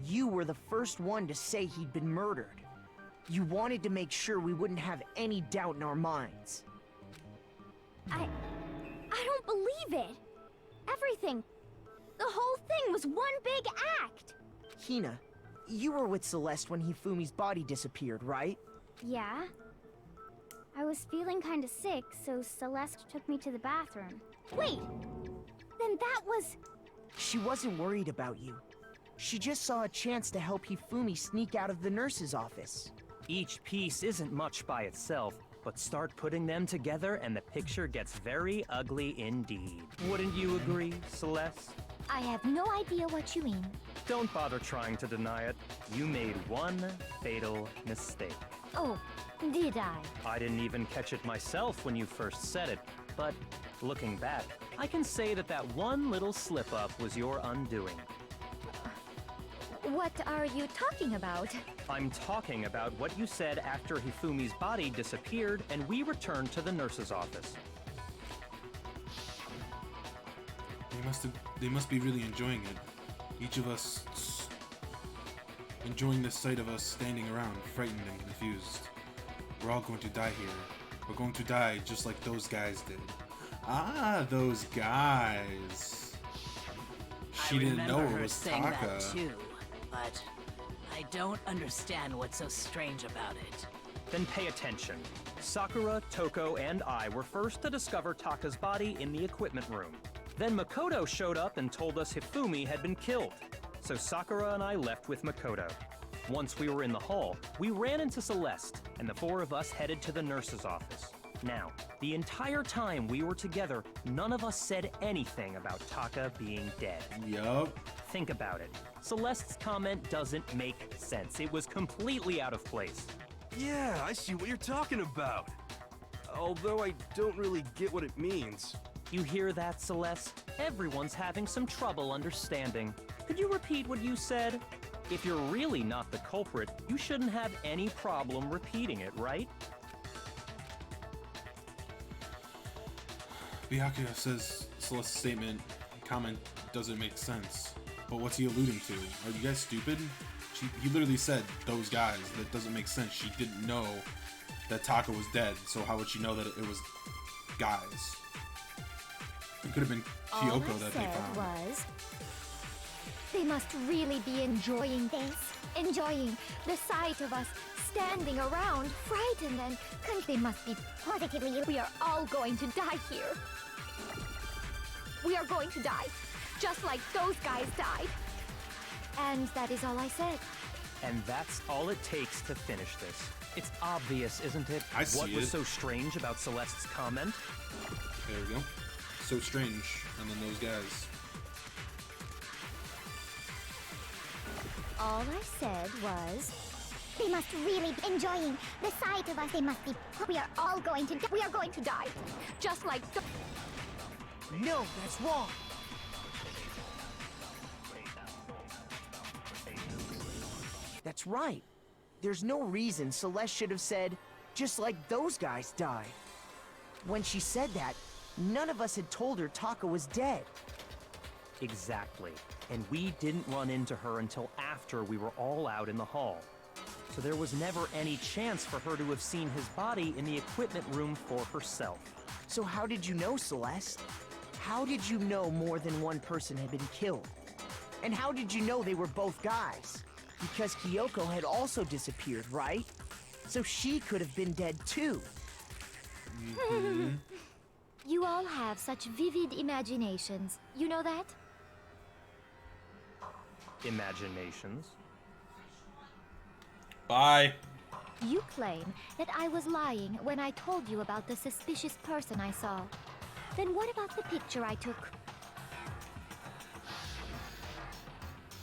you were the first one to say he'd been murdered. You wanted to make sure we wouldn't have any doubt in our minds. I don't believe it. Everything. The whole thing was one big act. Hina, you were with Celeste when Hifumi's body disappeared, right? Yeah. I was feeling kinda sick, so Celeste took me to the bathroom. Wait! Then that was... She wasn't worried about you. She just saw a chance to help Hifumi sneak out of the nurse's office. Each piece isn't much by itself, but start putting them together and the picture gets very ugly indeed. Wouldn't you agree, Celeste? I have no idea what you mean. Don't bother trying to deny it. You made one fatal mistake. Oh, did I? I didn't even catch it myself when you first said it, but looking back, I can say that that one little slip-up was your undoing. What are you talking about? I'm talking about what you said after Hifumi's body disappeared and we returned to the nurse's office. They must be really enjoying it. Each of us enjoying the sight of us standing around, frightened and confused. We're all going to die here. We're going to die just like those guys did. Ah, those guys. She didn't know it was saying Taka. that too, but I don't understand what's so strange about it. Then pay attention. Sakura, Toko, and I were first to discover Taka's body in the equipment room. Then Makoto showed up and told us Hifumi had been killed. So Sakura and I left with Makoto. Once we were in the hall, we ran into Celeste, and the four of us headed to the nurse's office. Now, the entire time we were together, none of us said anything about Taka being dead. Yup. Think about it. Celeste's comment doesn't make sense. It was completely out of place. Yeah, I see what you're talking about. Although I don't really get what it means. You hear that, Celeste? Everyone's having some trouble understanding. Could you repeat what you said? If you're really not the culprit, you shouldn't have any problem repeating it, right? Byakuya says Celeste's comment doesn't make sense. But what's he alluding to? Are you guys stupid? He literally said, those guys. That doesn't make sense. She didn't know that Taka was dead, so how would she know that it was guys? It could have been Kyoko that they found. Was, they must really be enjoying this. Enjoying the sight of us standing around, frightened and they must be positively. We are all going to die here. We are going to die, just like those guys died. And that is all I said. And that's all it takes to finish this. It's obvious, isn't it? I see what was it. so strange about Celeste's comment? There we go. So strange. And then those guys. All I said was... They must really be enjoying the sight of us. They must be... We are all going to... We are going to die. Just like... No, that's wrong. That's right. There's no reason Celeste should have said, just like those guys died. When she said that, none of us had told her Taka was dead. Exactly. And we didn't run into her until after we were all out in the hall. So there was never any chance for her to have seen his body in the equipment room for herself. So how did you know, Celeste? How did you know more than one person had been killed? And how did you know they were both guys? Because Kyoko had also disappeared, right? So she could have been dead too. Mm-hmm. You all have such vivid imaginations. You know that? Imaginations. Bye. You claim that I was lying when I told you about the suspicious person I saw. Then what about the picture I took?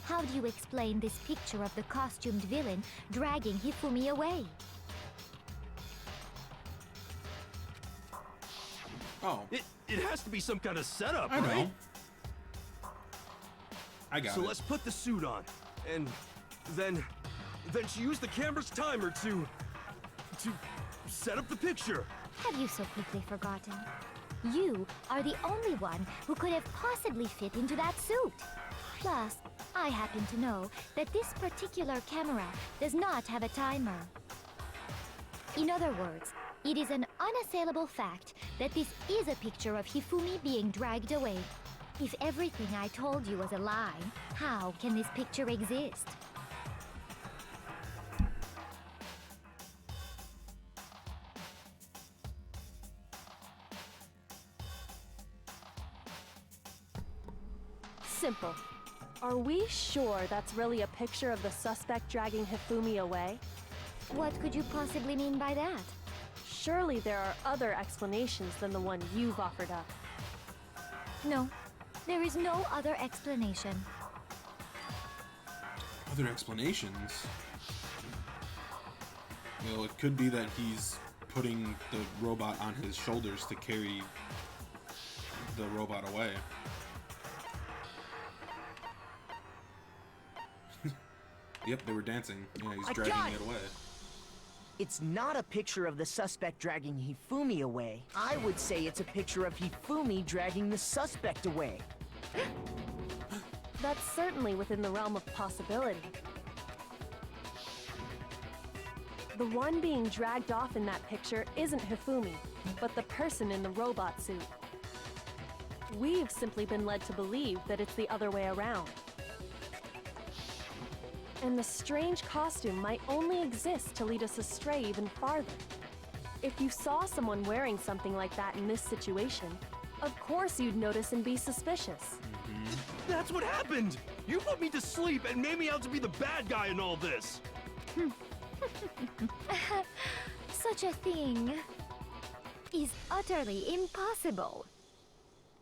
How do you explain this picture of the costumed villain dragging Hifumi away? Oh. It has to be some kind of setup, I know. right? I got so it. let's put the suit on, and then she used the camera's timer to set up the picture. Have you so quickly forgotten? You are the only one who could have possibly fit into that suit. Plus, I happen to know that this particular camera does not have a timer. In other words, it is an unassailable fact that this is a picture of Hifumi being dragged away. If everything I told you was a lie, how can this picture exist? Simple. Are we sure that's really a picture of the suspect dragging Hifumi away? What could you possibly mean by that? Surely there are other explanations than the one you've offered up. No, there is no other explanation. Other explanations? Well, it could be that he's putting the robot on his shoulders to carry the robot away. Yep, they were dancing. Yeah, he's dragging it away. It's not a picture of the suspect dragging Hifumi away. I would say it's a picture of Hifumi dragging the suspect away. That's certainly within the realm of possibility. The one being dragged off in that picture isn't Hifumi, but the person in the robot suit. We've simply been led to believe that it's the other way around. And the strange costume might only exist to lead us astray even farther. If you saw someone wearing something like that in this situation, of course you'd notice and be suspicious. That's what happened! You put me to sleep and made me out to be the bad guy in all this! Such a thing is utterly impossible.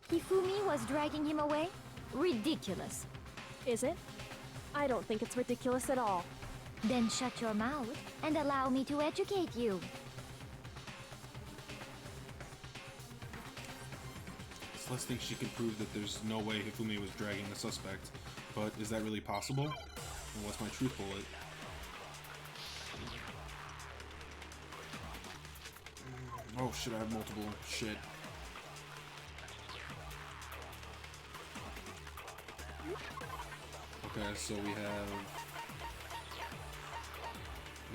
Hifumi was dragging him away? Ridiculous. Is it? I don't think it's ridiculous at all. Then shut your mouth and allow me to educate you. Celeste thinks she can prove that there's no way Hifumi was dragging the suspect, but is that really possible? And what's my truth bullet? Oh shit, I have multiple. Shit. Okay, so we have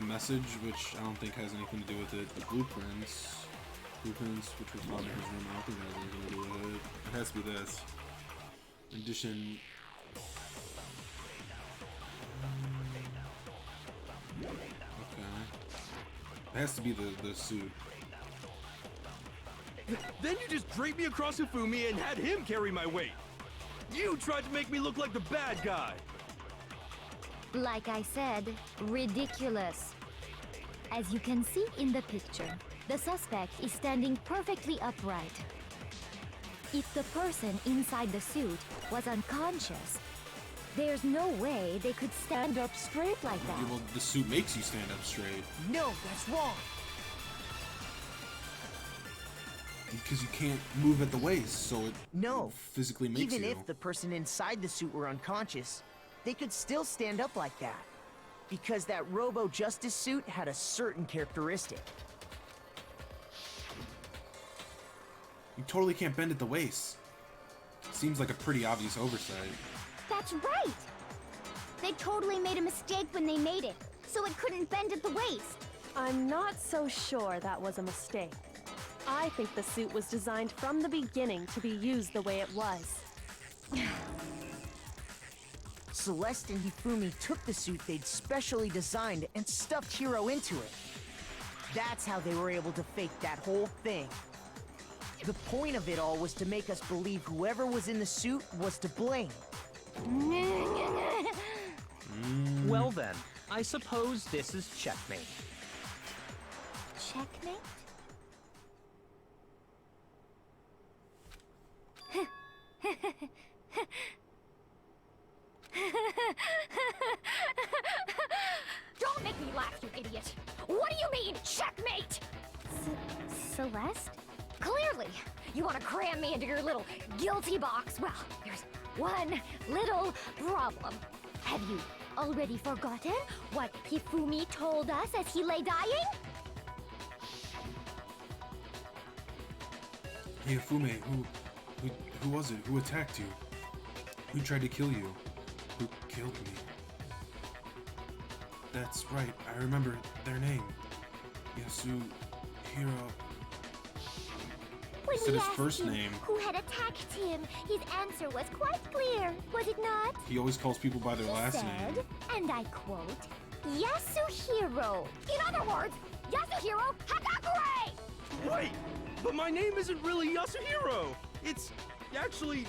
the message, which I don't think has anything to do with it. The blueprints, which was found in his room. I don't think that has anything to do with it. It has to be this. In addition, okay, it has to be the suit. Then you just draped me across Hifumi and had him carry my weight. You tried to make me look like the bad guy. Like I said, ridiculous. As you can see in the picture, the suspect is standing perfectly upright. If the person inside the suit was unconscious, there's no way they could stand up straight like that. Well, the suit makes you stand up straight. No, that's wrong. Because you can't move at the waist, so it physically makes Even you. if the person inside the suit were unconscious, they could still stand up like that. Because that Robo-Justice suit had a certain characteristic. You totally can't bend at the waist. Seems like a pretty obvious oversight. That's right! They totally made a mistake when they made it, so it couldn't bend at the waist. I'm not so sure that was a mistake. I think the suit was designed from the beginning to be used the way it was. Celeste and Hifumi took the suit they'd specially designed and stuffed Hiro into it. That's how they were able to fake that whole thing. The point of it all was to make us believe whoever was in the suit was to blame. Well then, I suppose this is checkmate. Checkmate? Don't make me laugh, you idiot! What do you mean, checkmate? Celeste? Clearly, you want to cram me into your little guilty box. Well, there's one little problem. Have you already forgotten what Hifumi told us as he lay dying? Hey, Hifumi, who was it? Who attacked you? Who tried to kill you? Who killed me? That's right, I remember their name. Yasuhiro. When Said we his asked first him name. who had attacked him, his answer was quite clear, was it not? He always calls people by their He last said, name. and I quote, Yasuhiro. In other words, Yasuhiro Hagakure! Wait, but my name isn't really Yasuhiro. It's actually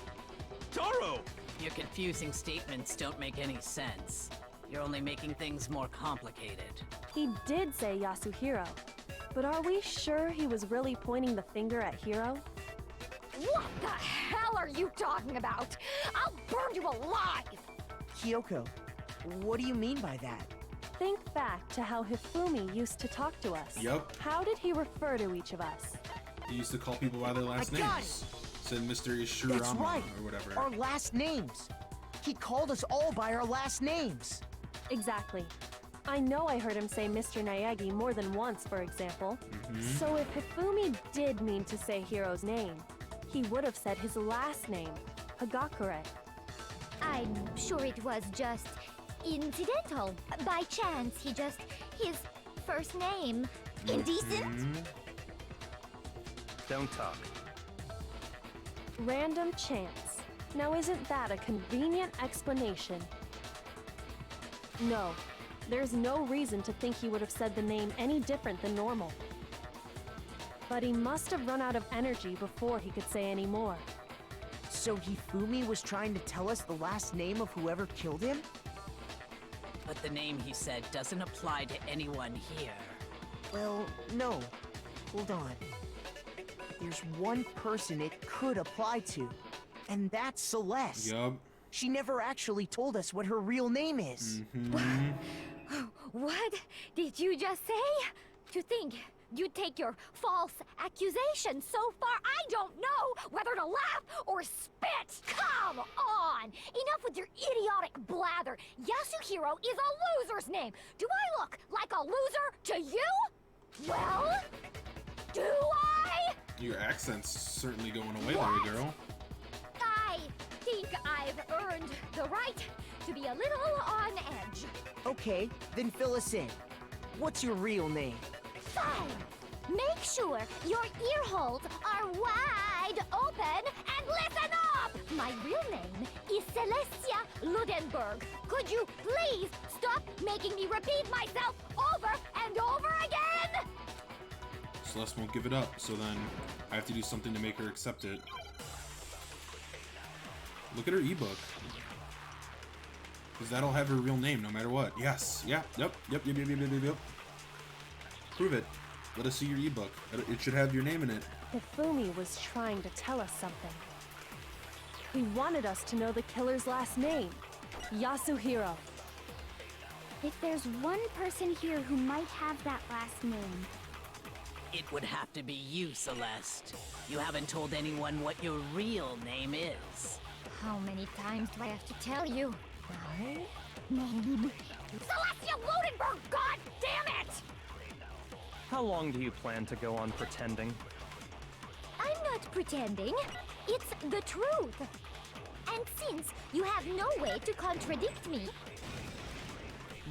Taro. Your confusing statements don't make any sense. You're only making things more complicated. He did say Yasuhiro, but are we sure he was really pointing the finger at Hiro? What the hell are you talking about? I'll burn you alive! Kyoko, what do you mean by that? Think back to how Hifumi used to talk to us. Yup. How did he refer to each of us? He used to call people by their last I got names. Said Mr. Ishirama That's right. or whatever. Our last names. He called us all by our last names. Exactly. I know I heard him say Mr. Naegi more than once, for example. So if Hifumi did mean to say Hiro's name, he would have said his last name, Hagakure. I'm sure it was just incidental. By chance, his first name. Indecent? Don't talk. Random chance. Now isn't that a convenient explanation? No, there's no reason to think he would have said the name any different than normal. But he must have run out of energy before he could say any more. So Hifumi was trying to tell us the last name of whoever killed him? But the name he said doesn't apply to anyone here. Well, no. Hold on. There's one person it could apply to, and that's Celeste. Yup. She never actually told us what her real name is. What did you just say? To think you'd take your false accusation so far, I don't know whether to laugh or spit! Come on! Enough with your idiotic blather! Yasuhiro is a loser's name! Do I look like a loser to you? Well, do I? Your accent's certainly going away, Larry girl. I think I've earned the right to be a little on edge. Okay, then fill us in. What's your real name? Fine! Make sure your ear holes are wide open and listen up! My real name is Celestia Ludenberg. Could you please stop making me repeat myself over and over again? Celeste won't give it up, so then I have to do something to make her accept it. Look at her ebook. Because that'll have her real name no matter what. Yes. Yeah. Yep. Prove it. Let us see your ebook. It should have your name in it. Hifumi was trying to tell us something. He wanted us to know the killer's last name, Yasuhiro. If there's one person here who might have that last name, It would have to be you, Celeste. You haven't told anyone what your real name is. How many times do I have to tell you? Name? Celestia Ludenberg, god damn it! How long do you plan to go on pretending? I'm not pretending. It's the truth. And since you have no way to contradict me...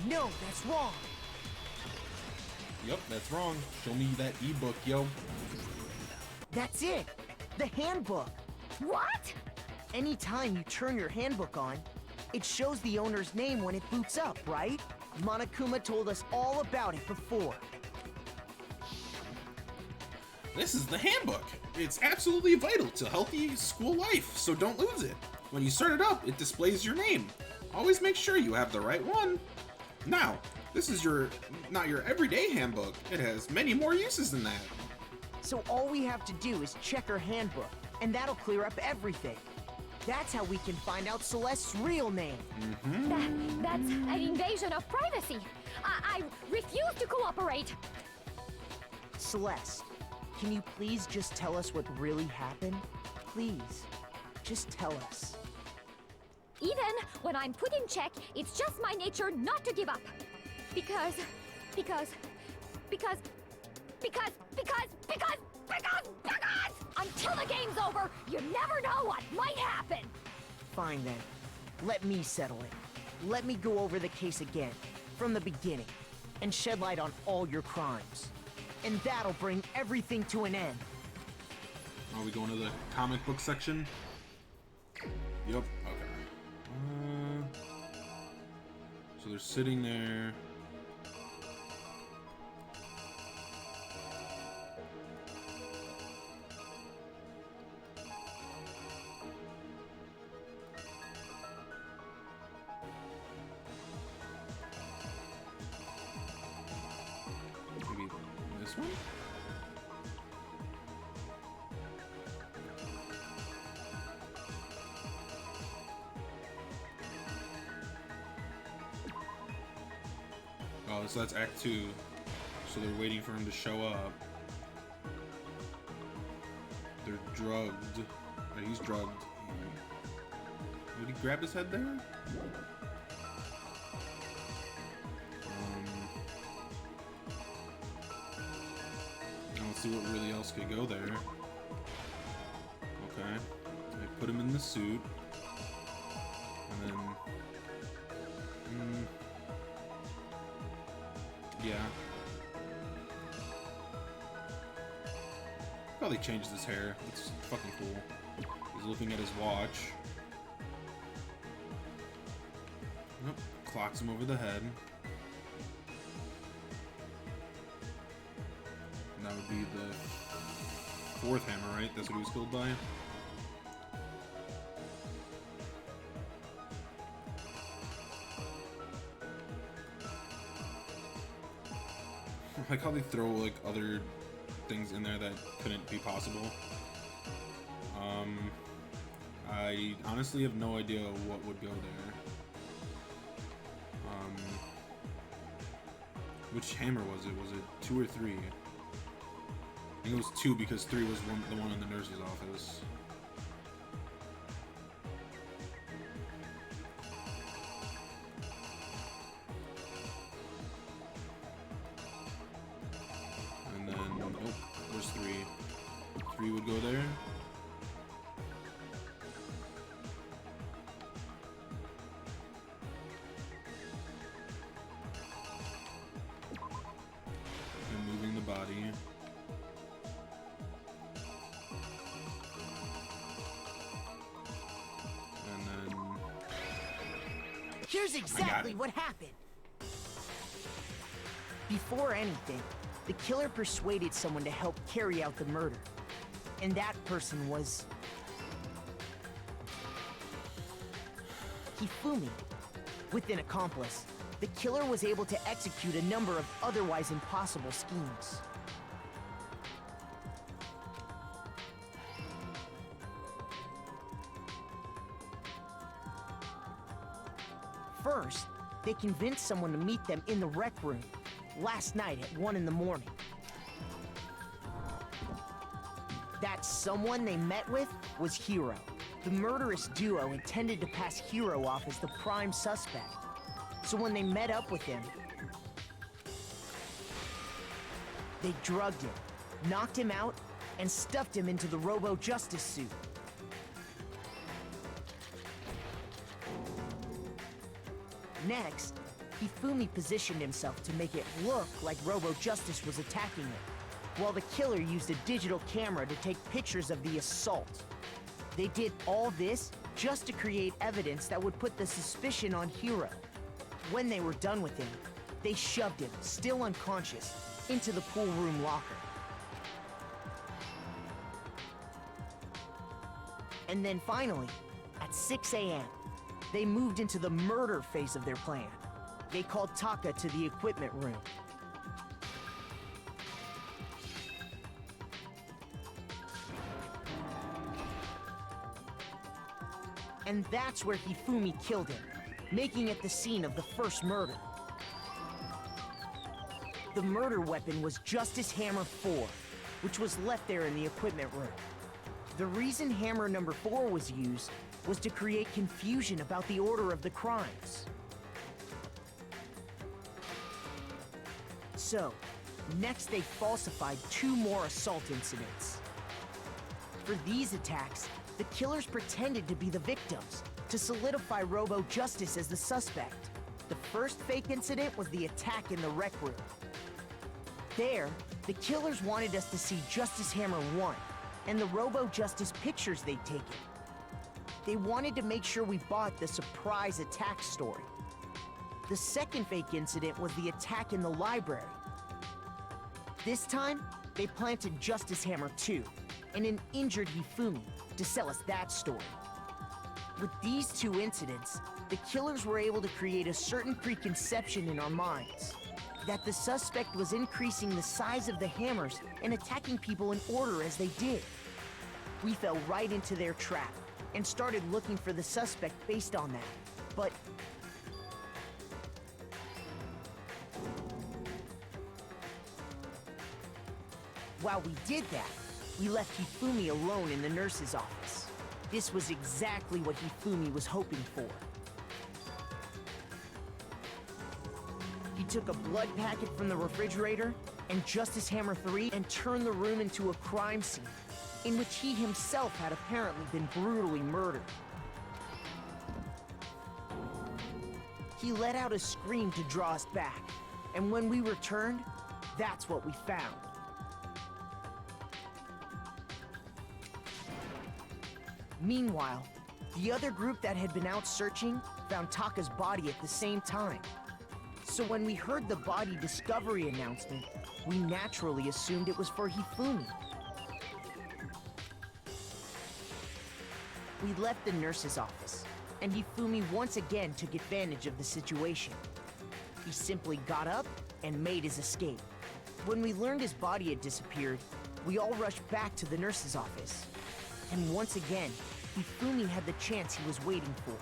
No, that's wrong. Yep, that's wrong. Show me that ebook, yo. That's it. The handbook. What? Anytime you turn your handbook on, it shows the owner's name when it boots up, right? Monokuma told us all about it before. This is the handbook. It's absolutely vital to healthy school life, so don't lose it. When you start it up, it displays your name. Always make sure you have the right one. Now, this is not your everyday handbook. It has many more uses than that. So all we have to do is check her handbook, and that'll clear up everything. That's how we can find out Celeste's real name. That's an invasion of privacy. I refuse to cooperate. Celeste, can you please just tell us what really happened? Please, just tell us. Even when I'm put in check, it's just my nature not to give up. Because until the game's over, you never know what might happen. Fine then. Let me settle it. Let me go over the case again, from the beginning, and shed light on all your crimes. And that'll bring everything to an end. Are we going to the comic book section? Yep, okay. So they're sitting there. This one? Oh, so that's Act 2. So they're waiting for him to show up. They're drugged. Or he's drugged. Did he grab his head there? Let's see what really else could go there. Okay. They put him in the suit. And then... yeah. Probably changed his hair. It's fucking cool. He's looking at his watch. Nope. Clocks him over the head. And that would be the fourth hammer, right? That's what he was killed by? I like how they throw like other things in there that couldn't be possible. I honestly have no idea what would go there. Which hammer was it? Was it 2 or 3? I think it was 2 because 3 was the one in the nurse's office. And then, nope, there's 3. 3 would go there. And moving the body. Here's exactly what happened. Before anything, the killer persuaded someone to help carry out the murder. And that person was... Hifumi. With an accomplice, the killer was able to execute a number of otherwise impossible schemes. First, they convinced someone to meet them in the rec room last night at 1 in the morning. That someone they met with was Hiro. The murderous duo intended to pass Hiro off as the prime suspect. So when they met up with him, they drugged him, knocked him out, and stuffed him into the Robo-Justice suit. Next, Hifumi positioned himself to make it look like Robo-Justice was attacking him, while the killer used a digital camera to take pictures of the assault. They did all this just to create evidence that would put the suspicion on Hiro. When they were done with him, they shoved him, still unconscious, into the pool room locker. And then finally, at 6 a.m., they moved into the murder phase of their plan. They called Taka to the equipment room. And that's where Hifumi killed him, making it the scene of the first murder. The murder weapon was Justice Hammer 4, which was left there in the equipment room. The reason Hammer number 4 was used was to create confusion about the order of the crimes. So, next they falsified 2 more assault incidents. For these attacks, the killers pretended to be the victims, to solidify Robo-Justice as the suspect. The first fake incident was the attack in the rec room. There, the killers wanted us to see Justice Hammer 1, and the Robo-Justice pictures they'd taken. They wanted to make sure we bought the surprise attack story. The second fake incident was the attack in the library. This time, they planted Justice Hammer 2 and an injured Hifumi to sell us that story. With these 2 incidents, the killers were able to create a certain preconception in our minds. that the suspect was increasing the size of the hammers and attacking people in order as they did. We fell right into their trap and started looking for the suspect based on that. But while we did that, we left Hifumi alone in the nurse's office. This was exactly what Hifumi was hoping for. He took a blood packet from the refrigerator and Justice Hammer 3 and turned the room into a crime scene, in which he himself had apparently been brutally murdered. He let out a scream to draw us back, and when we returned, that's what we found. Meanwhile, the other group that had been out searching found Taka's body at the same time. So when we heard the body discovery announcement, we naturally assumed it was for Hifumi. We left the nurse's office, and Hifumi once again took advantage of the situation. He simply got up and made his escape. When we learned his body had disappeared, we all rushed back to the nurse's office. And once again, Hifumi had the chance he was waiting for.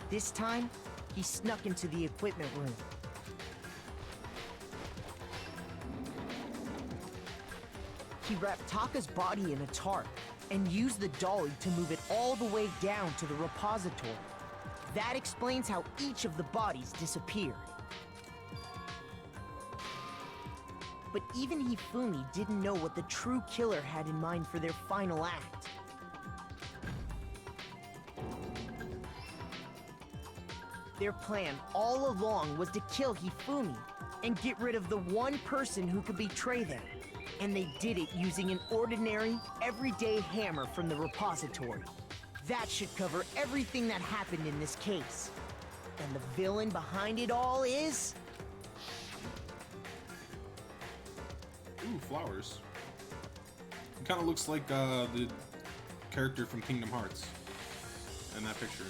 This time, he snuck into the equipment room. He wrapped Taka's body in a tarp and used the dolly to move it all the way down to the repository. That explains how each of the bodies disappeared. But even Hifumi didn't know what the true killer had in mind for their final act. Their plan all along was to kill Hifumi and get rid of the one person who could betray them. And they did it using an ordinary, everyday hammer from the repository. That should cover everything that happened in this case. And the villain behind it all is... Ooh, flowers. It kind of looks like the character from Kingdom Hearts in that picture.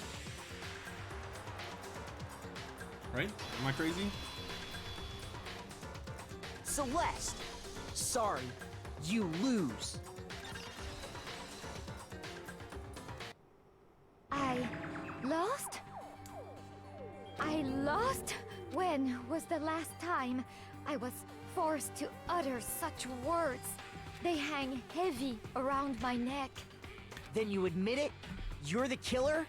Right? Am I crazy? Celeste! Sorry, you lose. I lost? I lost? When was the last time I was forced to utter such words? They hang heavy around my neck. Then you admit it? You're the killer?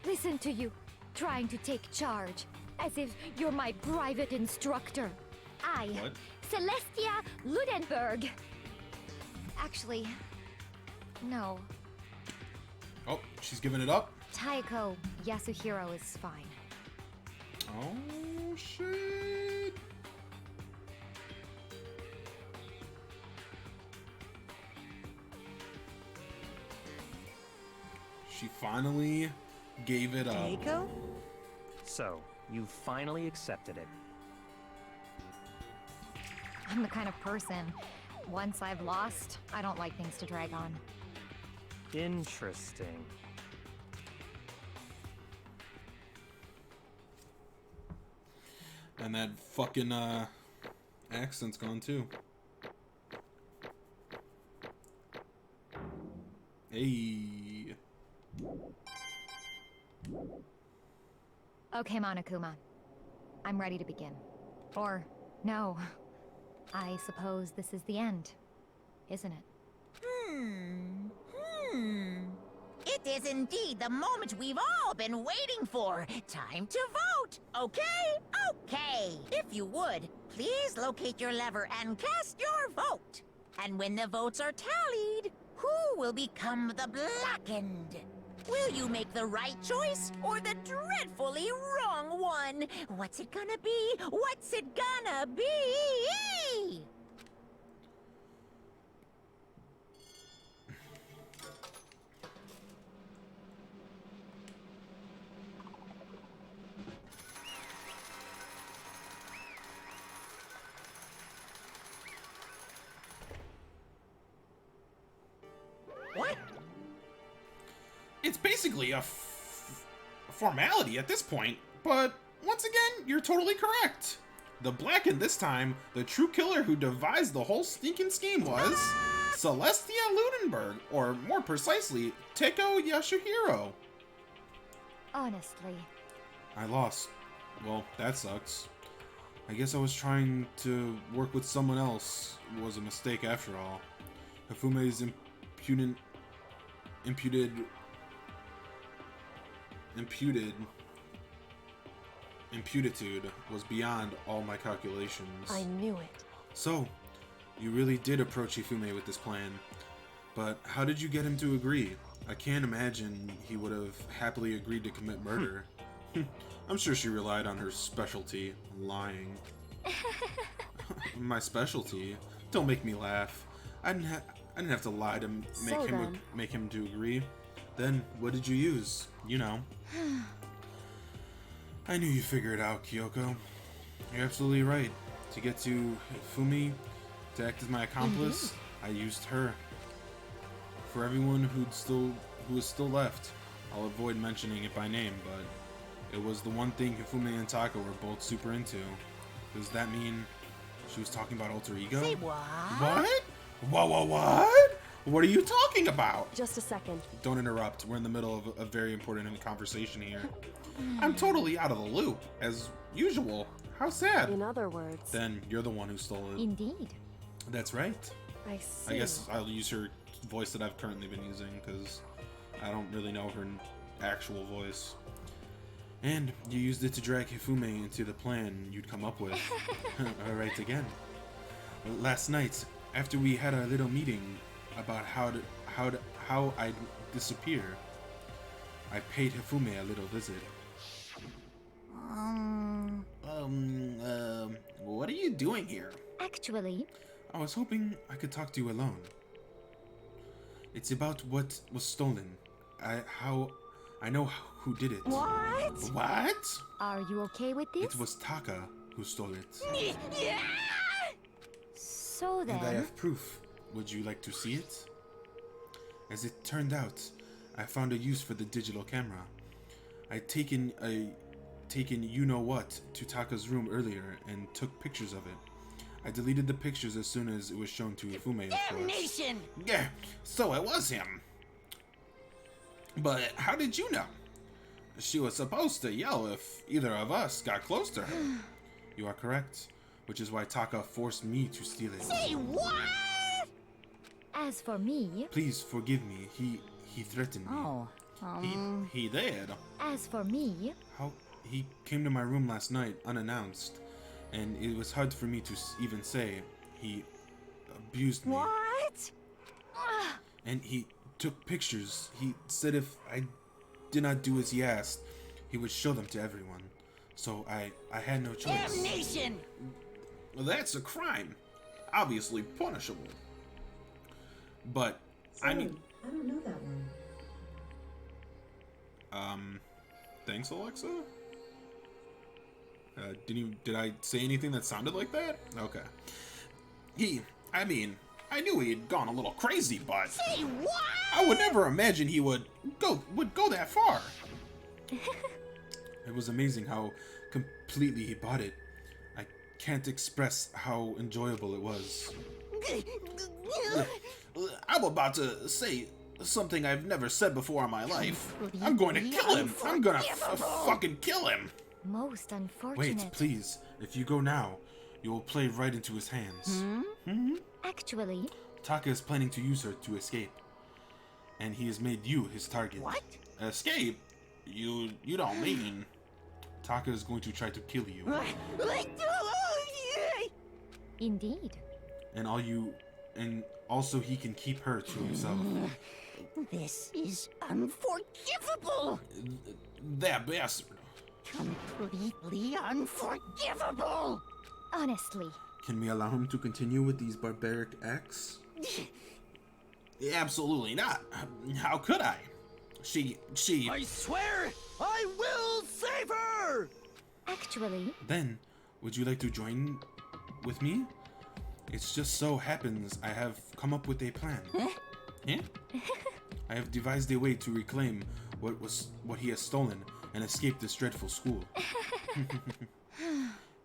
Listen to you, trying to take charge, as if you're my private instructor. What? Celestia Ludenberg. Actually, no. Oh, she's giving it up? Taiko Yasuhiro is fine. Oh, shit. She finally gave it up. Taiko? So, you finally accepted it. I'm the kind of person, once I've lost, I don't like things to drag on. Interesting. And that fucking accent's gone too. Hey. Okay, Monokuma. I'm ready to begin. Or, no. I suppose this is the end, isn't it? It is indeed the moment we've all been waiting for. Time to vote, okay? Okay. If you would, please locate your lever and cast your vote. And when the votes are tallied, who will become the blackened? Will you make the right choice or the dreadfully wrong one? What's it gonna be? What's it gonna be? What? It's basically a formality at this point, but once again, you're totally correct. The Blackened this time, the true killer who devised the whole stinking scheme was Celestia Ludenberg, or more precisely, Teiko Yasuhiro. Honestly. I lost. Well, that sucks. I guess I was trying to work with someone else. It was a mistake after all. Hifume's imputitude was beyond all my calculations. I knew it. So, you really did approach Hifume with this plan. But how did you get him to agree? I can't imagine he would have happily agreed to commit murder. I'm sure she relied on her specialty, lying. My specialty? Don't make me laugh. I didn't have to lie to make him to agree. Then what did you use? You know. I knew you'd figure it out, Kyoko. You're absolutely right. To get to Hifumi, to act as my accomplice, I used her. For everyone who is still left, I'll avoid mentioning it by name, but it was the one thing Hifume and Taka were both super into. Does that mean she was talking about alter ego? Say what? What? What? What are you talking about? Just a second. Don't interrupt. We're in the middle of a very important conversation here. I'm totally out of the loop, as usual. How sad. In other words. Then you're the one who stole it. Indeed. That's right. I see. I guess I'll use her voice that I've currently been using, because I don't really know her actual voice. And you used it to drag Hifume into the plan you'd come up with. Alright again. Last night, after we had our little meeting about how I'd disappear, I paid Hifume a little visit. What are you doing here? Actually, I was hoping I could talk to you alone. It's about what was stolen. I know who did it. What? What? Are you okay with this? It was Taka who stole it. So then. And I have proof. Would you like to see it? As it turned out, I found a use for the digital camera. I'd taken you-know-what to Taka's room earlier and took pictures of it. I deleted the pictures as soon as it was shown to Hifume, of course. Damnation! Yeah, so it was him. But how did you know? She was supposed to yell if either of us got close to her. You are correct, which is why Taka forced me to steal it. Say what? As for me... Please forgive me. He threatened me. Oh, He did. As for me... He came to my room last night unannounced, and it was hard for me to even say. He abused me. What? And he took pictures. He said if I did not do as he asked, he would show them to everyone. So I had no choice. Damnation! Well, that's a crime. Obviously punishable. But, I mean... I don't know that one. Thanks, Alexa? Did I say anything that sounded like that? Okay. I knew he'd gone a little crazy, but... Say what? I would never imagine he would go that far. It was amazing how completely he bought it. I can't express how enjoyable it was. I'm about to say something I've never said before in my life. I'm going to kill him. I'm gonna fucking kill him. Most unfortunate. Wait, please. If you go now, you will play right into his hands. Actually... Taka is planning to use her to escape. And he has made you his target. What? Escape? You don't mean... Taka is going to try to kill you. Indeed. And also he can keep her to himself. This is unforgivable! That bastard. Completely unforgivable! Honestly. Can we allow him to continue with these barbaric acts? Absolutely not. How could I? She... I swear I will save her! Actually... Then, would you like to join with me? It's just so happens I have come up with a plan. Yeah? I have devised a way to reclaim what he has stolen and escape this dreadful school.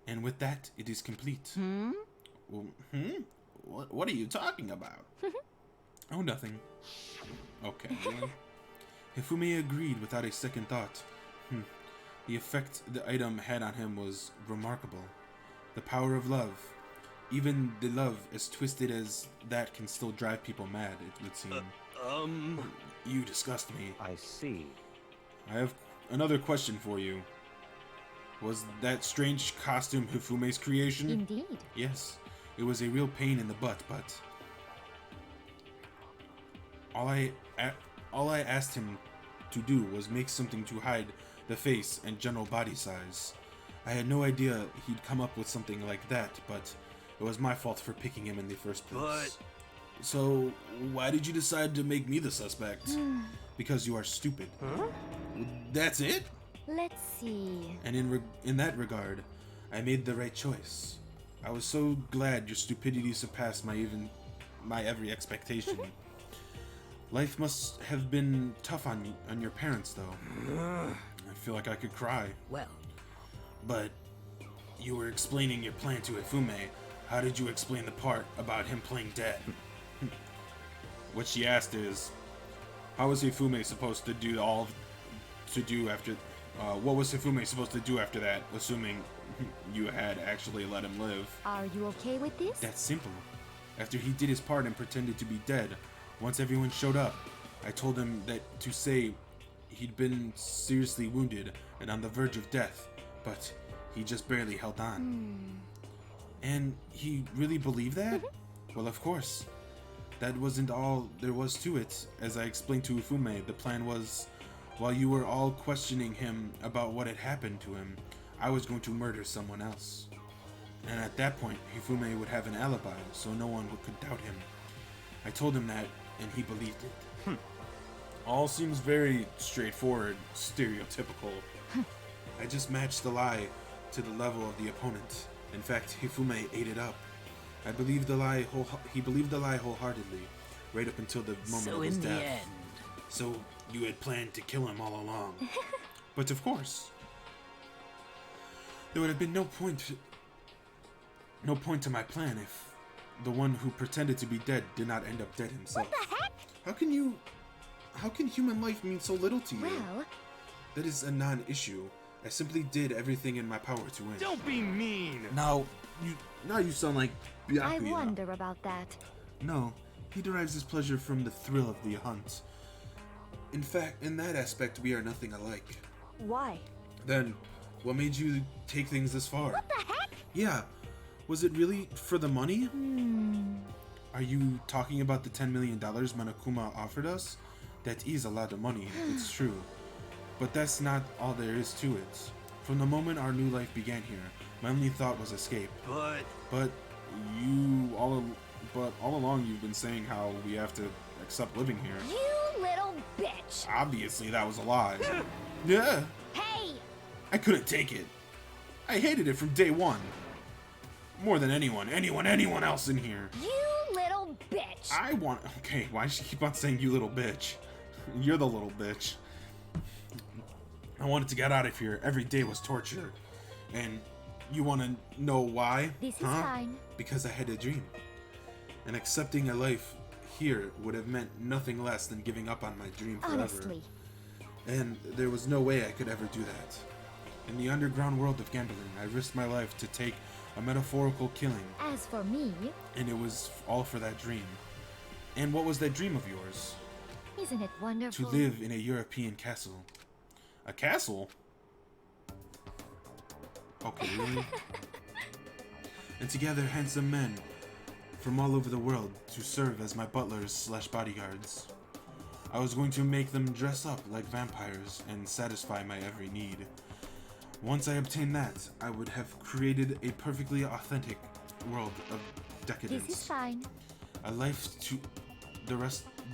And with that, it is complete. Well, What are you talking about? Oh, nothing. Okay. Hifumi agreed without a second thought. The effect the item had on him was remarkable. The power of love. Even the love as twisted as that can still drive people mad, it would seem. You disgust me. I see. I have another question for you. Was that strange costume Hifume's creation? Indeed. Yes. It was a real pain in the butt, but all I asked him to do was make something to hide the face and general body size. I had no idea he'd come up with something like that, but it was my fault for picking him in the first place. So, why did you decide to make me the suspect? Because you are stupid. Huh? That's it? Let's see. And in that regard, I made the right choice. I was so glad your stupidity surpassed my every expectation. Life must have been tough on your parents, though. I feel like I could cry. Well. But you were explaining your plan to Hifume. How did you explain the part about him playing dead? What she asked is, how was Hifume supposed to do after? What was Hifume supposed to do after that? Assuming you had actually let him live. Are you okay with this? That's simple. After he did his part and pretended to be dead, once everyone showed up, I told him that to say he'd been seriously wounded and on the verge of death, but he just barely held on. And he really believed that? Well, of course. That wasn't all there was to it. As I explained to Hifume, the plan was, while you were all questioning him about what had happened to him, I was going to murder someone else. And at that point, Hifume would have an alibi, so no one could doubt him. I told him that, and he believed it. All seems very straightforward, stereotypical. I just matched the lie to the level of the opponent. In fact, Hifume ate it up. He believed the lie wholeheartedly, right up until the moment of his death. The end. So you had planned to kill him all along. But of course, there would have been no point to my plan if the one who pretended to be dead did not end up dead himself. What the heck? How can human life mean so little to you? Well, That is a non-issue. I simply did everything in my power to win. Don't be mean! Now you sound like Byakuya. I wonder about that. No, he derives his pleasure from the thrill of the hunt. In fact, in that aspect, we are nothing alike. Why? Then, what made you take things this far? What the heck? Yeah, was it really for the money? Are you talking about the $10 million Monokuma offered us? That is a lot of money, it's true. But that's not all there is to it. From the moment our new life began here, my only thought was escape. But all along you've been saying how we have to accept living here. You little bitch! Obviously that was a lie. Yeah. Hey! I couldn't take it. I hated it from day one. More than anyone else in here. You little bitch! Okay, why does she keep on saying you little bitch? You're the little bitch. I wanted to get out of here. Every day was torture. And you want to know why? This is fine. Because I had a dream. And accepting a life here would have meant nothing less than giving up on my dream forever. Honestly. And there was no way I could ever do that. In the underground world of gambling, I risked my life to take a metaphorical killing. As for me, And it was all for that dream. And what was that dream of yours? isn't it To wonderful? live in a European castle. A castle? Okay, really? And to gather handsome men from all over the world to serve as my butlers / bodyguards. I was going to make them dress up like vampires and satisfy my every need. Once I obtained that, I would have created a perfectly authentic world of decadence. This is fine. A life to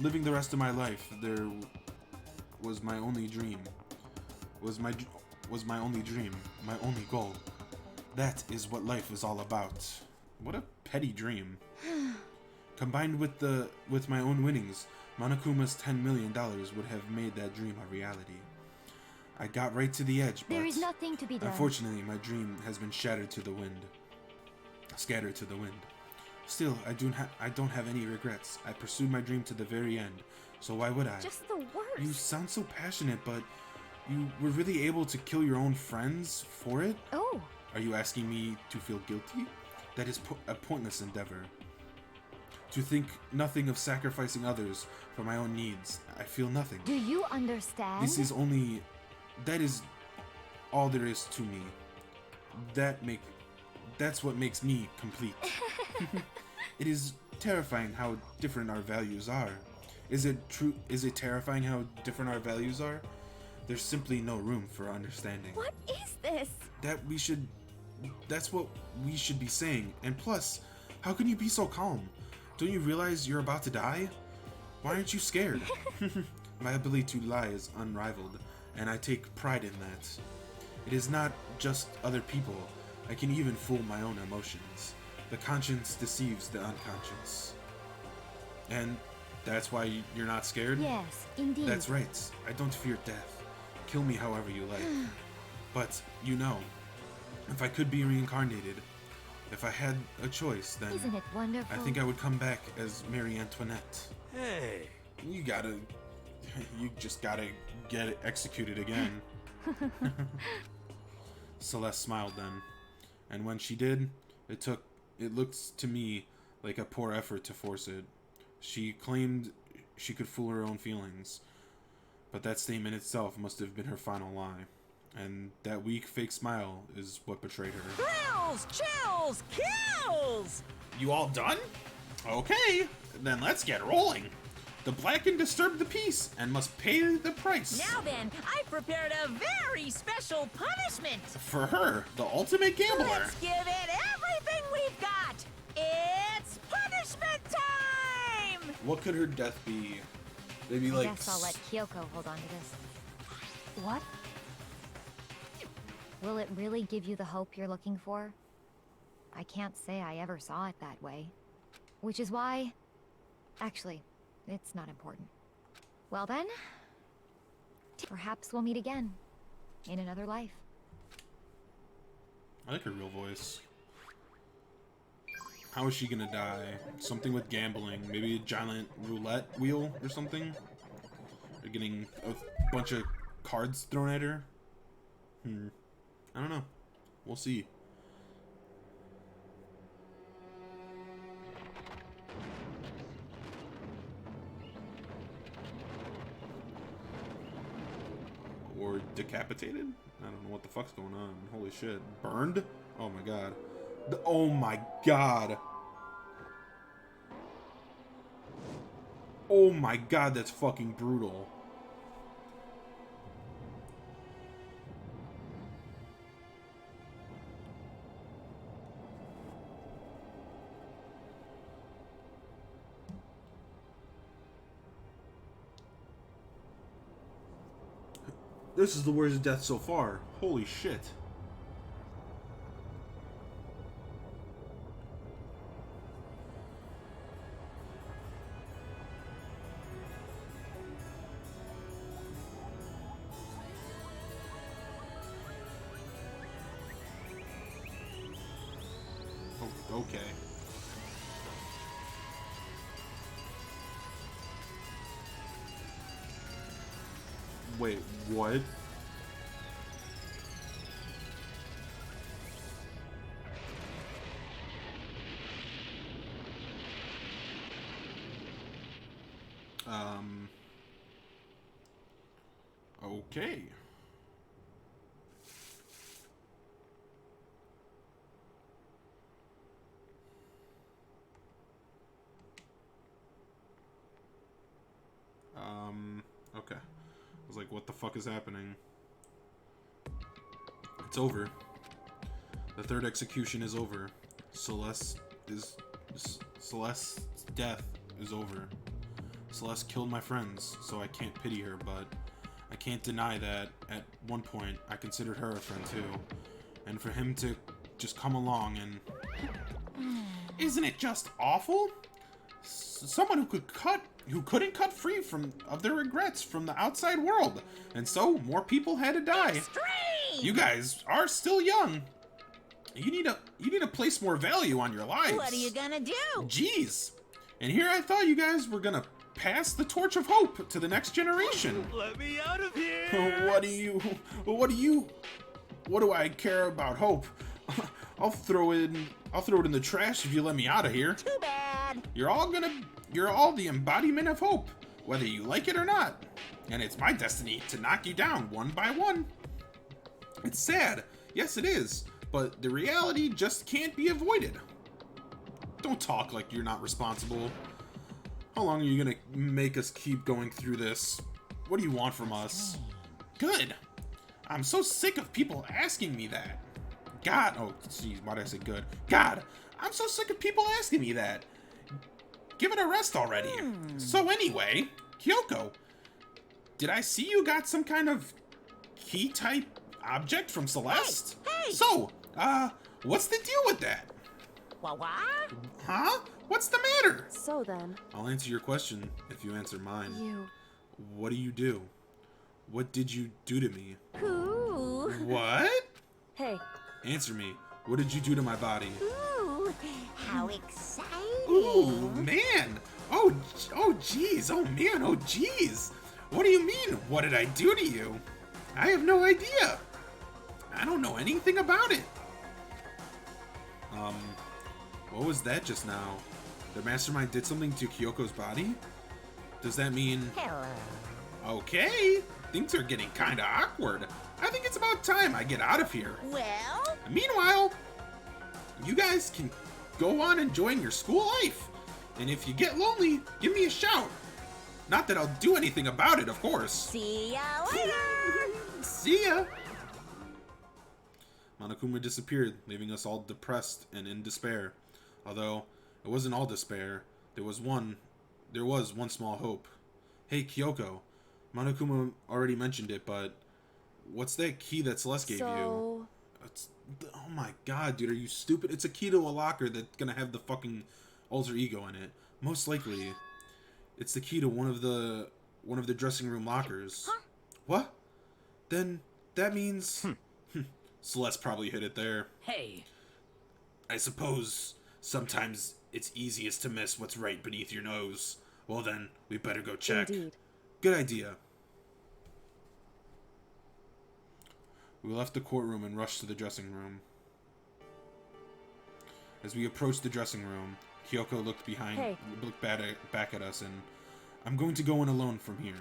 living the rest of my life there was my only dream. Was my only dream, my only goal. That is what life is all about. What a petty dream. Combined with my own winnings, Monokuma's $10 million would have made that dream a reality. I got right to the edge, but There is nothing to be done. unfortunately, my dream has been shattered to the wind. Scattered to the wind. Still, I don't have any regrets. I pursued my dream to the very end, so why would I? Just the worst. You sound so passionate, but you were really able to kill your own friends for it? Oh. Are you asking me to feel guilty? That is a pointless endeavor. To think nothing of sacrificing others for my own needs. I feel nothing. Do you understand? That is all there is to me. That's what makes me complete. It is terrifying how different our values are. Is it terrifying how different our values are? There's simply no room for understanding. What is this? That's what we should be saying. And plus, how can you be so calm? Don't you realize you're about to die? Why aren't you scared? My ability to lie is unrivaled, and I take pride in that. It is not just other people. I can even fool my own emotions. The conscience deceives the unconscious. And that's why you're not scared? Yes, indeed. That's right. I don't fear death. Kill me however you like. But, you know, if I could be reincarnated, if I had a choice, then Isn't it wonderful? I think I would come back as Marie Antoinette. Hey, you just gotta get it executed again. Celeste smiled then, and when she did, it looks to me like a poor effort to force it. She claimed she could fool her own feelings, but that statement itself must have been her final lie. And that weak, fake smile is what betrayed her. Thrills, chills, kills! You all done? Okay, then let's get rolling. The Blacken disturbed the peace and must pay the price. Now then, I've prepared a very special punishment. For her, the ultimate gambler. Let's give it everything we've got. It's punishment time! What could her death be? Maybe I like... guess I'll let Kyoko hold on to this. What? Will it really give you the hope you're looking for? I can't say I ever saw it that way. Which is why... Actually, it's not important. Well then... Perhaps we'll meet again. In another life. I like her real voice. How is she gonna die? Something with gambling. Maybe a giant roulette wheel or something? Or getting a bunch of cards thrown at her? I don't know. We'll see. Or decapitated? I don't know what the fuck's going on. Holy shit. Burned? Oh my god. Oh my god. Oh my god, that's fucking brutal. This is the worst death so far. Holy shit. Oh, okay. Wait, what? Okay. Okay. I was like, what the fuck is happening? It's over. The third execution is over. Celeste's death is over. Celeste killed my friends, so I can't pity her, but I can't deny that at one point I considered her a friend too. And for him to just come along and... Isn't it just awful? Someone who couldn't cut free of their regrets from the outside world, and so more people had to die. Extreme! You guys are still young. You need to place more value on your lives. What are you gonna do? Jeez. And here I thought you guys were gonna pass the torch of hope to the next generation. Let me out of here! What do I care about hope? I'll throw it in the trash if you let me out of here. Too bad. You're all the embodiment of hope, whether you like it or not. And it's my destiny to knock you down one by one. It's sad. Yes, it is. But the reality just can't be avoided. Don't talk like you're not responsible. How long are you gonna make us keep going through this? What do you want from us? Good. I'm so sick of people asking me that. God, oh jeez, why did I say good? God, I'm so sick of people asking me that. Give it a rest already. So anyway, Kyoko, did I see you got some kind of key type object from Celeste? Hey! So, what's the deal with that? What? Huh? What's the matter? So then, I'll answer your question if you answer mine. you... What do you do? What did you do to me? Ooh. What? Hey, Answer me. What did you do to my body? Ooh. How exciting. Ooh, man. Oh, jeez. Oh, man. Oh, jeez. What do you mean? What did I do to you? I have no idea. I don't know anything about it. What was that just now? The mastermind did something to Kyoko's body? Does that mean... Hello. Okay. Things are getting kinda awkward. I think it's about time I get out of here. Well? Meanwhile, you guys can go on enjoying your school life. And if you get lonely, give me a shout. Not that I'll do anything about it, of course. See ya later. See ya. Monokuma disappeared, leaving us all depressed and in despair. Although, it wasn't all despair. There was one small hope. Hey, Kyoko. Monokuma already mentioned it, but what's that key that Celeste gave you? Oh my god, dude, are you stupid? It's a key to a locker that's gonna have the fucking alter ego in it. Most likely, it's the key to one of the dressing room lockers. Huh? What? Then that means Celeste probably hid it there. Hey, I suppose sometimes it's easiest to miss what's right beneath your nose. Well then, we better go check. indeed. Good idea. We left the courtroom and rushed to the dressing room. As we approached the dressing room, Kyoko looked back at us, and I'm going to go in alone from here.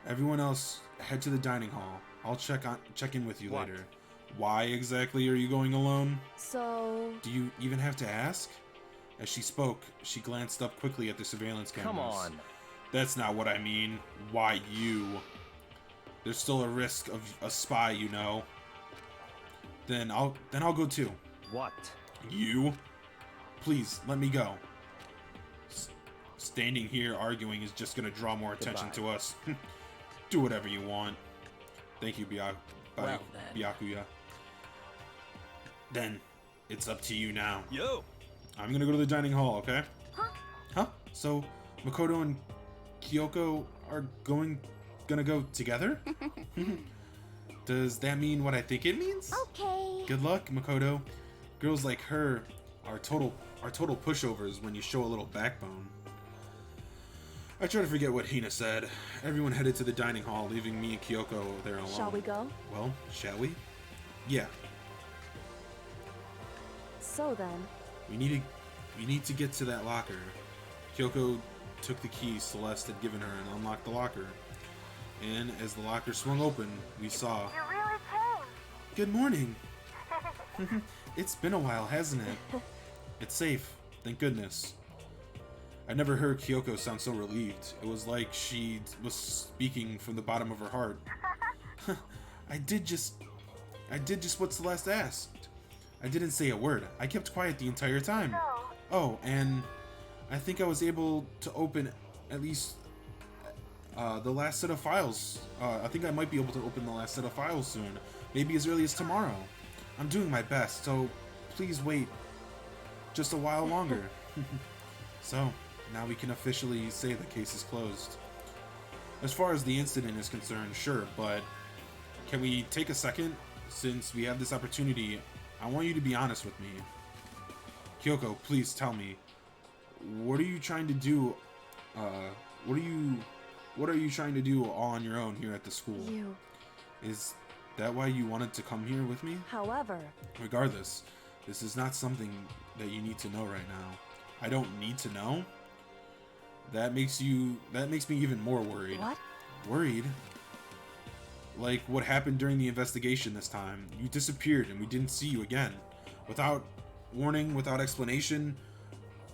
Everyone else, head to the dining hall. I'll check in with you later. Why exactly are you going alone? So... Do you even have to ask? As she spoke, she glanced up quickly at the surveillance cameras. Come on. That's not what I mean. Why you? There's still a risk of a spy, you know. Then I'll go too. What? You? Please, let me go. Standing here arguing is just gonna draw more attention to us. Do whatever you want. Thank you, Byakuya. Then, it's up to you now. Yo! I'm gonna go to the dining hall, okay? Huh? Huh? So, Makoto and Kyoko are gonna go together? Does that mean what I think it means? Okay. Good luck, Makoto. Girls like her are total pushovers when you show a little backbone. I try to forget what Hina said. Everyone headed to the dining hall, leaving me and Kyoko there alone. Shall we go? Well, shall we? Yeah. So then... We need to get to that locker. Kyoko took the key Celeste had given her and unlocked the locker. And as the locker swung open, we saw... You really came. Good morning. It's been a while, hasn't it? It's safe, thank goodness. I never heard Kyoko sound so relieved. It was like she was speaking from the bottom of her heart. I did just what Celeste asked. I didn't say a word. I kept quiet the entire time. Oh, and I think I was able to open at least the last set of files. I think I might be able to open the last set of files soon. Maybe as early as tomorrow. I'm doing my best, so please wait just a while longer. So, now we can officially say the case is closed. As far as the incident is concerned, sure, but can we take a second? Since we have this opportunity, I want you to be honest with me. Kyoko, please tell me, what are you trying to do, what are you trying to do all on your own here at the school? Is that why you wanted to come here with me? However... Regardless, this is not something that you need to know right now. I don't need to know? That makes me even more worried. What? Worried? Like what happened during the investigation this time. You disappeared and we didn't see you again. Without warning, without explanation.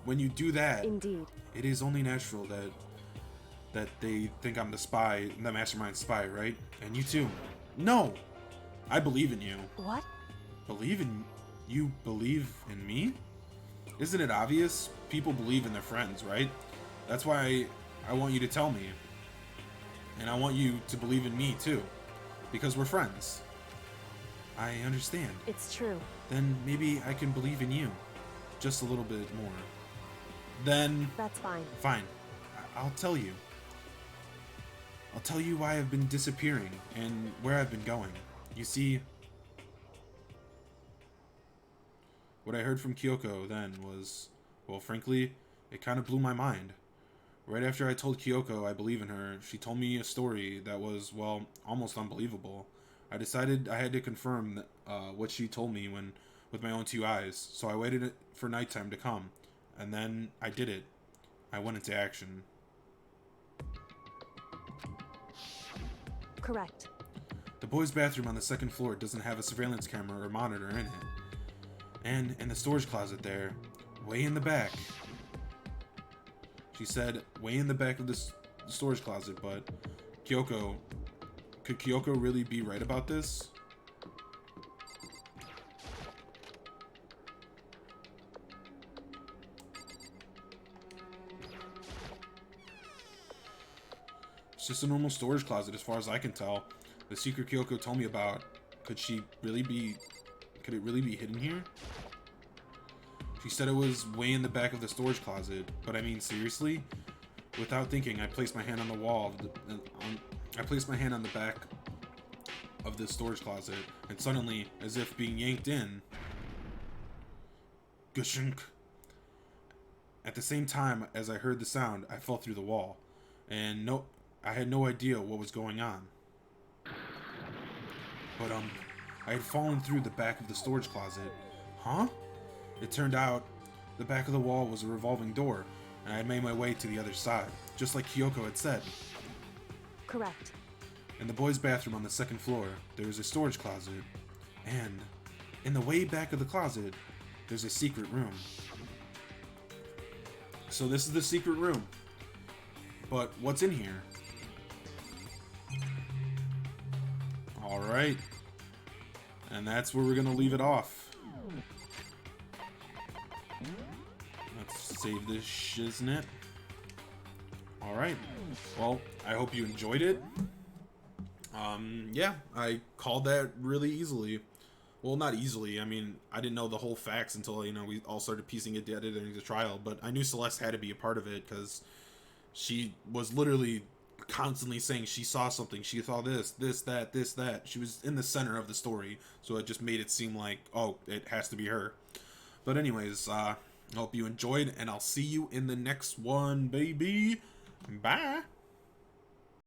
When you do that... Indeed. It is only natural that they think I'm the spy, the mastermind spy, right? And you too. No! I believe in you. What? Believe in... You believe in me? Isn't it obvious? People believe in their friends, right? That's why I want you to tell me. And I want you to believe in me too. Because we're friends. I understand. It's true. Then maybe I can believe in you. Just a little bit more. Then... That's fine. Fine. I'll tell you. I'll tell you why I've been disappearing and where I've been going. You see... What I heard from Kyoko then was, well, frankly, it kind of blew my mind. Right after I told Kyoko I believe in her, she told me a story that was, well, almost unbelievable. I decided I had to confirm what she told me with my own two eyes, so I waited for nighttime to come, and then I did it. I went into action. Correct. The boys' bathroom on the second floor doesn't have a surveillance camera or monitor in it. And in the storage closet there, way in the back. She said, way in the back of the storage closet, but Kyoko, could Kyoko really be right about this? It's just a normal storage closet as far as I can tell. The secret Kyoko told me about, could it really be hidden here? She said it was way in the back of the storage closet, but I mean, seriously? Without thinking, I placed my hand on the wall. I placed my hand on the back of the storage closet, and suddenly, as if being yanked in, gushunk. At the same time as I heard the sound, I fell through the wall, and I had no idea what was going on. But I had fallen through the back of the storage closet. Huh? It turned out the back of the wall was a revolving door, and I had made my way to the other side, just like Kyoko had said. Correct. In the boys' bathroom on the second floor, there is a storage closet, and in the way back of the closet, there's a secret room. So this is the secret room. But what's in here? Alright. And that's where we're gonna leave it off. Let's save this shiznit. Alright. Well, I hope you enjoyed it. Yeah, I called that really easily. Well, not easily. I mean, I didn't know the whole facts until, we all started piecing it together during the trial, but I knew Celeste had to be a part of it because she was literally constantly saying she saw something, she saw this, that. She was in the center of the story, so it just made it seem like, oh, it has to be her. But anyways, I hope you enjoyed, and I'll see you in the next one, baby. Bye.